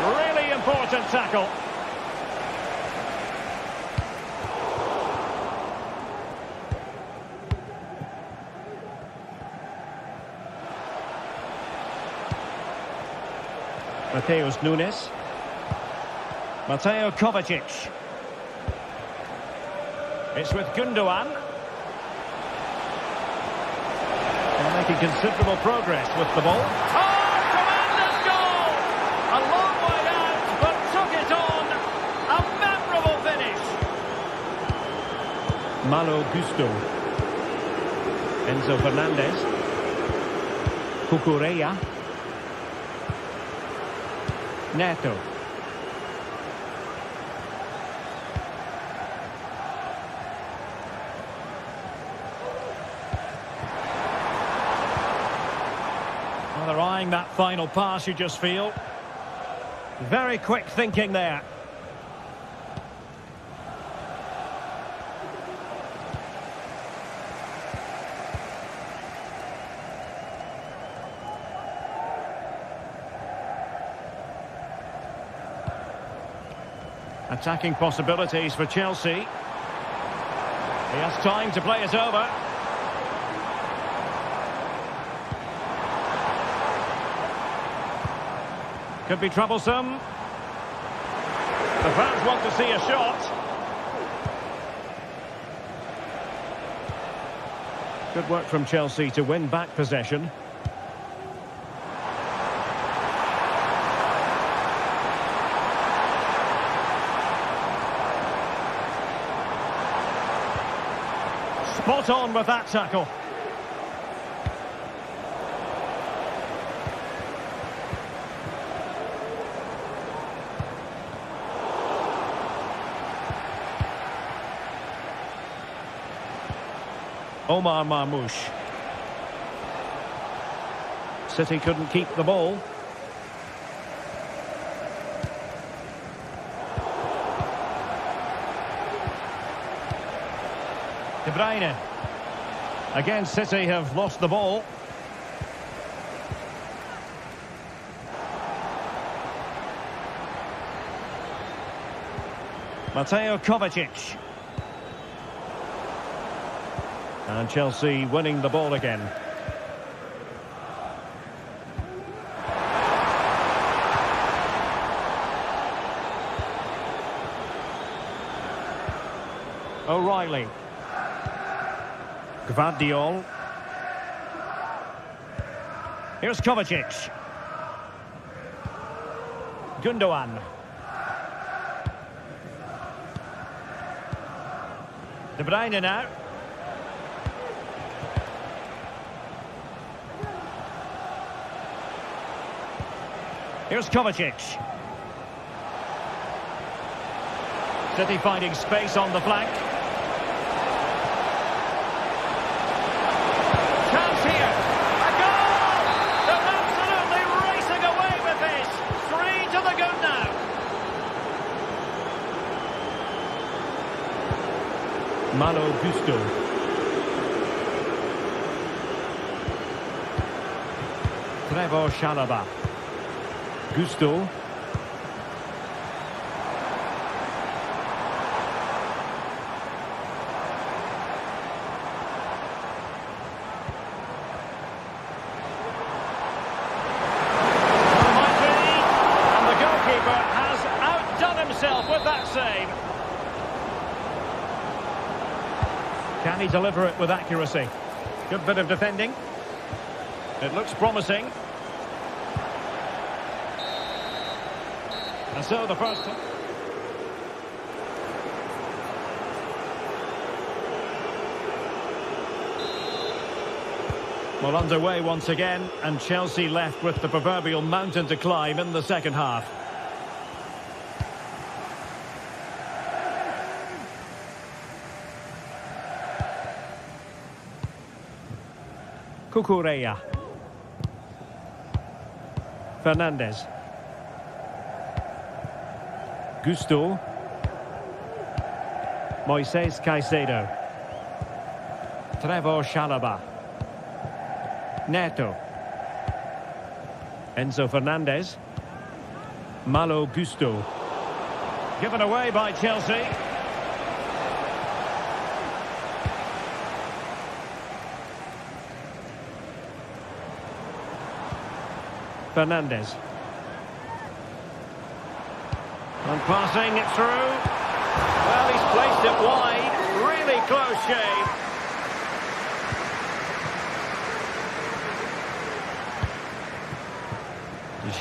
Really important tackle. Mateus Nunes. Mateo Kovacic. It's with Gundogan. They're making considerable progress with the ball. Oh, tremendous goal! A long way out, but took it on. A memorable finish. Malo Gusto. Enzo Fernandez. Cucurella. Neto. Well, they're eyeing that final pass, you just feel. Very quick thinking there. Attacking possibilities for Chelsea. He has time to play it over. Could be troublesome. The fans want to see a shot. Good work from Chelsea to win back possession. Spot on with that tackle. Omar Marmoush. City couldn't keep the ball. Bruyne. Again, City have lost the ball. Mateo Kovacic. And Chelsea winning the ball again. O'Reilly. Gvardiol. Here's Kovacic. Gundogan. De Bruyne now. Here's Kovacic. City finding space on the flank. Chance here. A goal! They're absolutely racing away with this. 3 to the good now. Malo Gusto. Trevor Chalobah. Gusto. With that save. Can he deliver it with accuracy? Good bit of defending. It looks promising. And so the first... Well, underway once again, and Chelsea left with the proverbial mountain to climb in the second half. Cucurella. Fernandes. Gusto. Moises Caicedo. Trevor Chalobah. Neto. Enzo Fernandez. Malo Gusto. Given away by Chelsea. Fernandes. And passing it through. Well, he's placed it wide. Really close shave.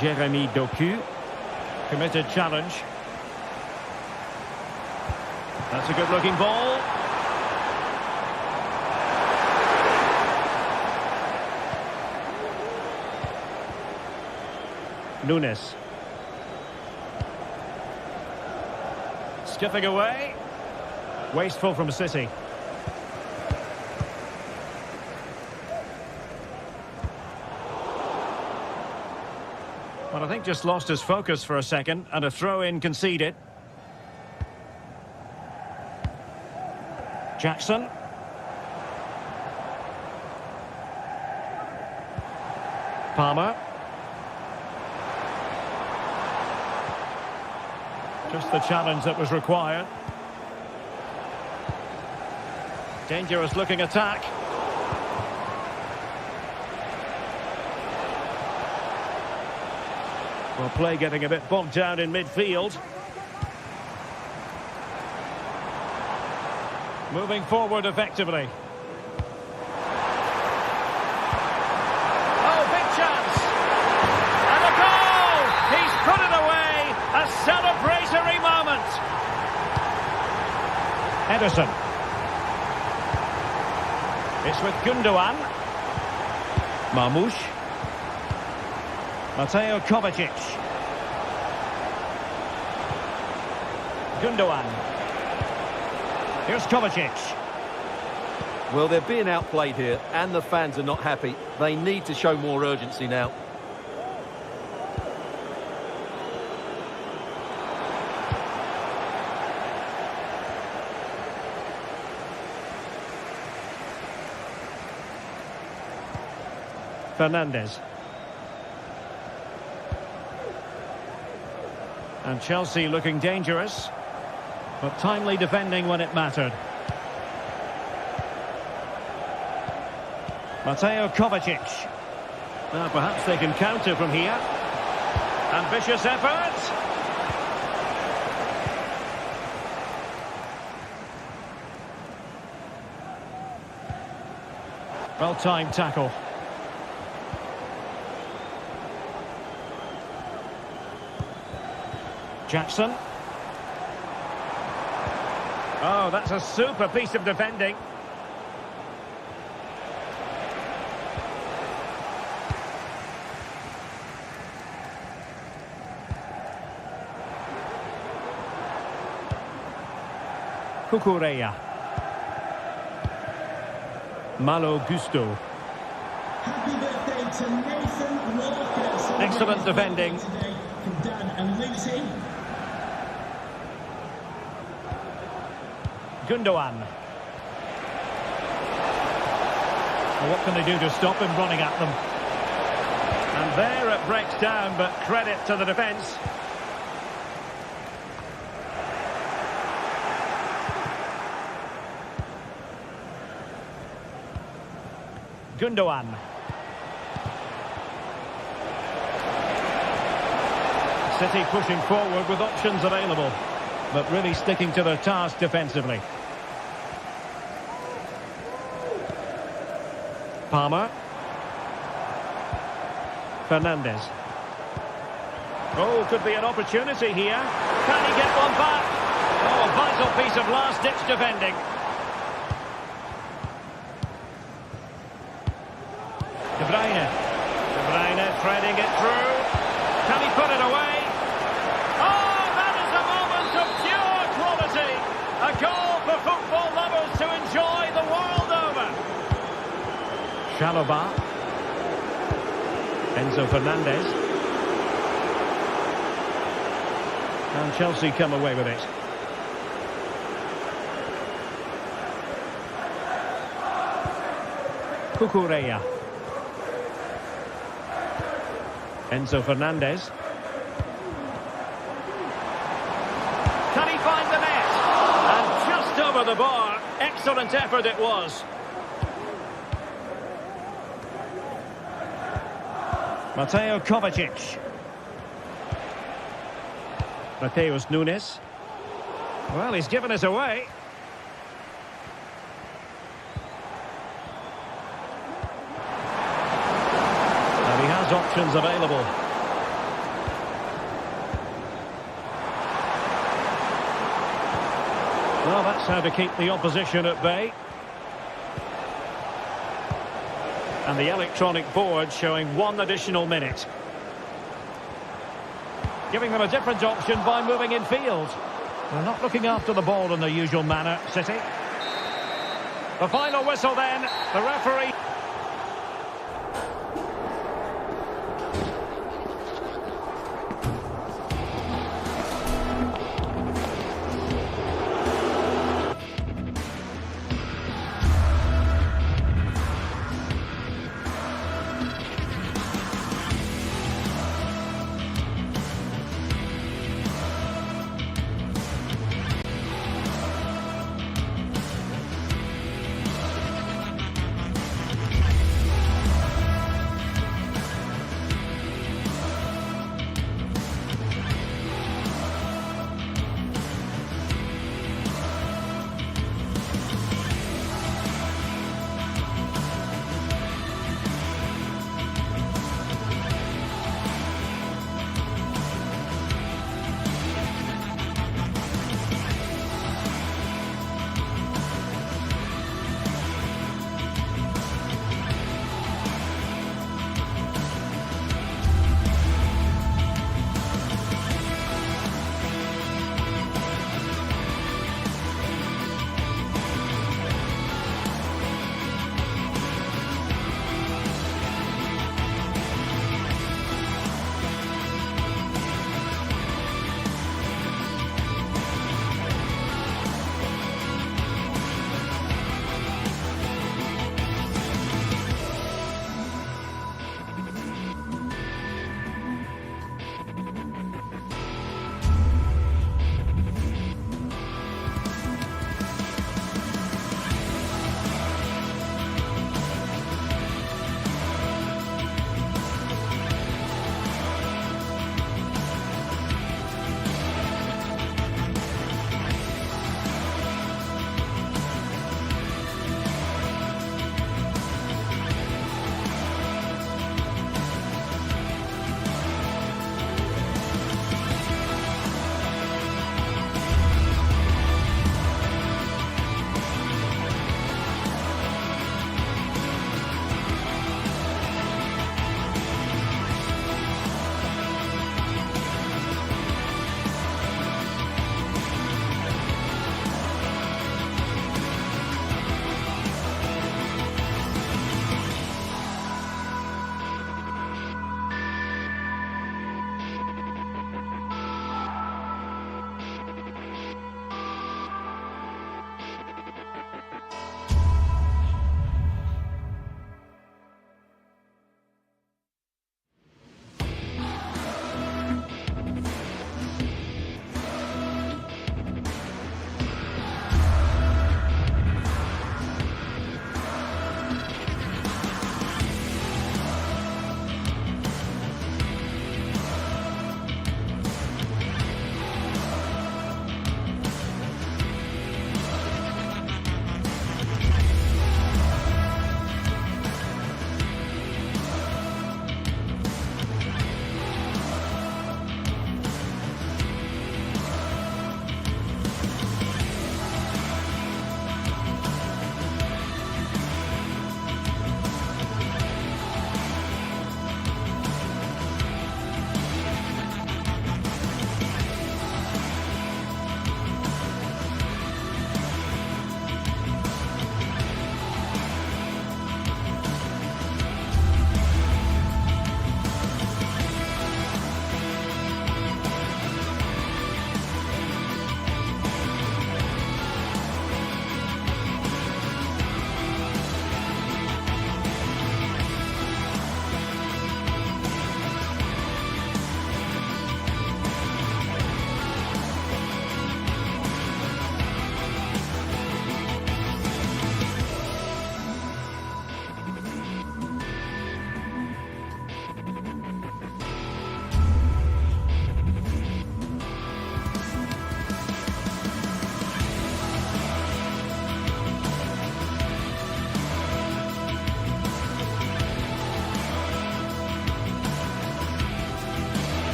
Jeremy Doku. Committed challenge. That's a good-looking ball. Nunes. Skipping away. Wasteful from City. Well, I think just lost his focus for a second, and a throw-in conceded. Jackson. Palmer. Just the challenge that was required. Dangerous looking attack. Well, play getting a bit bogged down in midfield. Moving forward effectively. Oh, big chance. And a goal! He's put it away. A celebratory moment. Ederson. It's with Gundogan. Marmoush. Mateo Kovacic. Gundogan. Here's Kovacic. Well, they're being outplayed here, and the fans are not happy. They need to show more urgency now. Fernandes. And Chelsea looking dangerous, but timely defending when it mattered. Mateo Kovacic. Now perhaps they can counter from here. Ambitious effort. Well-timed tackle. Jackson. Oh, that's a super piece of defending. Cucurella. Malo Gusto. Happy birthday to Nathan Walker. Excellent defending. Today from Dan and Lucy. Gundogan. Well, what can they do to stop him running at them? And there it breaks down, but credit to the defence. Gundogan. City pushing forward with options available, but really sticking to their task defensively. Palmer. Fernandes. Oh, could be an opportunity here. Can he get one back? Oh, a vital piece of last-ditch defending. De Bruyne threading it through. Can he put it away? Oh, that is a moment of pure quality. A goal for football lovers to enjoy the world over. Chalobah. Enzo Fernandez. And Chelsea come away with it. Cucurella. Enzo Fernandez. Can he find the net? And just over the bar. Excellent effort it was. Mateo Kovacic. Mateus Nunes. Well, he's given us away. And he has options available. Well, that's how to keep the opposition at bay. And the electronic board showing 1 additional minute. Giving them a different option by moving in field. They're not looking after the ball in their usual manner, City. The final whistle then, the referee.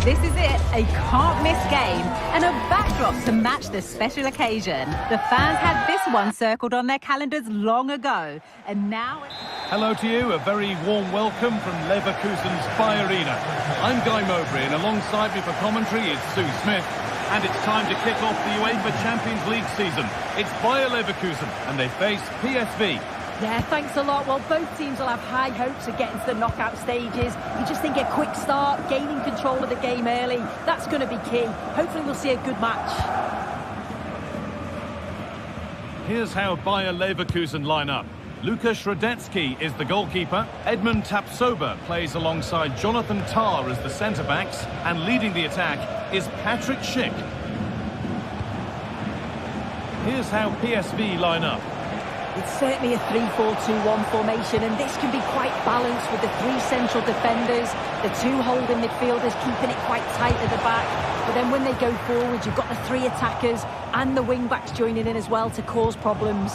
This is it, a can't-miss game and a backdrop to match the special occasion. The fans had this one circled on their calendars long ago, and now... Hello to you, a very warm welcome from Leverkusen's Fire Arena. I'm Guy Mowbray, and alongside me for commentary is Sue Smith. And it's time to kick off the UEFA Champions League season. It's Bayer Leverkusen, and they face PSV. Yeah, thanks a lot. Well, both teams will have high hopes of getting to the knockout stages. You just think a quick start, gaining control of the game early, that's going to be key. Hopefully we'll see a good match. Here's how Bayer Leverkusen line up. Lukas Radetzky is the goalkeeper. Edmund Tapsoba plays alongside Jonathan Tah as the centre-backs. And leading the attack is Patrick Schick. Here's how PSV line up. It's certainly a 3-4-2-1 formation, and this can be quite balanced with the three central defenders, the two holding midfielders keeping it quite tight at the back. But then when they go forward, you've got the three attackers and the wing-backs joining in as well to cause problems.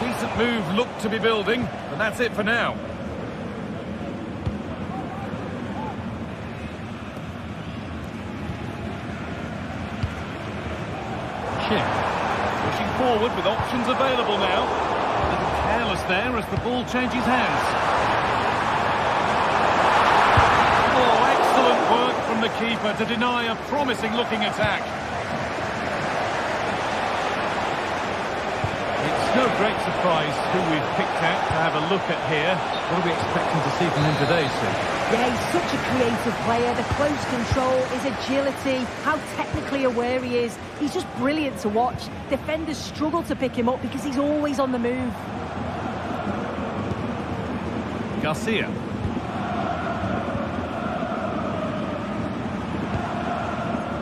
Decent move looked to be building, but that's it for now. Pushing forward with options available now. A little careless there as the ball changes hands. Oh, excellent work from the keeper to deny a promising looking attack. It's no great surprise who we've picked out to have a look at here. What are we expecting to see from him today, Sue? Yeah, he's such a creative player. The close control, his agility, how technically aware he is. He's just brilliant to watch. Defenders struggle to pick him up because he's always on the move. Garcia.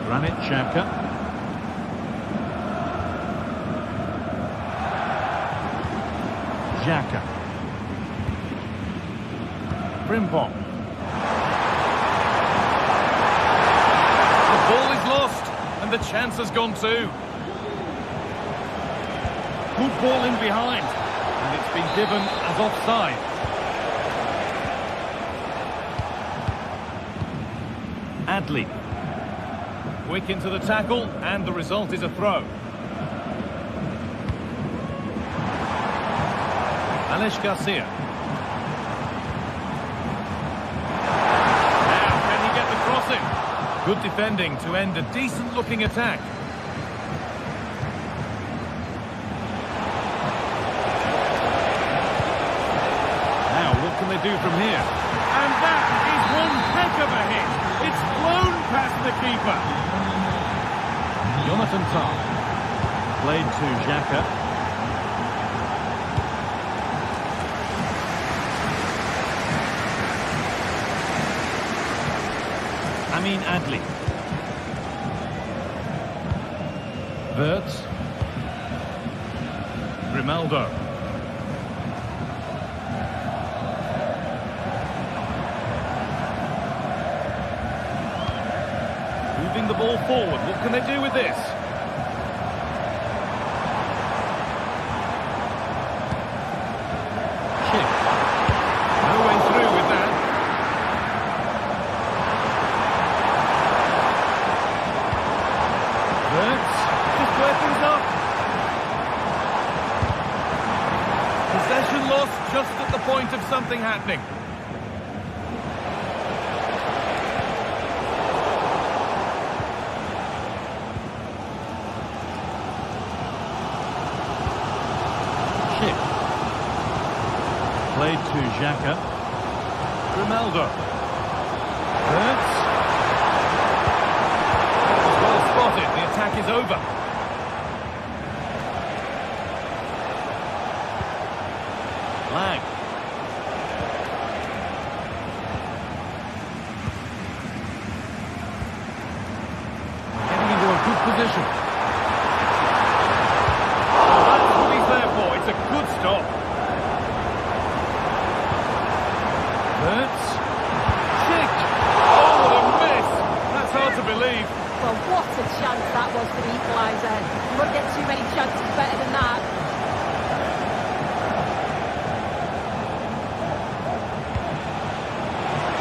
Granit Xhaka. Xhaka. Frimpong. The chance has gone too. Good ball in behind, and it's been given as offside. Adli. Quick into the tackle, and the result is a throw. Alex Garcia. Now, can he get the crossing? Good defending to end a decent-looking attack. Now, what can they do from here? And that is one heck of a hit. It's flown past the keeper. Jonathan Tah. Played to Xhaka. Amin Adli. Wirtz. Grimaldo. Moving the ball forward. What can they do with this? Schick. No way through with that. Possession lost just at the point of something happening. Schick. Played to Xhaka. Grimaldo. Wirtz. Well spotted, the attack is over. Lang. Getting into a good position. Oh, that's what he's there for. It's a good stop. Wirtz. Schick. Oh, what a miss. That's hard to believe. Well, what a chance that was for the equaliser. Won't get too many chances better than that.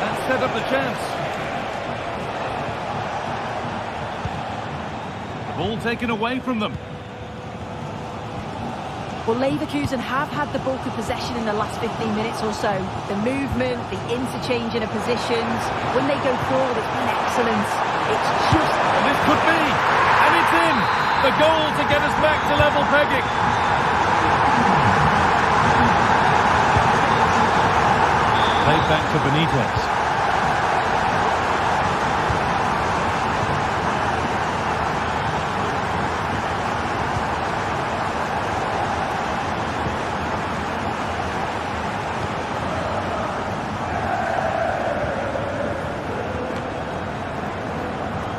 That set up the chance. The ball taken away from them. Well, Leverkusen have had the bulk of possession in the last 15 minutes or so. The movement, the interchanging of positions, when they go forward, it's been excellent. It's just... And this could be, and it's in! The goal to get us back to level pegging. Played back to Benitez.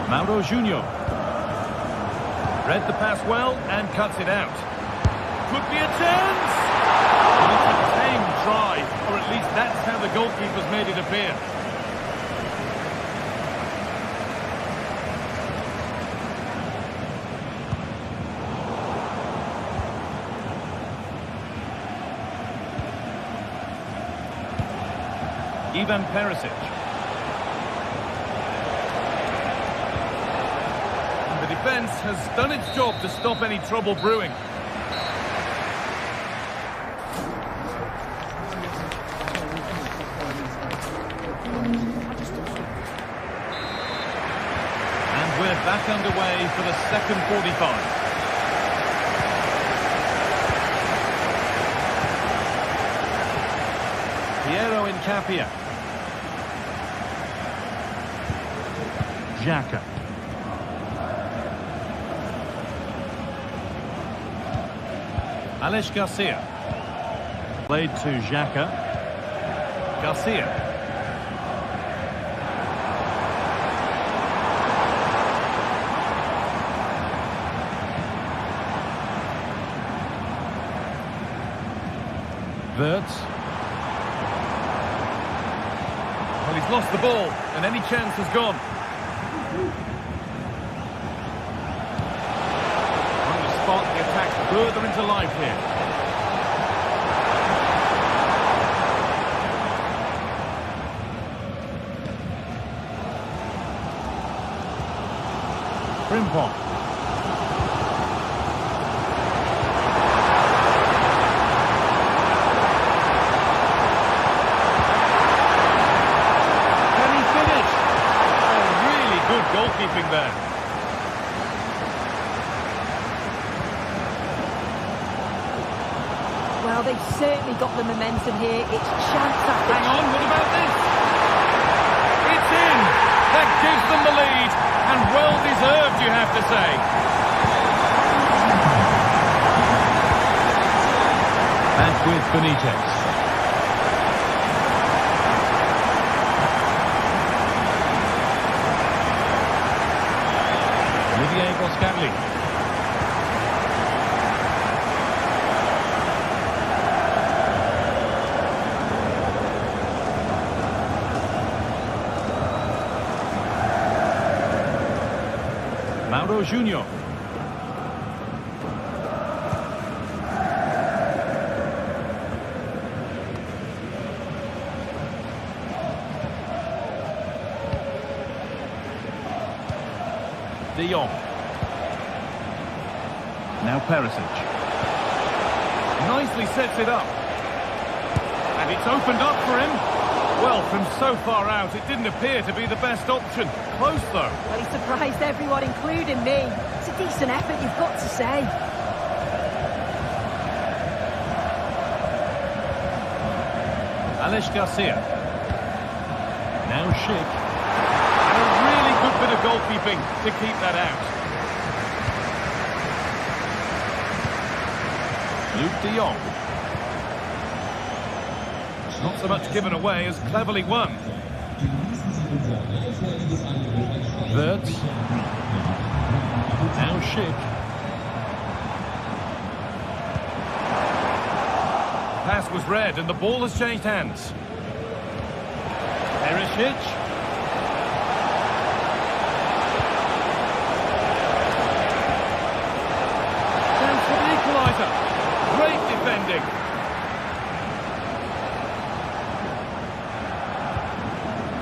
Mauro Junior. Read the pass well and cuts it out. Could be a chance! It's a tame try, or at least that's how the goalkeeper's made it appear. Ivan Perisic. Defence has done its job to stop any trouble brewing. And we're back underway for the second 45. Piero Incapia. Xhaka. Alex Garcia. Played to Xhaka. Garcia. Wirtz. Well, he's lost the ball, and any chance has gone. Spot the attack further into life here. Frimpong. Can he finish? Oh, really good goalkeeping there. Well, they've certainly got the momentum here. It's chance after... Hang on, what about this? It's in! That gives them the lead, and well-deserved, you have to say. Back with Benitez. Olivier Boscagli. Mauro Junior. De Jong. Now Perisic. Nicely sets it up. And it's opened up for him. Well, from so far out, it didn't appear to be the best option. Close, though. Well, he surprised everyone, including me. It's a decent effort, you've got to say. Alex Garcia. Now Schick. A really good bit of goalkeeping to keep that out. Luke de Jong. Not so much given away as cleverly won. Wirtz. Now Schick. Pass was read and the ball has changed hands. Perisic. defending.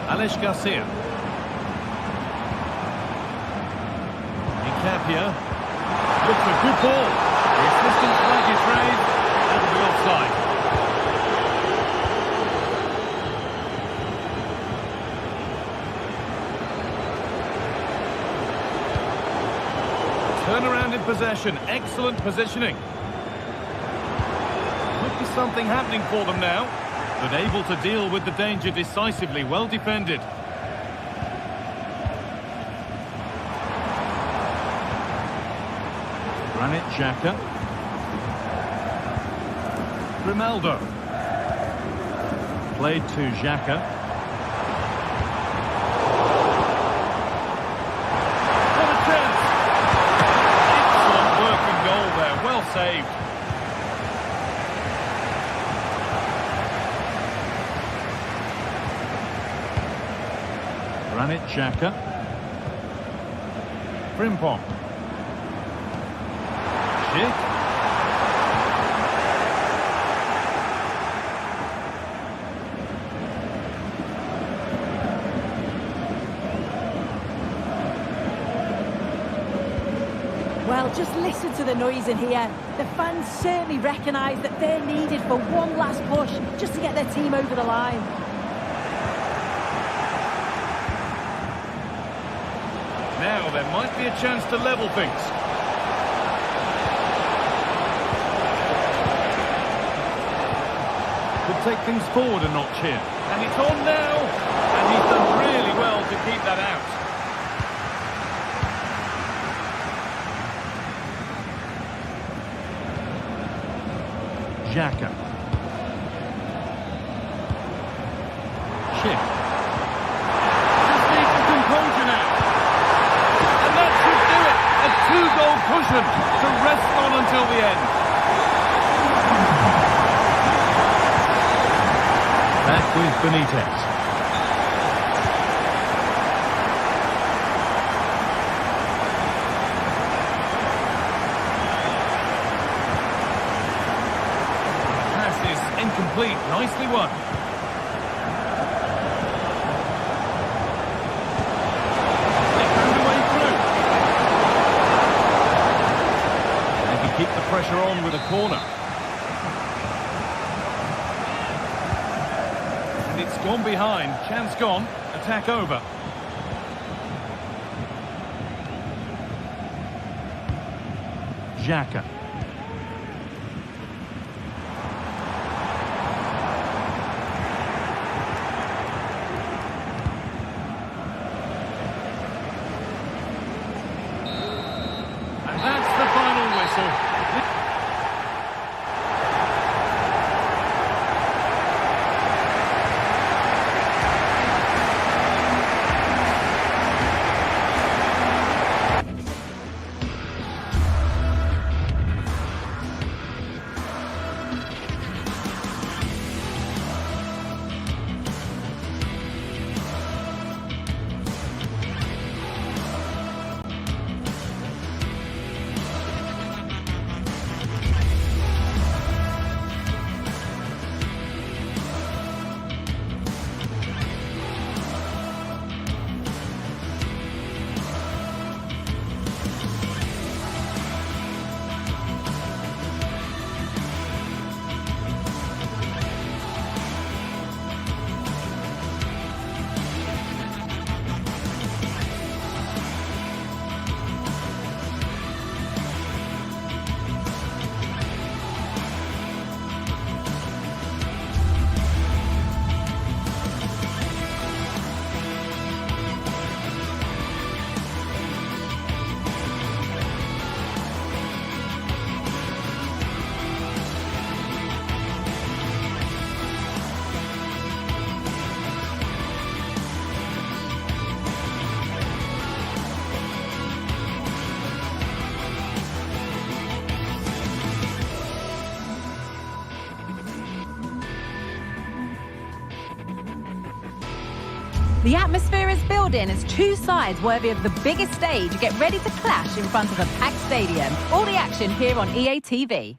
Alex Garcia. Incapia. Looks a good ball. The assistant flag is raised. That'll be offside. Turnaround in possession. Excellent positioning. Could be something happening for them now. But able to deal with the danger decisively. Well defended. Granit Xhaka. Grimaldo. Played to Xhaka. What a chance! Excellent working goal there. Well saved. Granit Xhaka. Frimpong. Schick. Well, just listen to the noise in here. The fans certainly recognise that they're needed for one last push just to get their team over the line. Now there might be a chance to level things. Could take things forward a notch here. And it's on now. And he's done really well to keep that out. Xhaka. Schick. Just needs some composure now. And that should do it. A two-goal cushion to rest on until the end. Back with Benitez. Pass is incomplete. Nicely won. They found a way through. They can keep the pressure on with a corner. It's gone behind. Chance gone. Attack over. Xhaka. And that's the final whistle. The atmosphere is building as two sides worthy of the biggest stage get ready to clash in front of a packed stadium. All the action here on EA TV.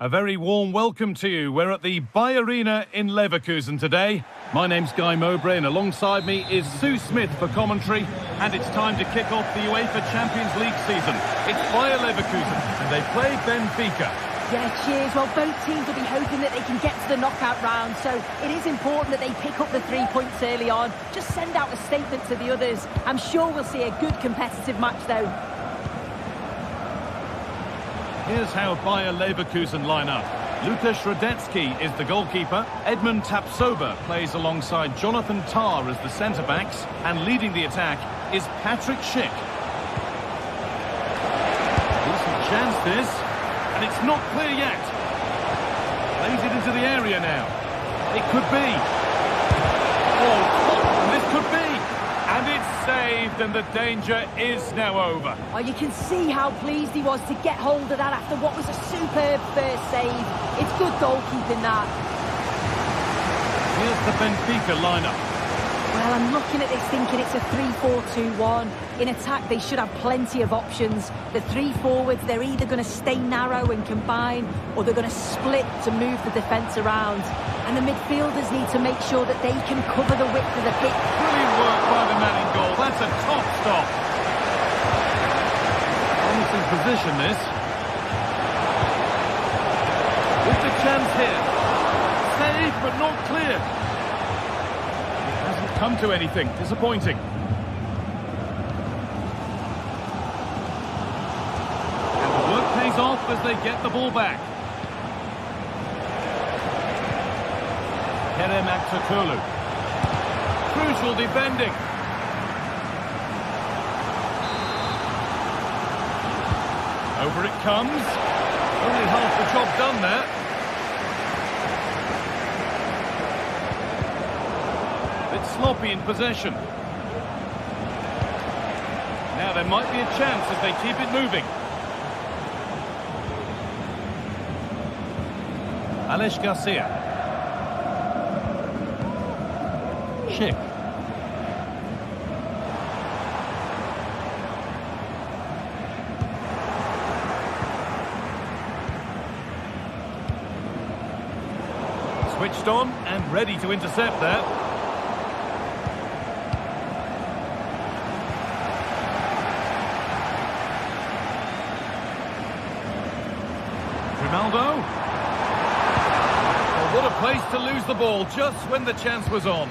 A very warm welcome to you. We're at the Arena in Leverkusen today. My name's Guy Mowbray and alongside me is Sue Smith for commentary. And it's time to kick off the UEFA Champions League season. It's Bayer Leverkusen and they play Benfica. Yeah, cheers. Well, both teams will be hoping that they can get to the knockout round, so it is important that they pick up the 3 points early on. Just send out a statement to the others. I'm sure we'll see a good competitive match, though. Here's how Bayer Leverkusen line up. Lukas Radetzky is the goalkeeper. Edmund Tapsoba plays alongside Jonathan Tah as the centre-backs. And leading the attack is Patrick Schick. Decent chance this. And it's not clear yet. Plays it into the area now. It could be. Oh, this could be. And it's saved, and the danger is now over. Oh, you can see how pleased he was to get hold of that after what was a superb first save. It's good goalkeeping, that. Here's the Benfica lineup. Well, I'm looking at this thinking it's a 3-4-2-1. In attack, they should have plenty of options. The three forwards, they're either going to stay narrow and combine, or they're going to split to move the defence around. And the midfielders need to make sure that they can cover the width of the pitch. Brilliant work by the man in goal. That's a top stop. Promising position, this. With the chance here. Saved, but not clear. It hasn't come to anything. Disappointing. And the work pays off as they get the ball back. Kerem Aktürkoğlu. Crucial defending. Over it comes. Only half the job done there. Bit sloppy in possession. Now there might be a chance as they keep it moving. Alex Garcia. Schick. Switched on and ready to intercept there. Ronaldo. Oh, what a place to lose the ball just when the chance was on.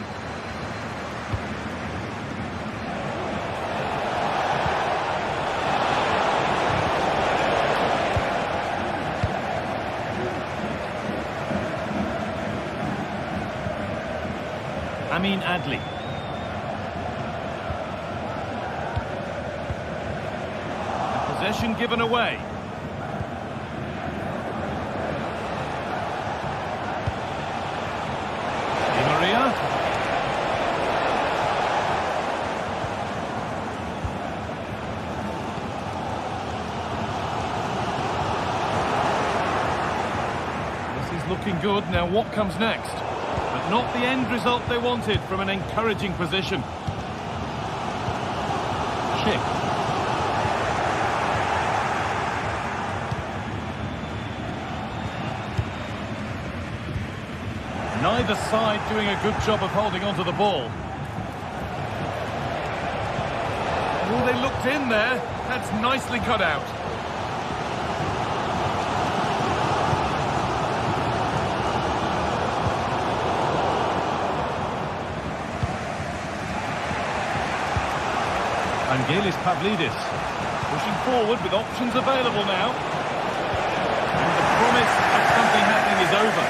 Amin Adli. And possession given away. Di Maria. This is looking good. Now what comes next? But not the end result they wanted from an encouraging position. Schick. Neither side doing a good job of holding onto the ball. Oh, they looked in there. That's nicely cut out. Angelis Pavlidis pushing forward with options available now. And the promise of something happening is over.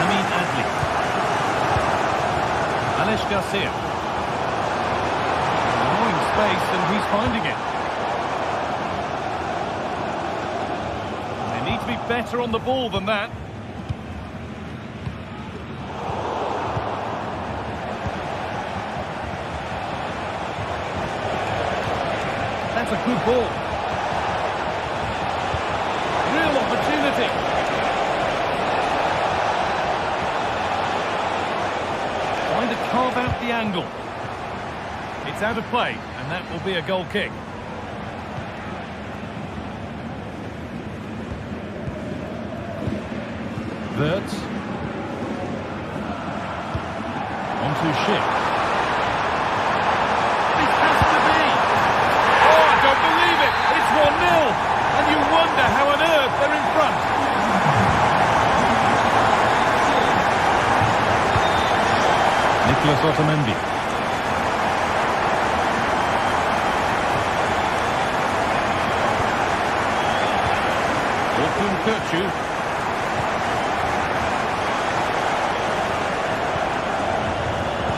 Amin Adli. Alex Garcia. Annoying space and he's finding it. They need to be better on the ball than that. That's a good ball. Real opportunity. Trying to carve out the angle. It's out of play, and that will be a goal kick. Wirtz. On to Schick. It has to be! Oh, I don't believe it! It's 1-0! And you wonder how on earth they're in front. Nicolas Otamendi. Kirchu.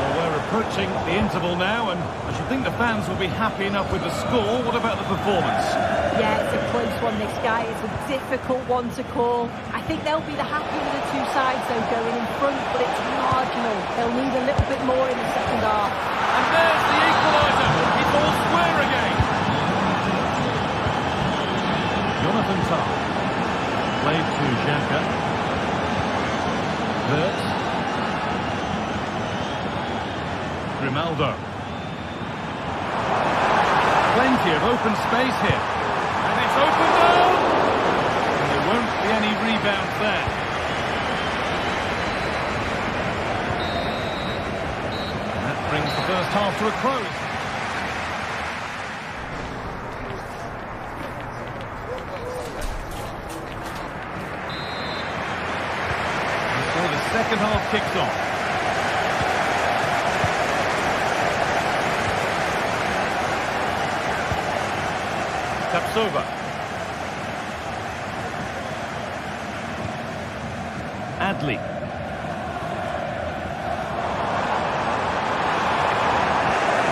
Well, we're approaching the interval now, and I should think the fans will be happy enough with the score. What about the performance? Yeah, it's a close one, this guy. It's a difficult one to call. I think they'll be the happy with the two sides, though, going in front, but it's marginal. They'll need a little bit more in the second half. And there's the equaliser. It's all square again. Jonathan Tah. Played to Xhaka. Wirtz. Grimaldo. Plenty of open space here. And it's opened up! And there won't be any rebounds there. And that brings the first half to a close. Second half kicks off. Tapsova. Adli.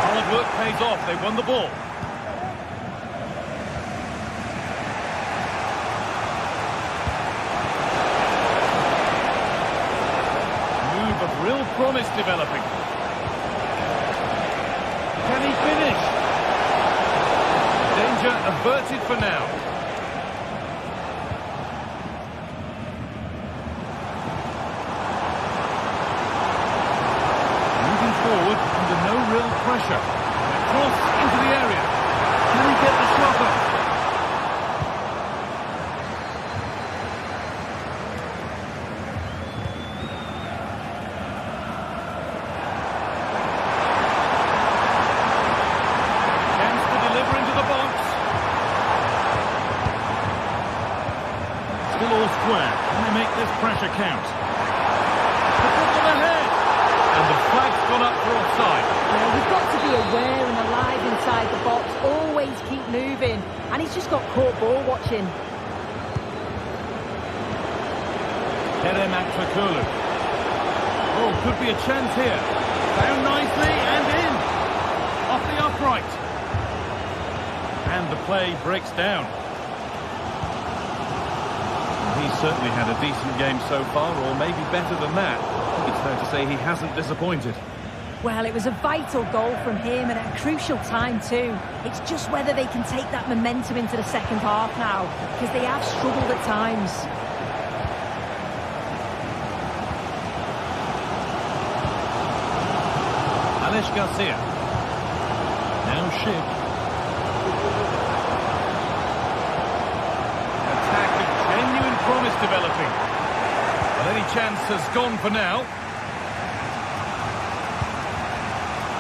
Hard work pays off. They won the ball. Real promise developing. Can he finish? Danger averted for now. Moving forward under no real pressure. Cross into the area. Can he get the shot off? Square. Can they make this pressure count? The ball ahead! And the flag's gone up for offside. Yeah, we've got to be aware and alive inside the box. Always keep moving. And he's just got caught ball watching. Kerem Aktürkoğlu. Oh, could be a chance here. Down nicely and in. Off the upright. And the play breaks down. He's certainly had a decent game so far, or maybe better than that. I think it's fair to say he hasn't disappointed. Well, it was a vital goal from him and at a crucial time too. It's just whether they can take that momentum into the second half now, because they have struggled at times. Alex Garcia. Now Schick. Promise developing. Well, any chance has gone for now.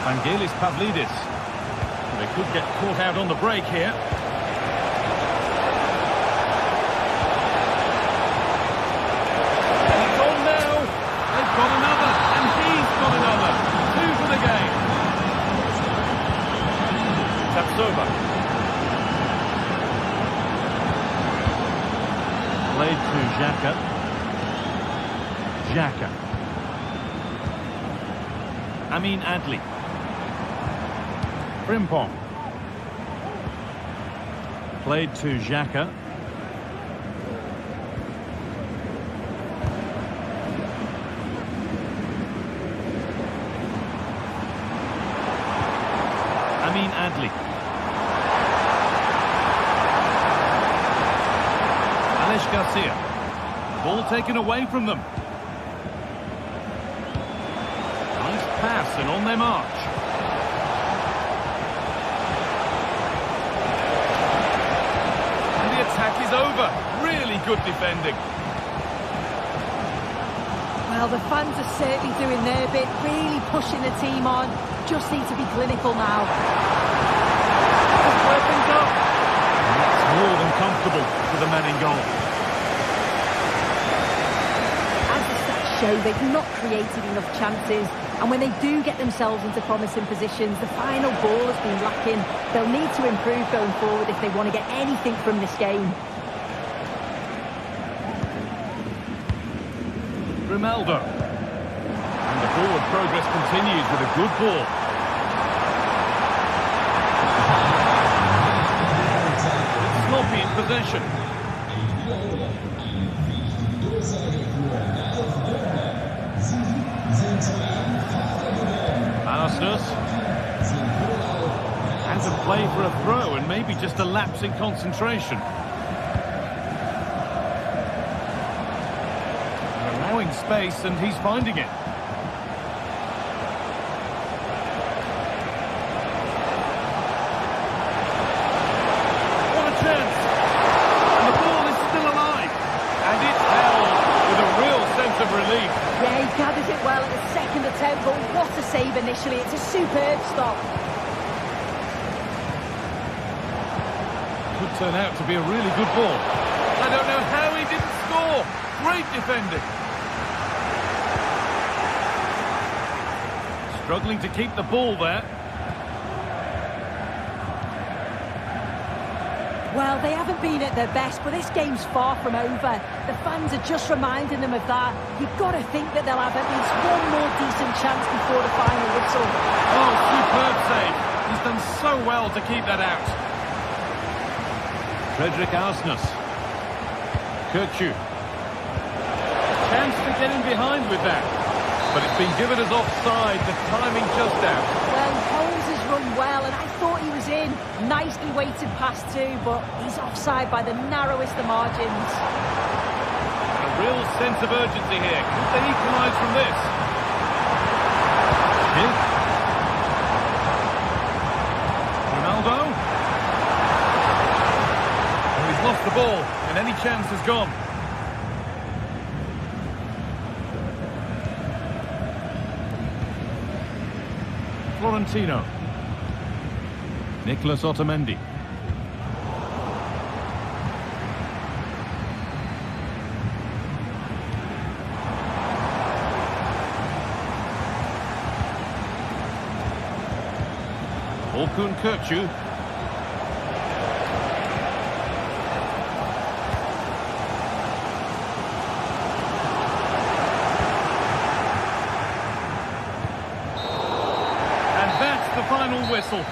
Vangelis Pavlidis. They could get caught out on the break here. And it's on now. They've got another, and he's got another. 2 for the game. Tapsova. Played to Xhaka. Xhaka. Amin Adli. Frimpong. Played to Xhaka. Amin Adli. Alex Garcia. Ball taken away from them. Nice pass and on their march. And the attack is over. Really good defending. Well, the fans are certainly doing their bit, really pushing the team on. Just need to be clinical now. Square things up. And that's more than comfortable for the men in goal. As the stats show, they've not created enough chances. And when they do get themselves into promising positions, the final ball has been lacking. They'll need to improve going forward if they want to get anything from this game. Ronaldo. And the forward progress continues with a good ball. It's sloppy in possession. Arsenal. And to play for a throw and maybe just a lapse in concentration. Allowing space and he's finding it. What a chance! And the ball is still alive. And it's held with a real sense of relief. Yeah, he gathers it well at the second attempt, but what a save initially. It's a superb stop. Could turn out to be a really good ball. I don't know how he didn't score. Great defending. Struggling to keep the ball there. Well, they haven't been at their best, but this game's far from over. The fans are just reminding them of that. You've got to think that they'll have at least one more decent chance before the final whistle. Oh, superb save. He's done so well to keep that out. Frederick Arsnes. Kirchu. Chance to get in behind with that. But it's been given as offside, the timing just out. Well, Holmes has run well, and I thought he was in. Nicely weighted pass too, but he's offside by the narrowest of margins. A real sense of urgency here. Could they equalise from this? Ronaldo. Oh, he's lost the ball, and any chance is gone. Florentino. Nicolas Otamendi. Orkun Kirchu. The final whistle.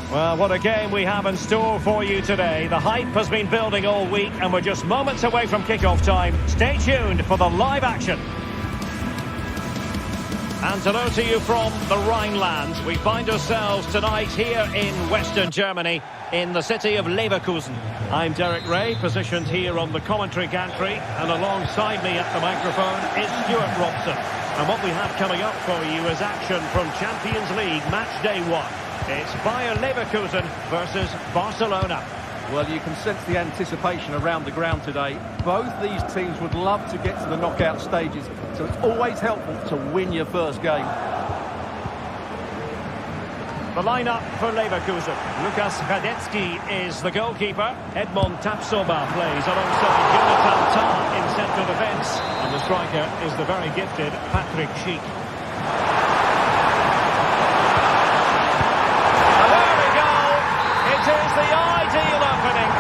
Well, what a game we have in store for you today. The hype has been building all week and we're just moments away from kick-off time. Stay tuned for the live action. And hello to you from the Rhineland. We find ourselves tonight here in Western Germany in the city of Leverkusen. I'm Derek Ray, positioned here on the commentary gantry, and alongside me at the microphone is Stuart Robson. And what we have coming up for you is action from Champions League match day 1. It's Bayer Leverkusen versus Barcelona. Well, you can sense the anticipation around the ground today. Both these teams would love to get to the knockout stages, so it's always helpful to win your first game. The lineup for Leverkusen. Lukas Radecki is the goalkeeper. Edmond Tapsoba plays alongside Jonathan Tah in central defence. And the striker is the very gifted Patrick Schick. And there we go! It is the ideal opening.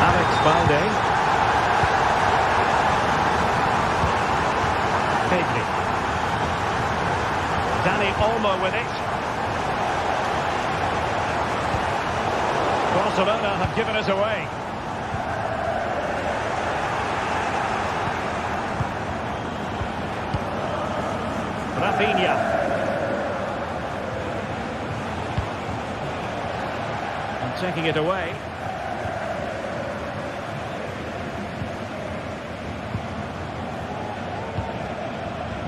Alex Balde. Dani Olmo with it. Barcelona have given us away. Rafinha. And taking it away.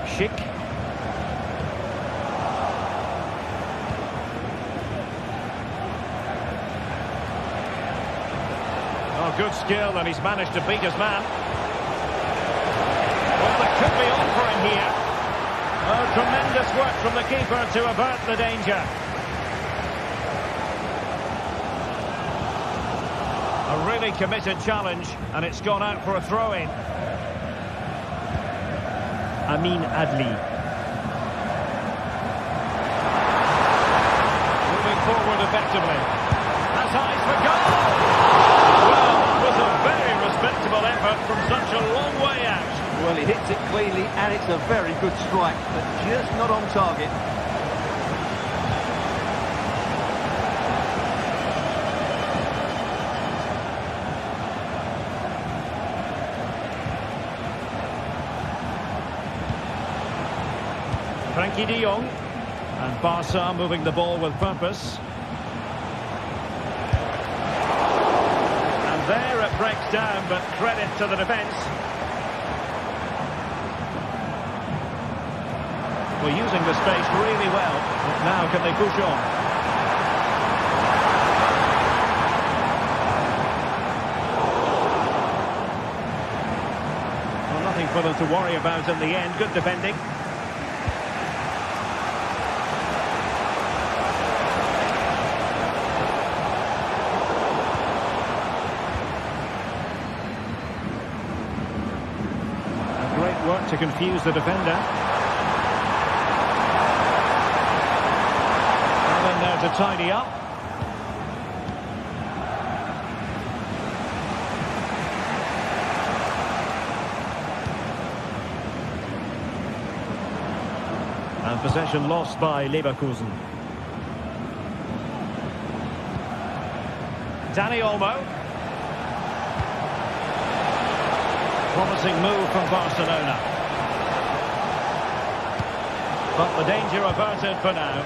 Schick. Oh, good skill, and he's managed to beat his man. Well, it could be on for him here. Oh, tremendous work from the keeper to avert the danger. A really committed challenge, and it's gone out for a throw-in. Amin Adli. Moving forward effectively. Has eyes for goal! Well, that was a very respectable effort from such a long way out. Well, he hits it cleanly, and it's a very good strike, but just not on target. Frankie de Jong, and Barca moving the ball with purpose. And there it breaks down, but credit to the defence. We're using the space really well, but now can they push on? Well, nothing for them to worry about in the end. Good defending. Work to confuse the defender. And then there to tidy up. And possession lost by Leverkusen. Dani Olmo. Promising move from Barcelona. But the danger averted for now.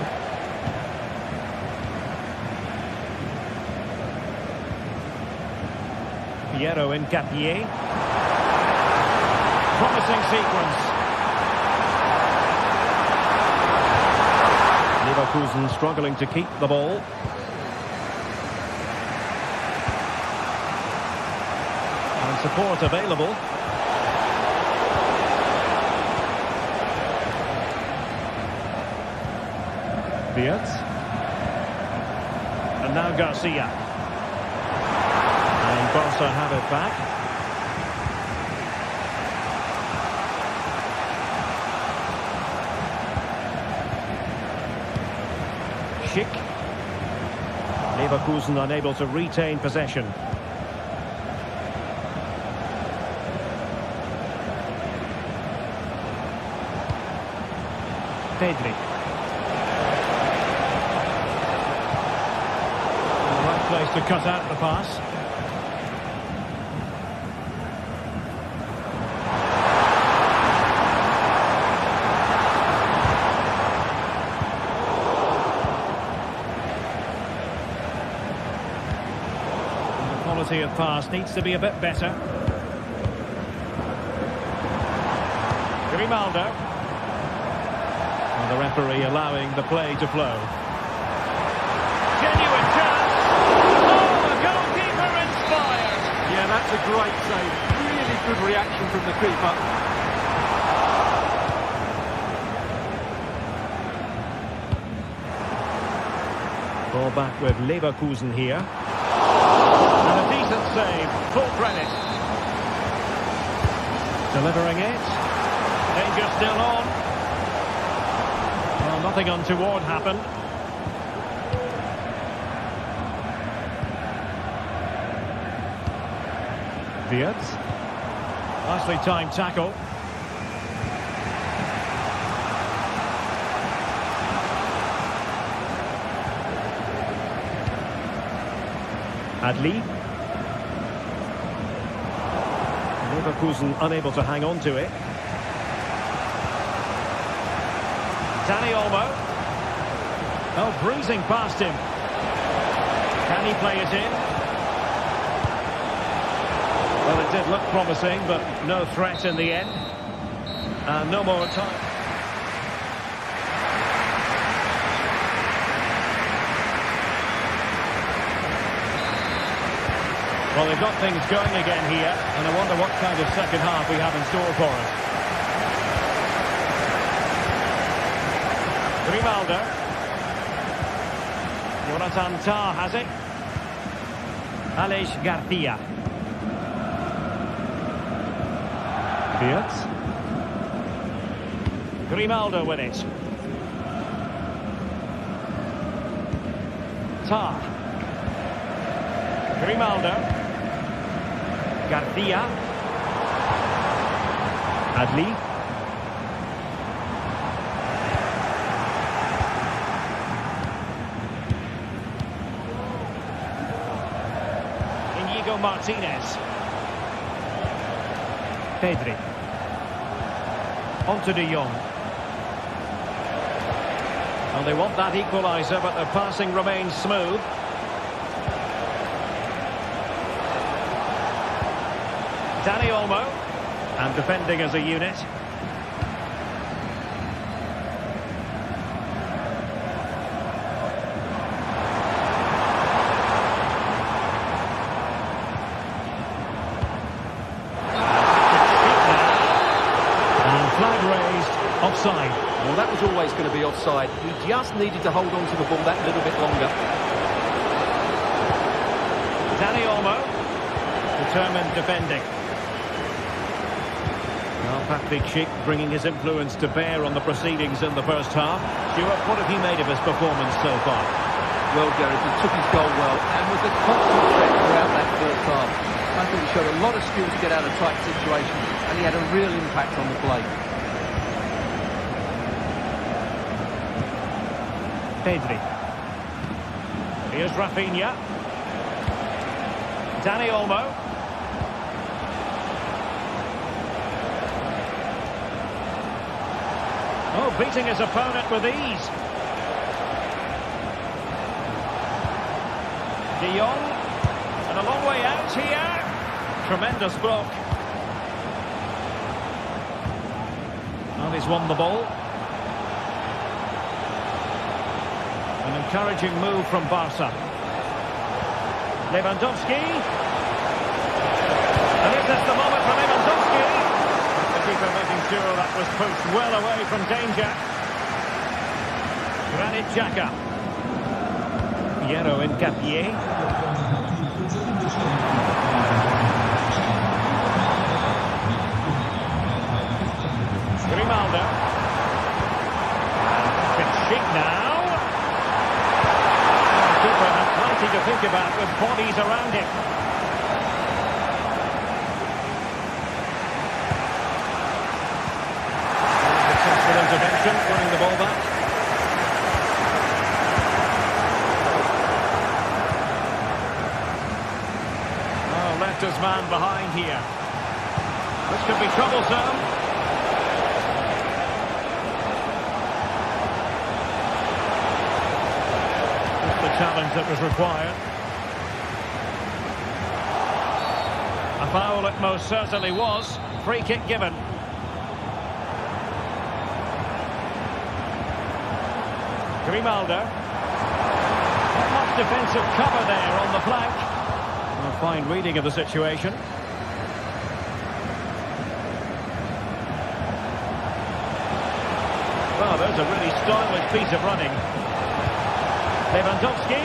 Piero Incapié. Promising sequence. Leverkusen struggling to keep the ball. And support available. Beard. And now Garcia. And Barca have it back. Schick. Leverkusen unable to retain possession. Pedri. Place to cut out the pass. quality of pass needs to be a bit better. Grimaldo. And the referee allowing the play to flow. Genuine chance. Oh, the goalkeeper inspired. Yeah, that's a great save. Really good reaction from the keeper. Ball back with Leverkusen here. And a decent save. Full credit. Delivering it. Danger still on. Well, nothing untoward happened. Diaz. Nicely timed tackle. Adli. Leverkusen unable to hang on to it. Dani Olmo. Oh, breezing past him. Can he play it in? Well, it did look promising, but no threat in the end. And no more time. Well, they've got things going again here, and I wonder what kind of second half we have in store for us. Grimaldo. Jonathan Tah has it. Aleix Garcia. Diaz. Grimaldo with it. Tah. Grimaldo. Garcia. Adli. Inigo Martinez. Pedri. Onto De Jong. And they want that equaliser, but their passing remains smooth. Dani Olmo, and defending as a unit. And flag raised, offside. Well, that was always going to be offside. He just needed to hold on to the ball that little bit longer. Dani Olmo, determined defending. Patrick Schick bringing his influence to bear on the proceedings in the first half. Stuart, what have you made of his performance so far? Well, Gareth, he took his goal well and was a constant threat throughout that first half. I think he showed a lot of skill to get out of tight situations, and he had a real impact on the play. Pedri. Here's Rafinha. Dani Olmo. Oh, beating his opponent with ease. De Jong. And a long way out here. Tremendous block. And he's won the ball. An encouraging move from Barca. Lewandowski. And is this the moment for Lewandowski? The keeper making sure that was pushed well away from danger. Granit Xhaka. Piero Hincapié. Grimaldo. It's Schick now. The keeper had plenty to think about with bodies around him. Intervention, winning the ball back. Oh, left his man behind here. This could be troublesome. That's the challenge that was required. A foul it most certainly was. Free kick given. Grimaldo. Not much defensive cover there on the flank. A fine reading of the situation. Well, there's a really stylish piece of running. Lewandowski.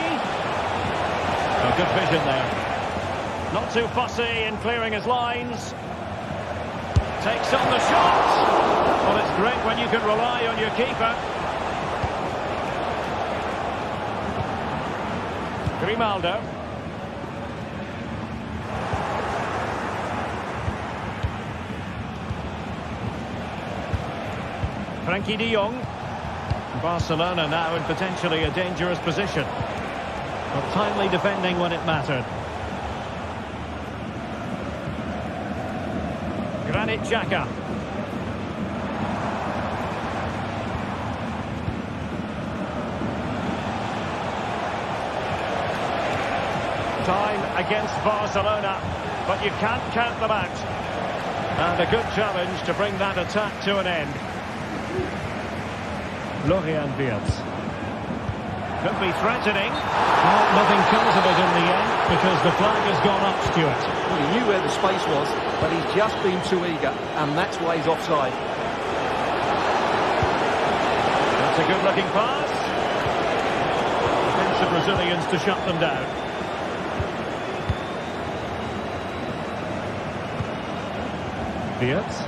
Oh, good vision there. Not too fussy in clearing his lines. Takes on the shot. Well, it's great when you can rely on your keeper. Grimaldo. Frankie de Jong. Barcelona now in potentially a dangerous position. But timely defending when it mattered. Granit Xhaka. Time against Barcelona, but you can't count them out. And a good challenge to bring that attack to an end. Lorient Wirtz. Could be threatening. Well, nothing comes of it in the end because the flag has gone up, Stuart. Well, he knew where the space was, but he's just been too eager, and that's why he's offside. That's a good-looking pass. Defensive Brazilians to shut them down. Wirtz.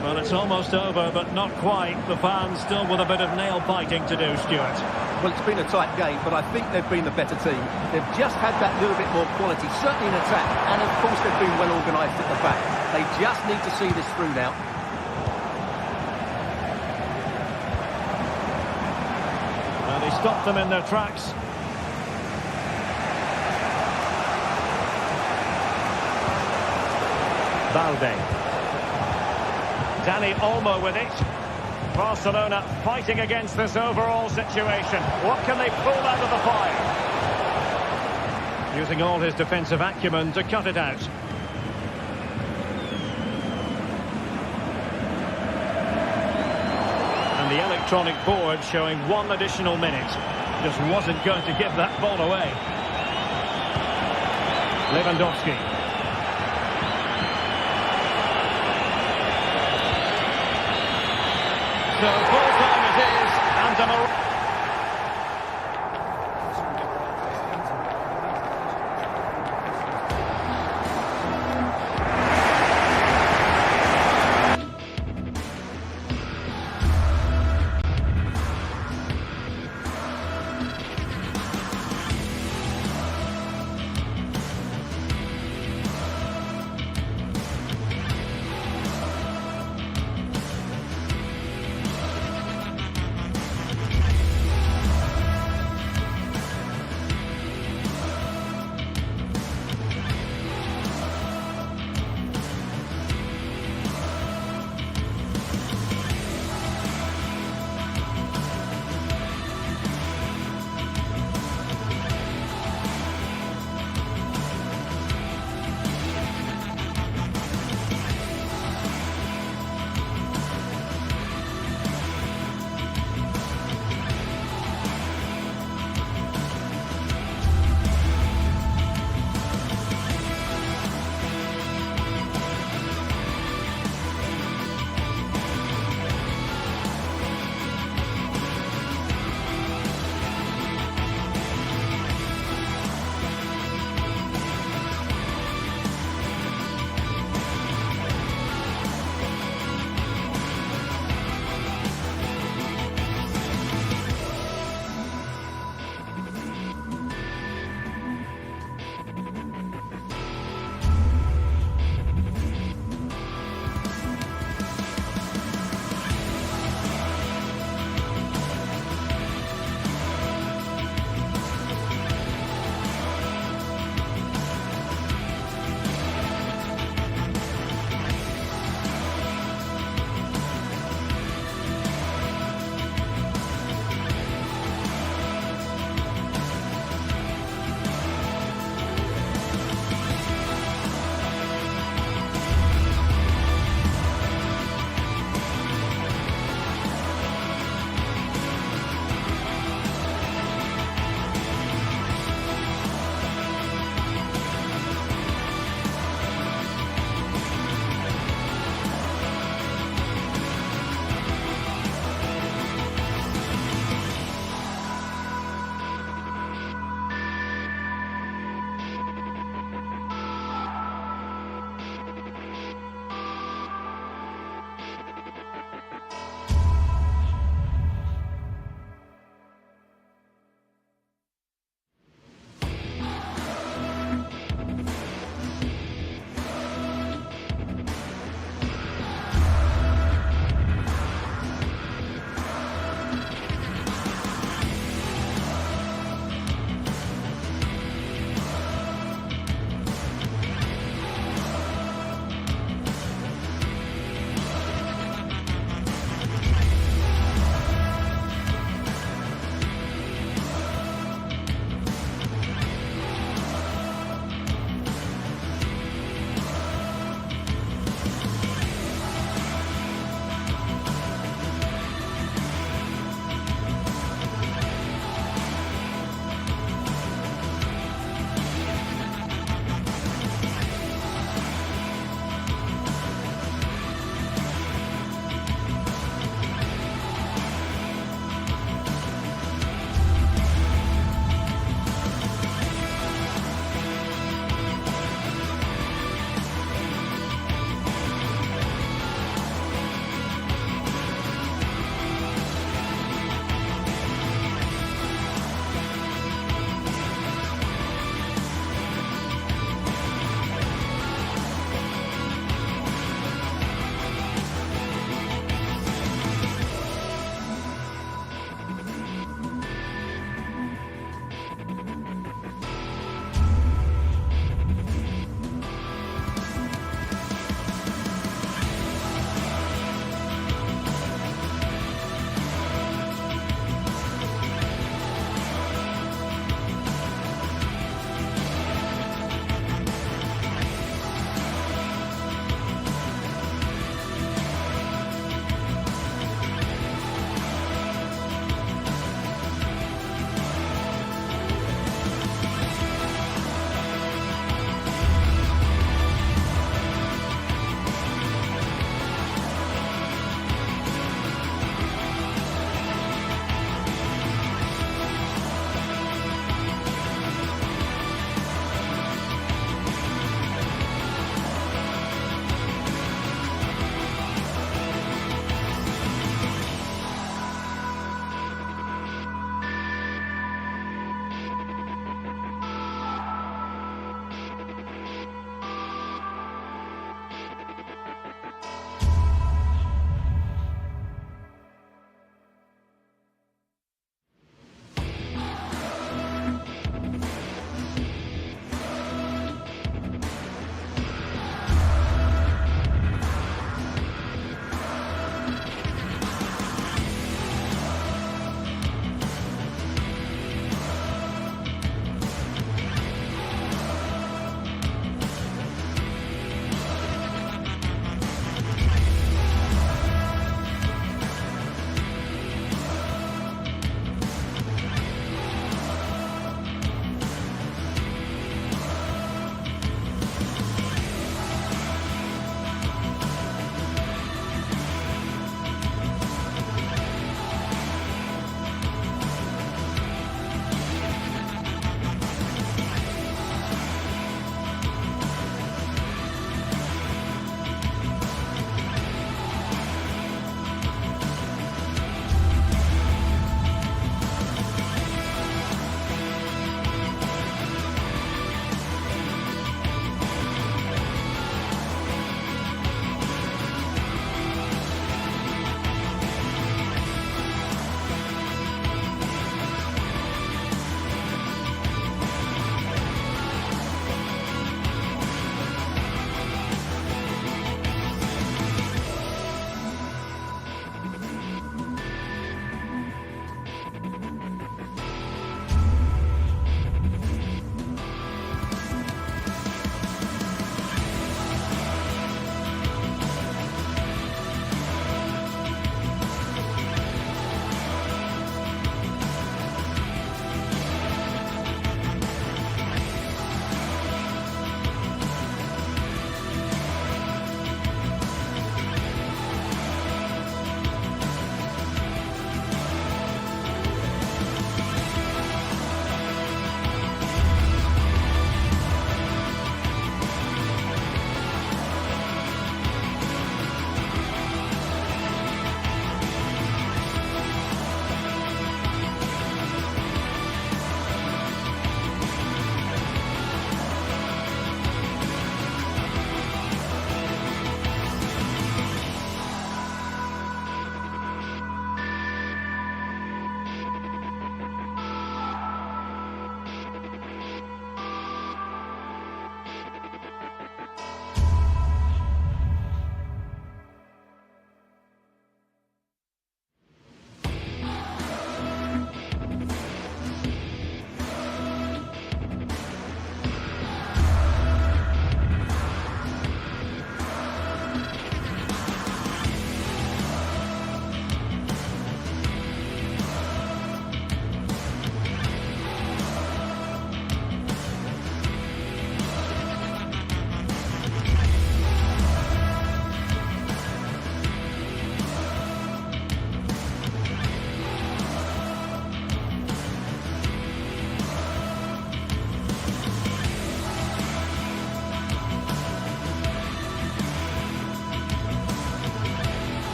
Well, it's almost over, but not quite. The fans still with a bit of nail-biting to do, Stuart. Well, it's been a tight game, but I think they've been the better team. They've just had that little bit more quality, certainly in attack, and of course they've been well organised at the back. They just need to see this through now. Well, he stopped them in their tracks. Balde. Dani Olmo with it. Barcelona fighting against this overall situation. What can they pull out of the fire? Using all his defensive acumen to cut it out. And the electronic board showing 1 additional minute. Just wasn't going to give that ball away. Lewandowski. So full time it is, and a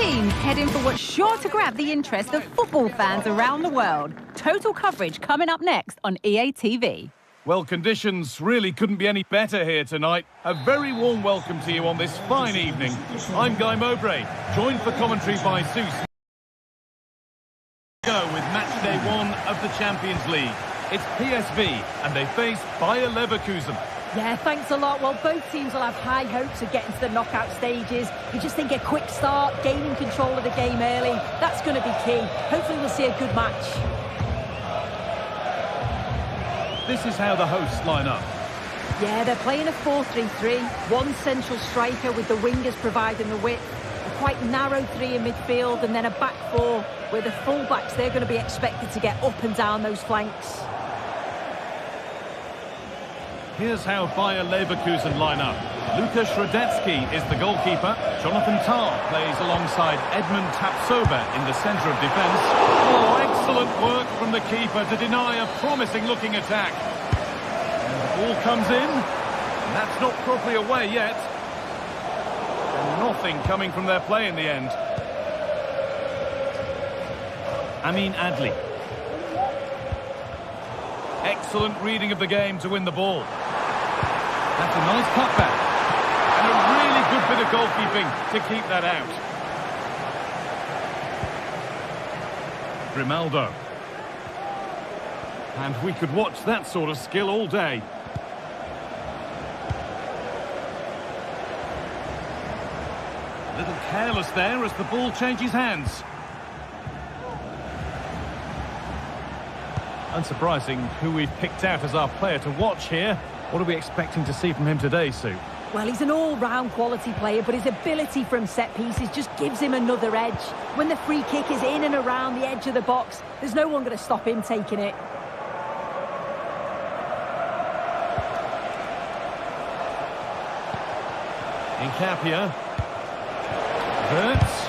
teams heading for what's sure to grab the interest of football fans around the world. Total coverage coming up next on EA TV. Well, conditions really couldn't be any better here tonight. A very warm welcome to you on this fine evening. I'm Guy Mowbray, joined for commentary by Sue Smith. Go with match day 1 of the Champions League. It's PSV and they face Bayer Leverkusen. Yeah, thanks a lot. Well, both teams will have high hopes of getting to the knockout stages. You just think a quick start, gaining control of the game early, that's going to be key. Hopefully we'll see a good match. This is how the hosts line up. Yeah, they're playing a 4-3-3. One central striker with the wingers providing the width. A quite narrow three in midfield and then a back four where the full-backs, they're going to be expected to get up and down those flanks. Here's how Bayer Leverkusen line up. Lukas Radetzky is the goalkeeper. Jonathan Tah plays alongside Edmund Tapsoba in the centre of defence. Oh, excellent work from the keeper to deny a promising-looking attack. And the ball comes in. And that's not properly away yet. And nothing coming from their play in the end. Amin Adli. Excellent reading of the game to win the ball. That's a nice cutback. And a really good bit of goalkeeping to keep that out. Grimaldo. And we could watch that sort of skill all day. A little careless there as the ball changes hands. Unsurprising who we've picked out as our player to watch here. What are we expecting to see from him today, Sue? Well, he's an all-round quality player, but his ability from set pieces just gives him another edge. When the free kick is in and around the edge of the box, there's no one going to stop him taking it. Incapia. Hurts.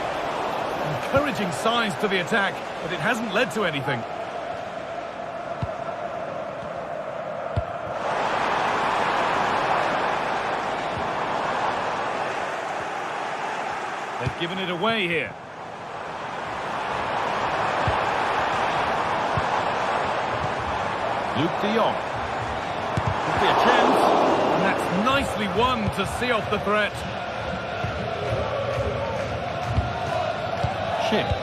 Encouraging signs to the attack, but it hasn't led to anything. They've given it away here. Luke de Jong. Could be a chance. And that's nicely won to see off the threat. Schick.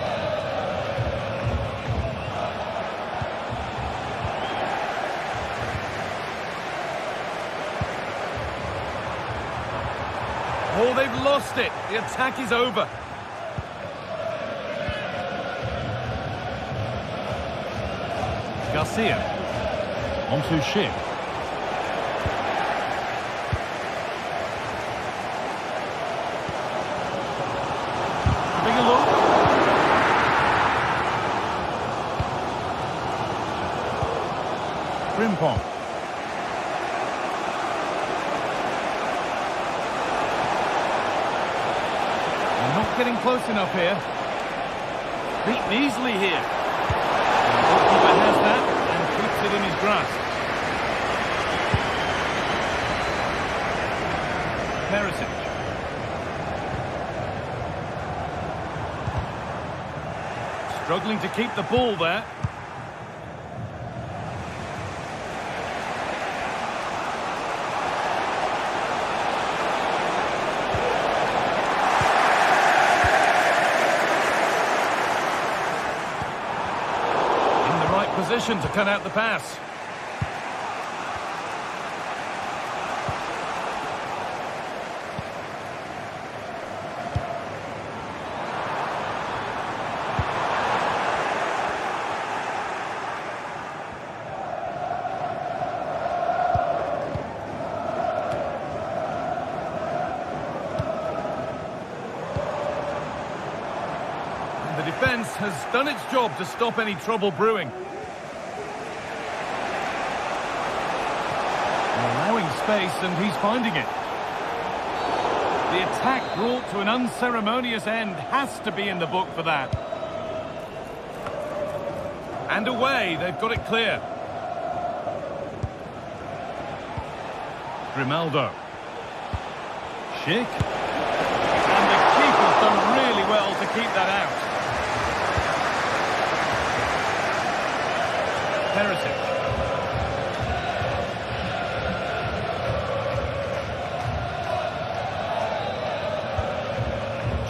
Oh, they've lost it. The attack is over. Garcia. On to Schick. Having a look. Frimpong. Not getting close enough here. Beaten easily here. And the goalkeeper has that and keeps it in his grasp. Perisic. Struggling to keep the ball there. Position to cut out the pass. And the defence has done its job to stop any trouble brewing. Allowing space, and he's finding it. The attack brought to an unceremonious end has to be in the book for that. And away, they've got it clear. Grimaldo. Schick. And the keeper's done really well to keep that out. Perisic.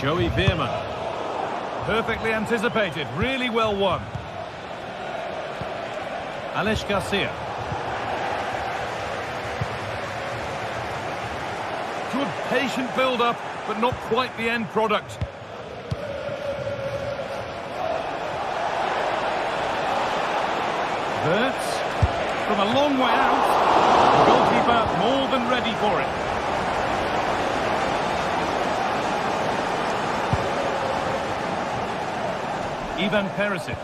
Joey Veerman. Perfectly anticipated, really well won. Alex Garcia. Good patient build-up, but not quite the end product. Verts, from a long way out, the goalkeeper more than ready for it. Ivan Perisic.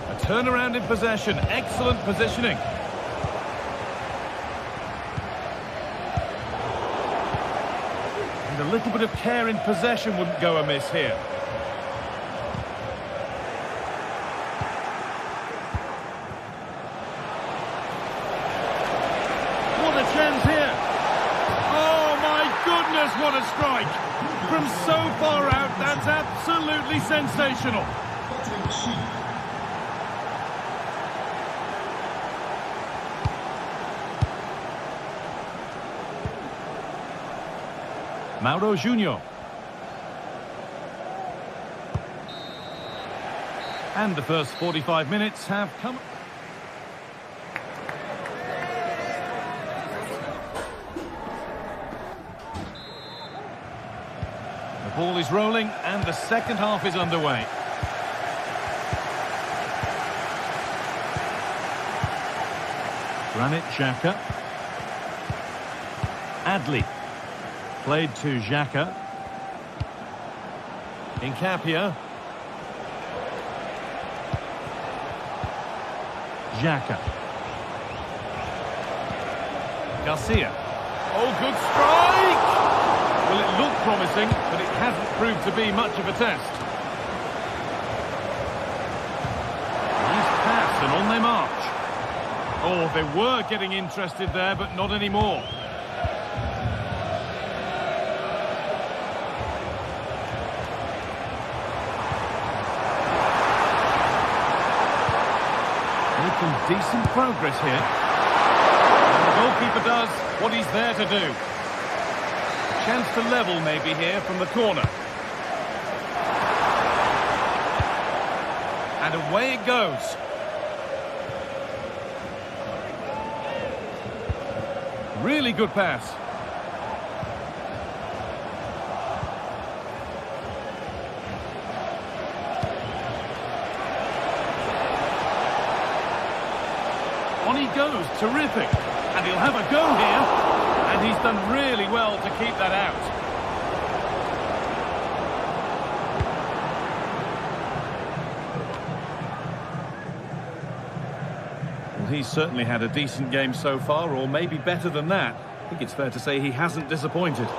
A turnaround in possession, excellent positioning. And a little bit of care in possession wouldn't go amiss here. What a chance here! Oh my goodness, what a strike! From so far out, that's absolutely sensational. Mauro Junior. And the first 45 minutes have come. The ball is rolling and the second half is underway. Granit Xhaka. Adli. Played to Xhaka. Incapia. Xhaka. Garcia. Oh, good strike! Well, it looked promising, but it hasn't proved to be much of a test. Nice pass, and on they march. Oh, they were getting interested there, but not anymore. Making decent progress here. And the goalkeeper does what he's there to do. Chance to level maybe here from the corner. And away it goes. Really good pass. On he goes, terrific. And he'll have a go here. And he's done really well to keep that out. Well, he's certainly had a decent game so far, or maybe better than that. I think it's fair to say he hasn't disappointed.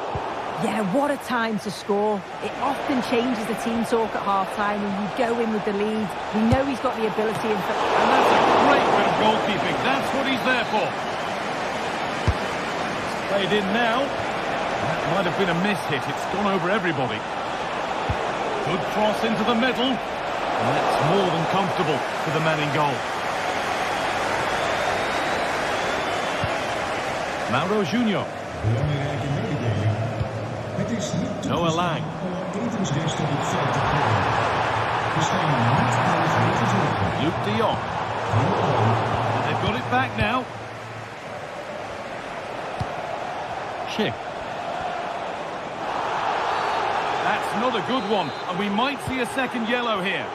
Yeah, what a time to score. It often changes the team talk at half-time when you go in with the lead. We know he's got the ability. And that's a great bit of goalkeeping. That's what he's there for. Played in now. That might have been a miss-hit. It's gone over everybody. Good cross into the middle. And that's more than comfortable for the man in goal. Mauro Junior. Noah Lang. Luke de Jong. They've got it back now. Schick. That's not a good one, and we might see a second yellow here.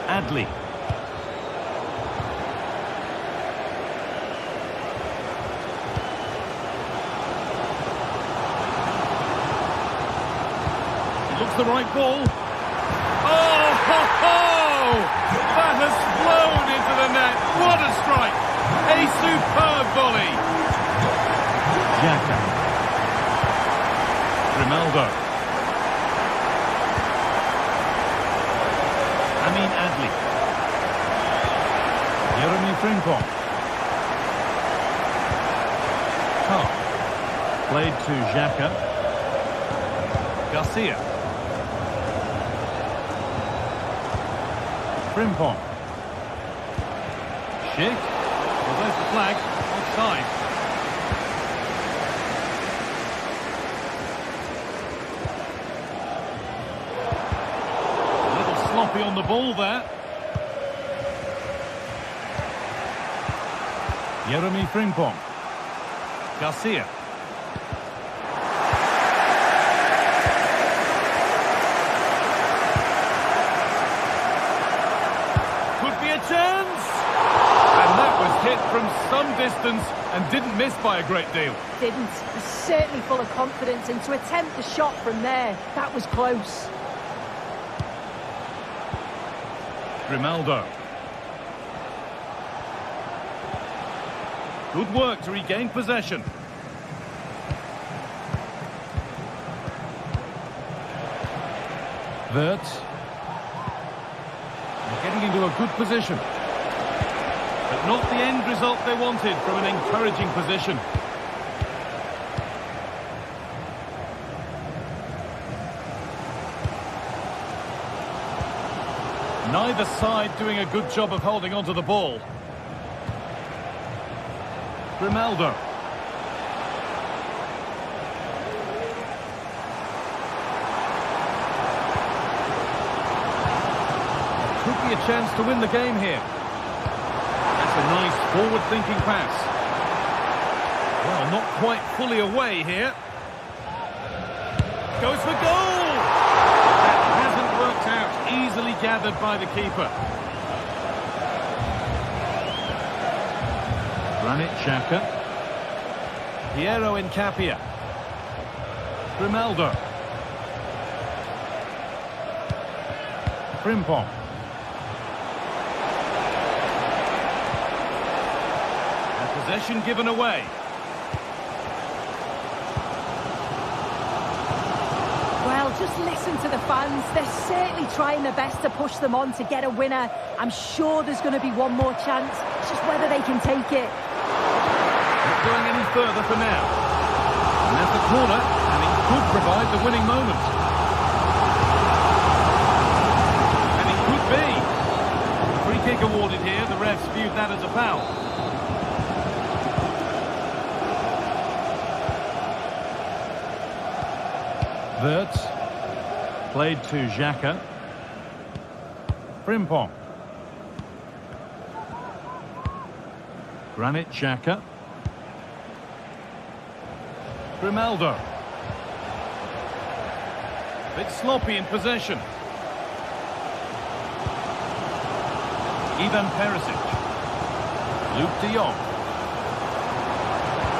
Adli. Looks the right ball. Oh, ho, ho! That has flown into the net. What a strike! A superb volley. Xhaka. Grimaldo. Amin Adli. Jeremy Frimpong. Carr. Played to Xhaka. Garcia. Frimpong. Schick. Well, there's the flag. Offside. A little sloppy on the ball there. Jeremy Frimpong. Garcia. Chance! And that was hit from some distance and didn't miss by a great deal. Didn't. He's certainly full of confidence, and to attempt the shot from there, that was close. Grimaldo. Good work to regain possession. Wirtz. Getting into a good position. But not the end result they wanted from an encouraging position. Neither side doing a good job of holding onto the ball. Grimaldo. Could be a chance to win the game here. That's a nice forward-thinking pass. Well, not quite fully away here. Goes for goal! That hasn't worked out. Easily gathered by the keeper. Granit Xhaka. Piero Incapia. Grimaldo. Frimpong. Possession given away. Well, just listen to the fans. They're certainly trying their best to push them on to get a winner. I'm sure there's going to be one more chance. It's just whether they can take it. Not going any further for now. And there's the corner, and it could provide the winning moment. And it could be. Free kick awarded here. The refs viewed that as a foul. Wirtz. Played to Xhaka. Frimpong. Granit Xhaka. Grimaldo. Bit sloppy in possession. Ivan Perisic. Luke de Jong.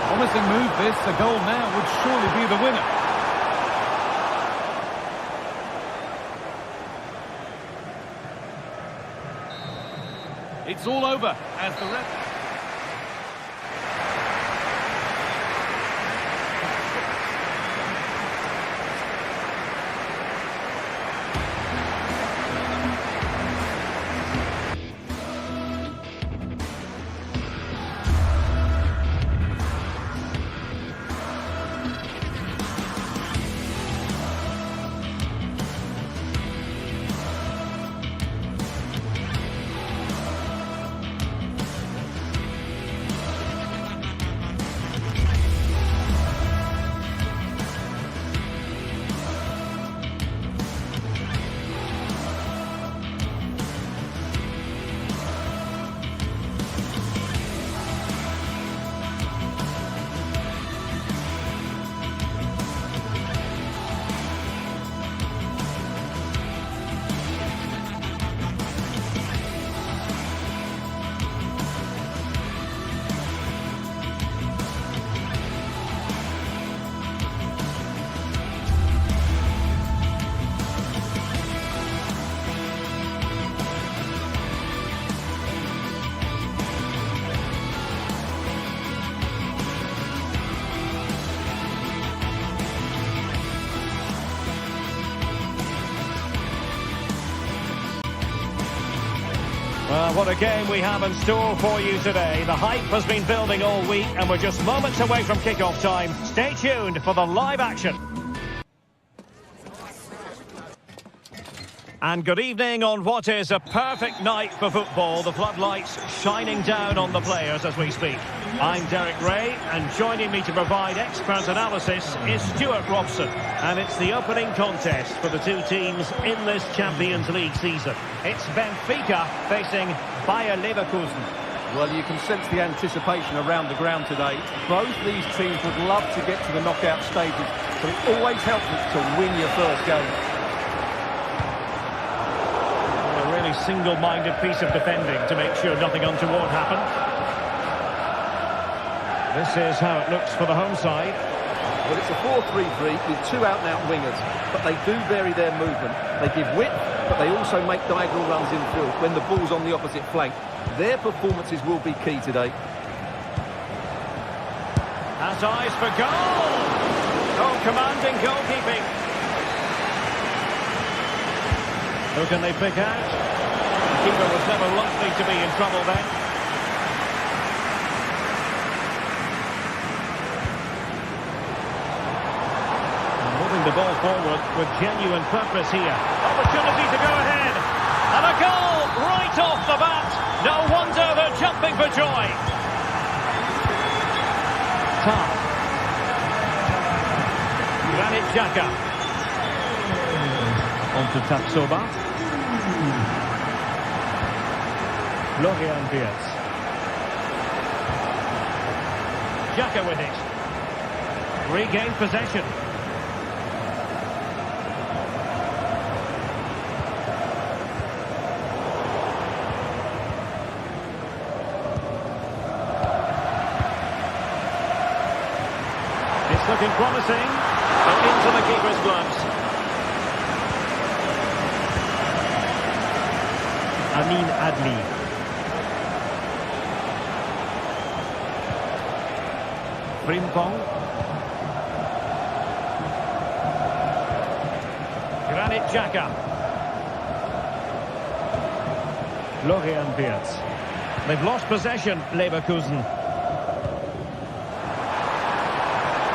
Promising move this. A goal now would surely be the winner. It's all over as the ref... what a game we have in store for you today. The hype has been building all week and we're just moments away from kick-off time. Stay tuned for the live action. And good evening on what is a perfect night for football. The floodlights shining down on the players as we speak. I'm Derek Ray, and joining me to provide expert analysis is Stuart Robson. And it's the opening contest for the two teams in this Champions League season. It's Benfica facing Bayer Leverkusen. Well, you can sense the anticipation around the ground today. Both these teams would love to get to the knockout stages, so it always helps to win your first game. Single-minded piece of defending to make sure nothing untoward happened. This is how it looks for the home side. Well, it's a 4-3-3 with two out-and-out wingers, but they do vary their movement. They give width, but they also make diagonal runs infield when the ball's on the opposite flank. Their performances will be key today. Has eyes for goal! Oh, commanding goalkeeping. Who can they pick out? The keeper was never likely to be in trouble then. Moving the ball forward with genuine purpose here. Opportunity to go ahead. And a goal right off the bat. No wonder they're jumping for joy. Top. Granit Xhaka. On to Tapsoba. Lyon Diaz. Xhaka with it. Regained possession. It's looking promising, but into the keeper's gloves. Amin Adli. Frimpong. Granit Xhaka. Lyon Diaz. They've lost possession, Leverkusen.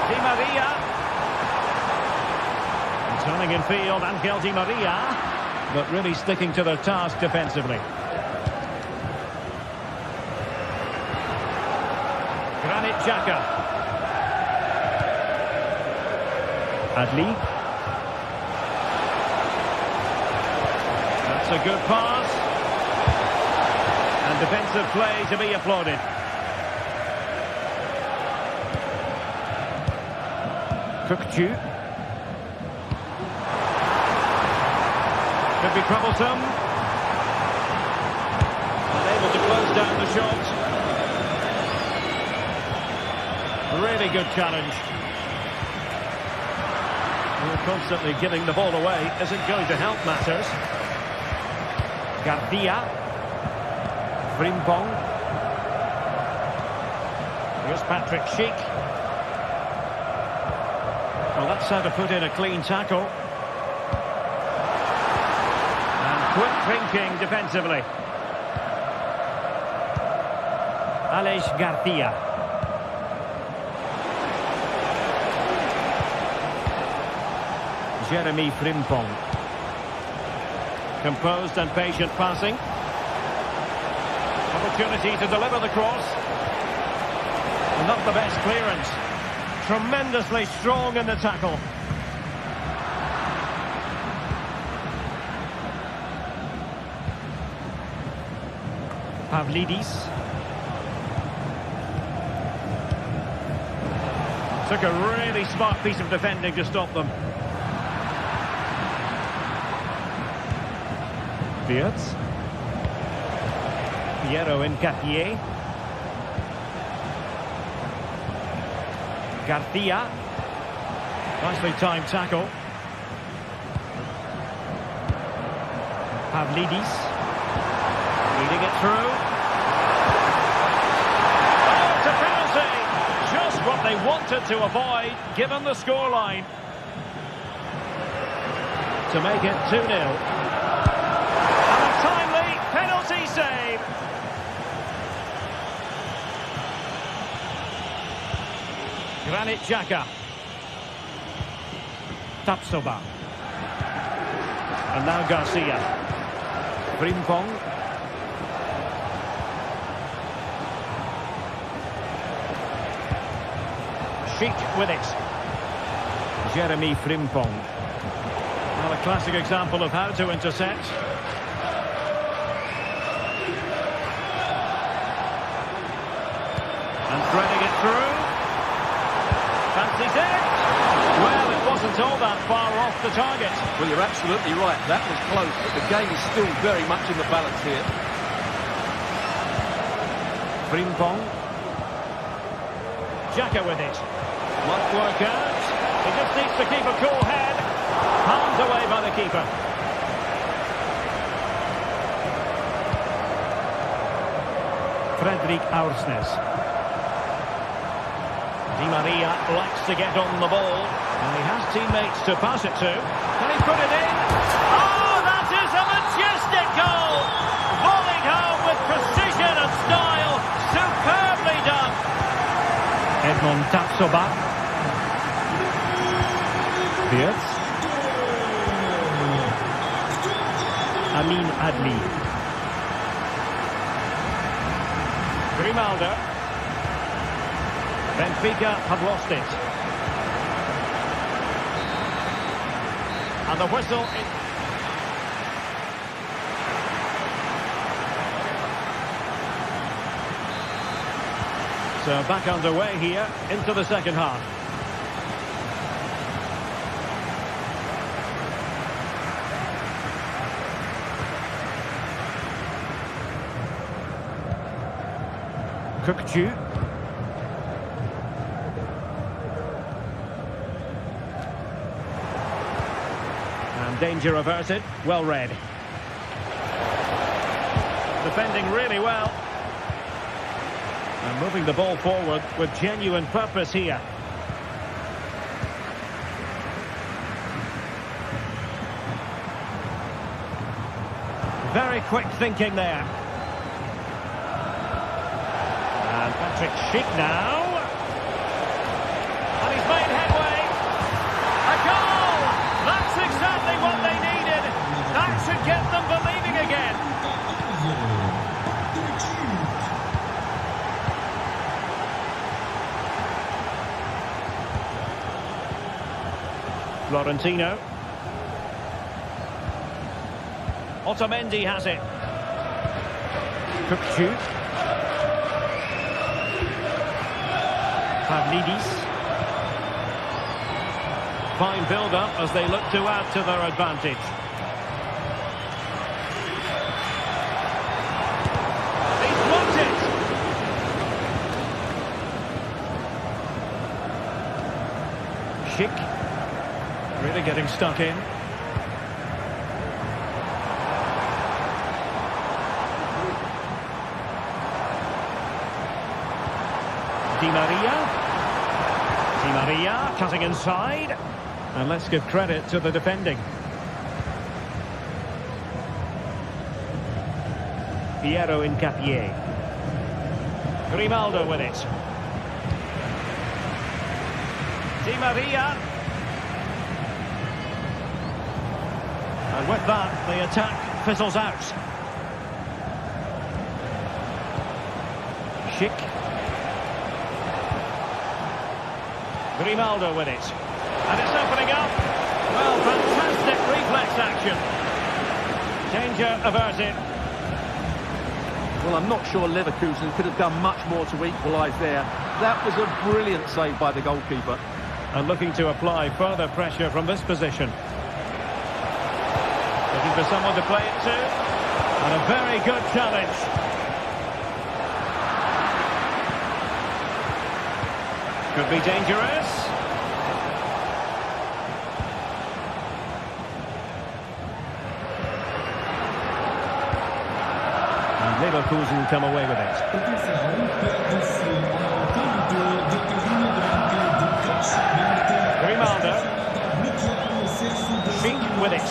Di Maria. Turning in field, Angel Di Maria. But really sticking to their task defensively. Granit Xhaka. Adli. That's a good pass. And defensive play to be applauded. Kukçu. Could be troublesome. Unable to close down the shot. Really good challenge. Constantly giving the ball away isn't going to help matters. Garcia. Frimpong. Here's Patrick Schick. Well, that's how to put in a clean tackle. And quick thinking defensively. Aleix Garcia. Jeremy Frimpong. Composed and patient passing. Opportunity to deliver the cross. Not the best clearance. Tremendously strong in the tackle. Pavlidis. Took a really smart piece of defending to stop them. Diaz. Piero Nketiah. Garcia. Nicely timed tackle. Pavlidis. Leading it through. Oh, it's a penalty! Just what they wanted to avoid, given the scoreline. To make it 2-0. And a timely penalty save. Granit Xhaka. Tapsoba. And now Garcia. Frimpong. Sheik with it. Jeremy Frimpong. Well, a classic example of how to intercept. And threading it through. Fancies it. Well, it wasn't all that far off the target. Well, you're absolutely right. That was close, but the game is still very much in the balance here. Frimpong. Xhaka with it. Might work out. He just needs to keep a cool head. Palmed away by the keeper. Fredrik Aursnes. Di Maria likes to get on the ball. And he has teammates to pass it to. Can he put it in? Oh, that is a majestic goal! Volleyed home with precision and style. Superbly done. Edmond Tapsoba. Beers. Amin Adli. Grimaldo. Benfica have lost it. And the whistle is... So back underway here into the second half. Cookju. And danger averted. Well read. Defending really well. And moving the ball forward with genuine purpose here. Very quick thinking there. And Patrick Schick now. And he's made headway. A goal! That's exactly what they needed. That should get them believing again. Florentino. Otamendi has it. Cookju. Pavlidis. Fine build-up as they look to add to their advantage. He's blocked it. Schick. Really getting stuck in. Di Maria. Di Maria cutting inside. And let's give credit to the defending. Piero Incapié. Grimaldo with it. Di Maria. And with that, the attack fizzles out. Schick. Grimaldo with it. And it's opening up. Well, fantastic reflex action. Danger averted. Well, I'm not sure Leverkusen could have done much more to equalise there. That was a brilliant save by the goalkeeper. And looking to apply further pressure from this position. Looking for someone to play it to. And a very good challenge. Could be dangerous. And Leverkusen come away with it. Grimaldo. Schick with it.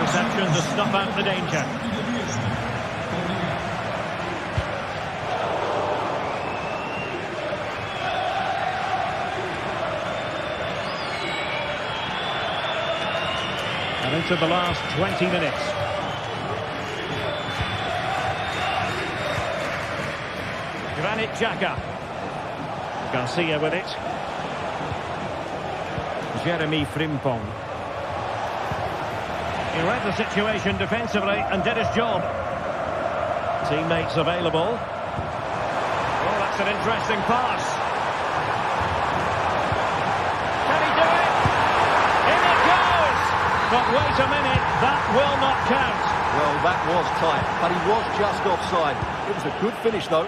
Reception to snuff out the danger. into the last 20 minutes. Granit Xhaka. Garcia with it. Jeremy Frimpong. He read the situation defensively and did his job. Teammates available. Oh, that's an interesting pass. Can he do it? In it goes! But wait a minute, that will not count. Well, that was tight, but he was just offside. It was a good finish, though.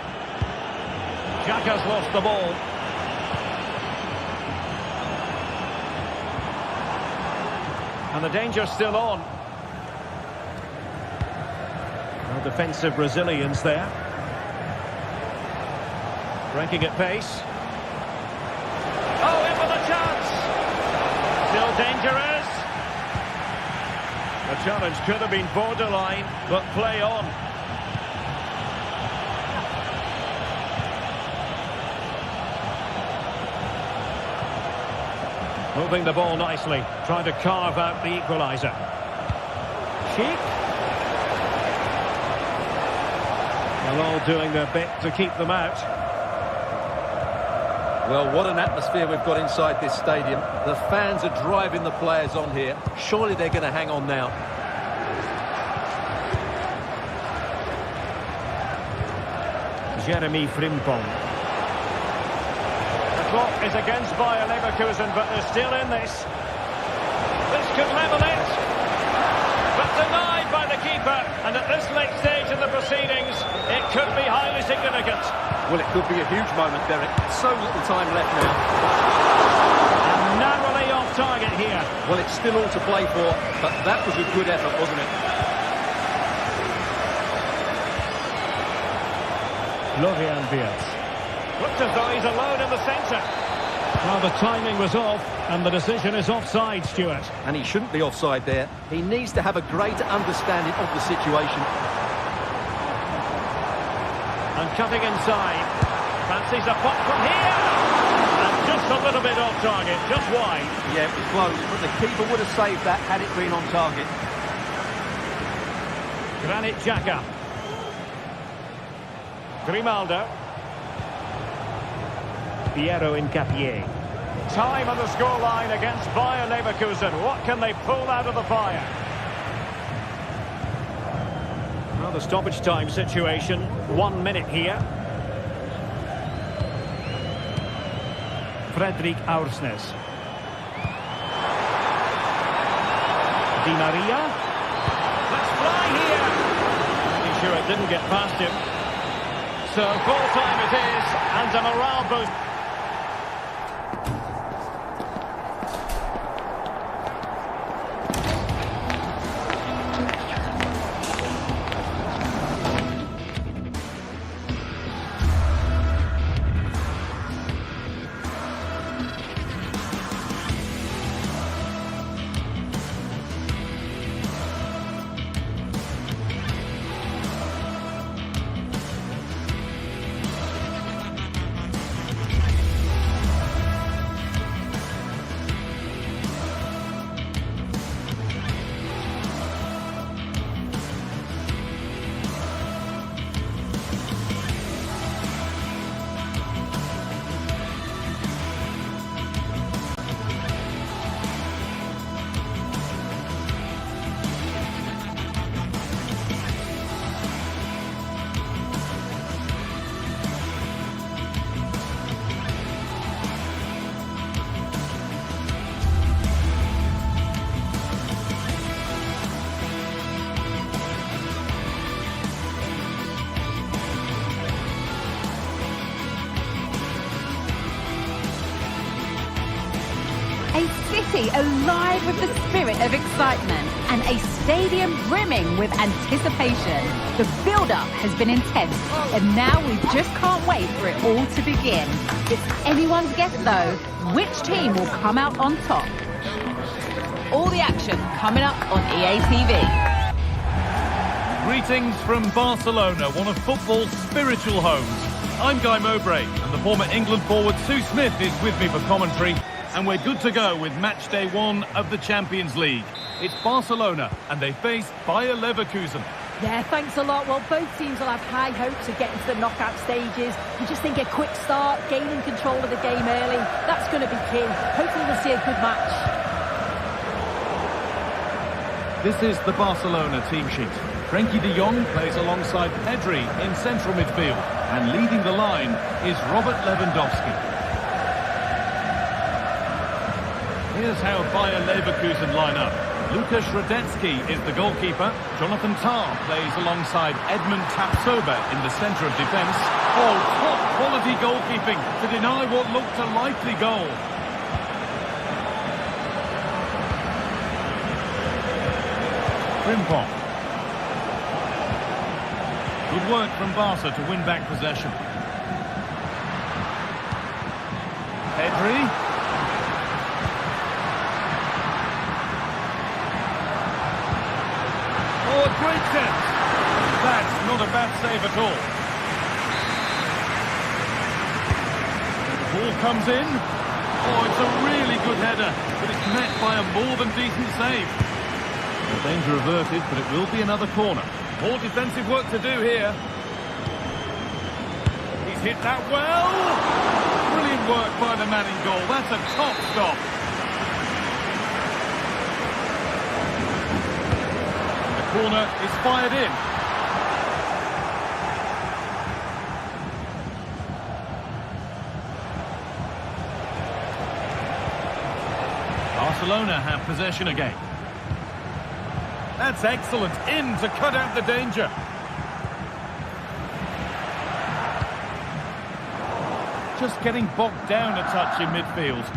Xhaka's lost the ball. And the danger's still on. No defensive resilience there. Breaking at pace. Oh, in with a chance! Still dangerous. The challenge could have been borderline, but play on. Moving the ball nicely, trying to carve out the equaliser. Sheik. They're all doing their bit to keep them out. Well, what an atmosphere we've got inside this stadium. The fans are driving the players on here. Surely they're going to hang on now. Jeremy Frimpong. The clock is against Leverkusen, but they're still in this. This could level it. But denied by the keeper. And at this late stage in the proceedings, it could be highly significant. Well, it could be a huge moment, Derek. So little time left now. And narrowly off target here. Well, it's still all to play for, but that was a good effort, wasn't it? Florian Wirtz. Looks as though he's alone in the centre. Well, the timing was off, and the decision is offside, Stuart. And he shouldn't be offside there. He needs to have a greater understanding of the situation. And cutting inside. Fancies a pop from here. And just a little bit off target, just wide. Yeah, it was close, but the keeper would have saved that had it been on target. Granit Xhaka. Grimaldo. Piero Incapié. Time on the scoreline against Leverkusen. What can they pull out of the fire? Well, the stoppage time situation. 1 minute here. Fredrik Aursnes. Di Maria. Let's fly here. Pretty sure it didn't get past him. So full time it is, and a morale boost. A city alive with the spirit of excitement and a stadium brimming with anticipation. The build-up has been intense, and now we just can't wait for it all to begin. It's anyone's guess, though, which team will come out on top. All the action coming up on EA TV. Greetings from Barcelona, one of football's spiritual homes. I'm Guy Mowbray, and the former England forward Sue Smith is with me for commentary. And we're good to go with match day 1 of the Champions League. It's Barcelona, and they face Bayer Leverkusen. Yeah, thanks a lot. Well, both teams will have high hopes of getting to the knockout stages. You just think a quick start, gaining control of the game early, that's going to be key. Hopefully we'll see a good match. This is the Barcelona team sheet. Frenkie de Jong plays alongside Pedri in central midfield, and leading the line is Robert Lewandowski. Here's how Bayer Leverkusen line up. Lukas Radetzky is the goalkeeper. Jonathan Tah plays alongside Edmund Tapsoba in the centre of defence. Oh, top quality goalkeeping to deny what looked a likely goal. Frimpong. Good work from Barca to win back possession. Pedri. Oh, a great chance. That's not a bad save at all. The ball comes in. Oh, it's a really good header, but it's met by a more than decent save. The danger averted, but it will be another corner. More defensive work to do here. He's hit that well. Brilliant work by the man in goal. That's a top stop. Corner is fired in. Barcelona have possession again. That's excellent. In to cut out the danger. Just getting bogged down a touch in midfield.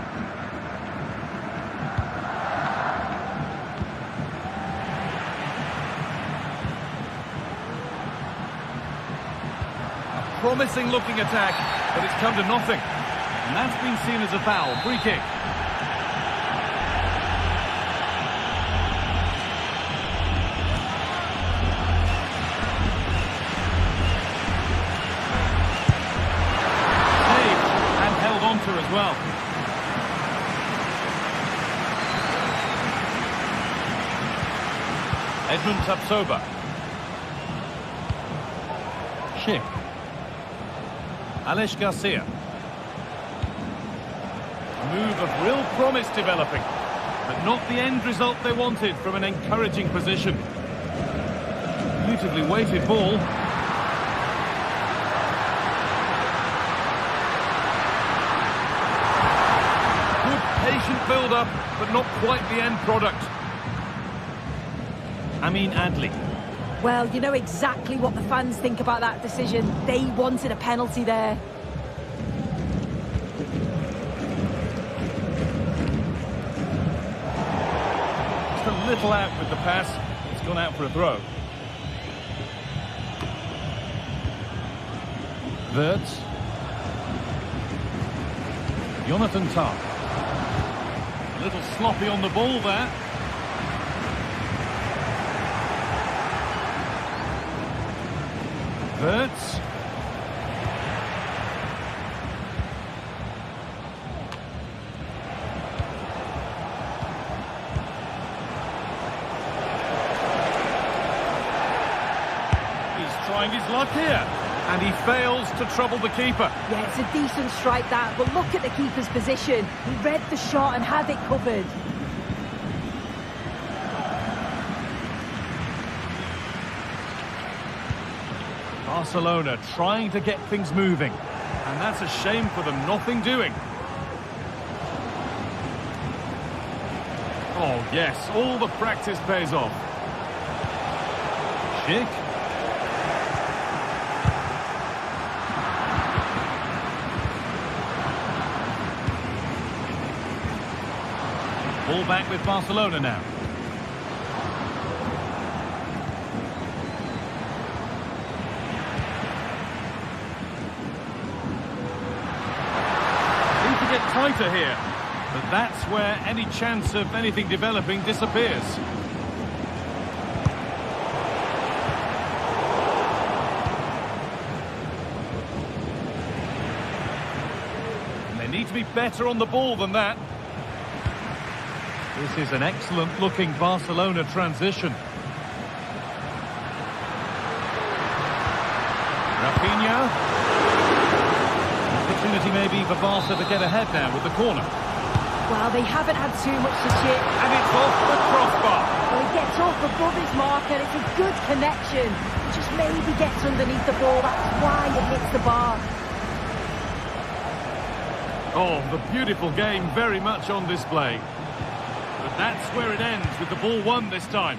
Promising looking attack, but it's come to nothing. And that's been seen as a foul. Free kick. Saved and held on to as well. Edmund Tapsoba. Schick. Alex Garcia. A move of real promise developing, but not the end result they wanted from an encouraging position. Beautifully weighted ball. Good patient build-up, but not quite the end product. Amin Adli. Well, you know exactly what the fans think about that decision. They wanted a penalty there. Just a little out with the pass. It's gone out for a throw. Wirtz. Jonathan Tah. A little sloppy on the ball there. Wirtz. He's trying his luck here, and he fails to trouble the keeper. Yeah, it's a decent strike that, but look at the keeper's position. He read the shot and had it covered. Barcelona trying to get things moving, and that's a shame for them, nothing doing. Oh yes, all the practice pays off. Schick. Ball back with Barcelona now. Tighter here, but that's where any chance of anything developing disappears. And they need to be better on the ball than that. This is an excellent-looking Barcelona transition. Rafinha. Opportunity maybe for Barca to get ahead now with the corner. Well, they haven't had too much to chip. And it's off the crossbar. Well, he gets off above his marker. It's a good connection. He just maybe gets underneath the ball. That's why it hits the bar. Oh, the beautiful game very much on display. But that's where it ends with the ball won this time.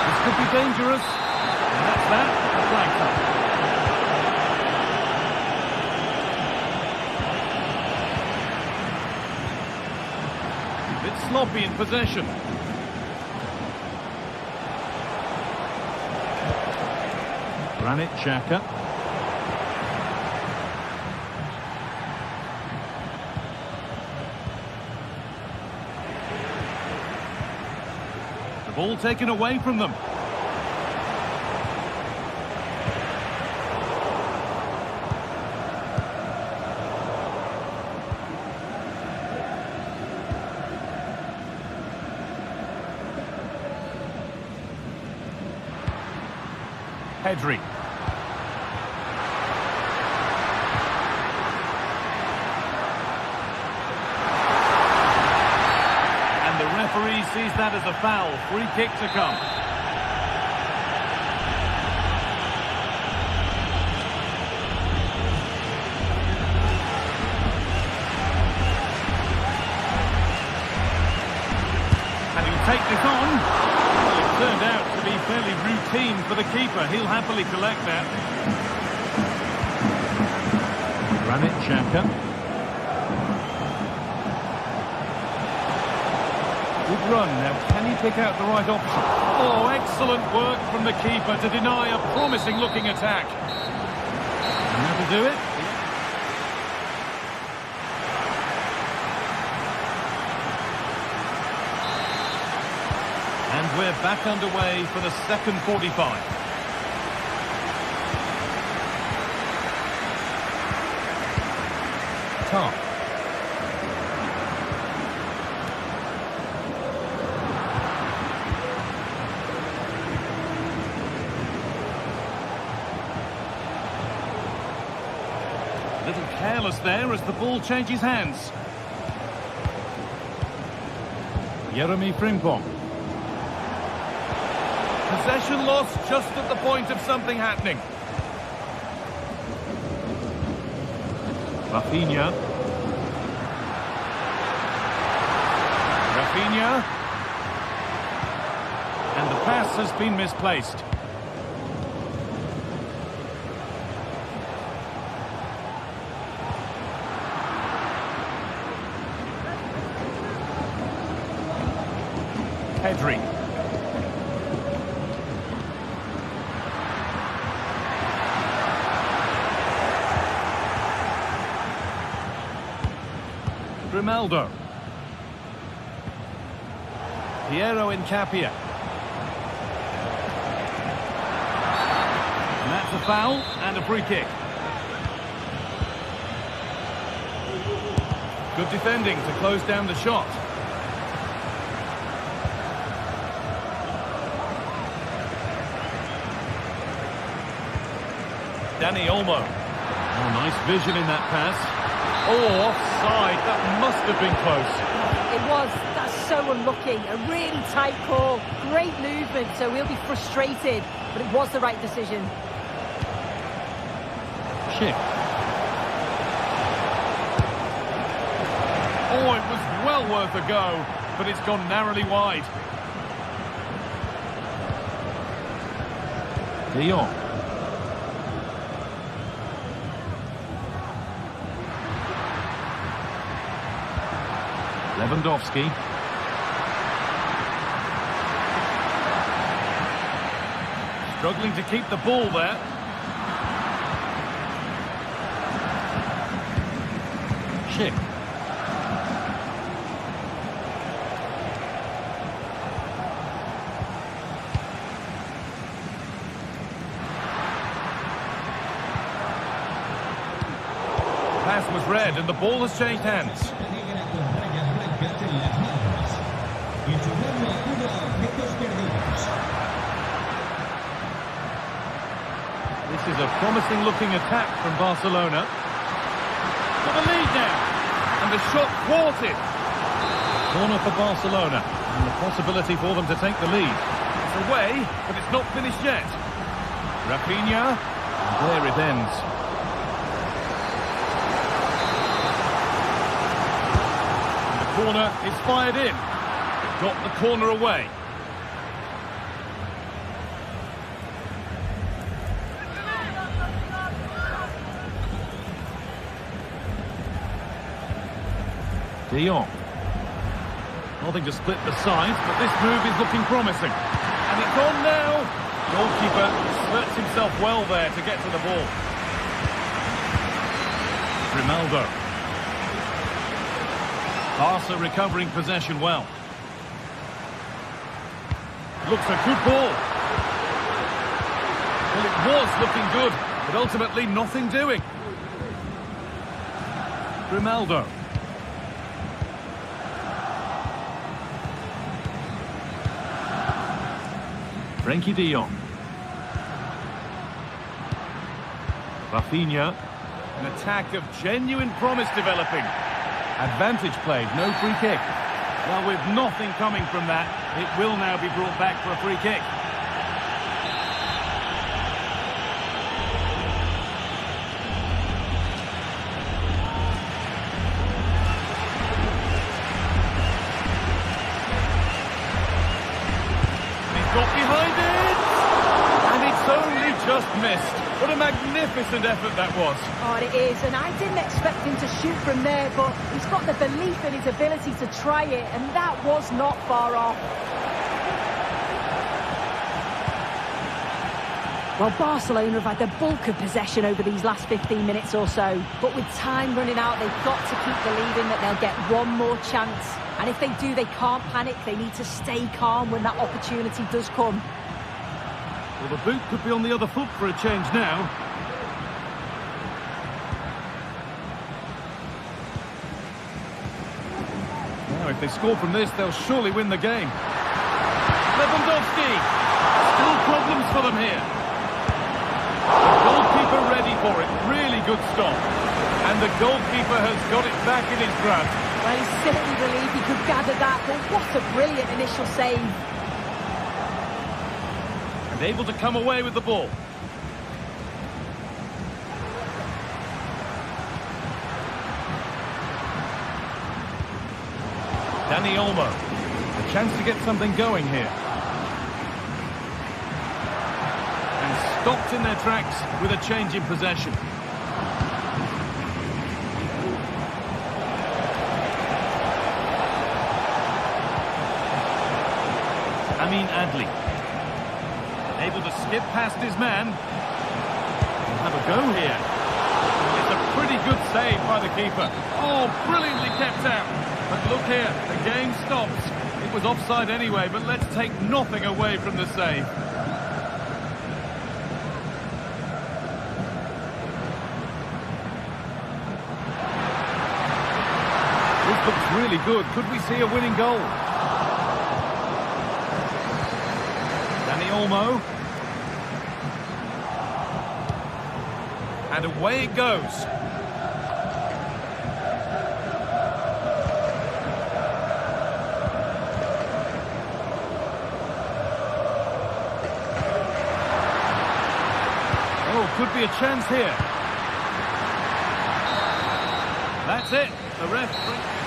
This could be dangerous. And that's that. A flag up. Sloppy in possession. Granit Xhaka. The ball taken away from them. Pedri. And the referee sees that as a foul. Free kick to come. And he'll take this on. Turned out to be fairly routine for the keeper. He'll happily collect that. Granit Xhaka. Good run. Now, can he pick out the right option? Oh, excellent work from the keeper to deny a promising-looking attack. And that'll do it. And we're back underway for the second 45. Top. A little careless there as the ball changes hands. Jeremy Frimpong. Possession lost just at the point of something happening. Rafinha. And the pass has been misplaced. Pedri. Grimaldo. Piero Incapia. And that's a foul and a free kick. Good defending to close down the shot. Dani Olmo. Oh, nice vision in that pass. Oh, offside. That must have been close. It was. That's so unlucky. A really tight call. Great movement, so we'll be frustrated. But it was the right decision. Schick. Oh, it was well worth a go, but it's gone narrowly wide. Lyon. Lewandowski. Struggling to keep the ball there. Schick. Pass was was read and the ball has changed hands. This is a promising looking attack from Barcelona. For the lead now. And the shot thwarted. Corner for Barcelona. And the possibility for them to take the lead. It's away, but it's not finished yet. Rafinha. And there it ends. And the corner is fired in. Got the corner away. De Jong. Nothing to split the sides, but this move is looking promising. And it's on now. Goalkeeper slurts himself well there to get to the ball. Ronaldo. Barca recovering possession well. Looks a good ball. Well, it was looking good, but ultimately nothing doing. Ronaldo. Frenkie de Jong. Rafinha. An attack of genuine promise developing. Advantage played, no free kick. Well, with nothing coming from that, it will now be brought back for a free kick. Got behind it! And it's only just missed. What a magnificent effort that was. Oh, it is, and I didn't expect him to shoot from there, but he's got the belief in his ability to try it, and that was not far off. Well, Barcelona have had the bulk of possession over these last 15 minutes or so, but with time running out, they've got to keep believing that they'll get one more chance. And if they do, they can't panic. They need to stay calm when that opportunity does come. Well, the boot could be on the other foot for a change now. Now, if they score from this, they'll surely win the game. Lewandowski! Still problems for them here. The goalkeeper ready for it. Really good stop. And the goalkeeper has got it back in his grasp. Well, he simply believed he could gather that, but what a brilliant initial save. And able to come away with the ball. Dani Olmo. A chance to get something going here. And stopped in their tracks with a change in possession. Adli. Able to skip past his man. Have a go here. It's a pretty good save by the keeper. Oh, brilliantly kept out. But look here, the game stops. It was offside anyway, but let's take nothing away from the save. This looks really good. Could we see a winning goal? Olmo. And away it goes. Oh, could be a chance here. That's it. The ref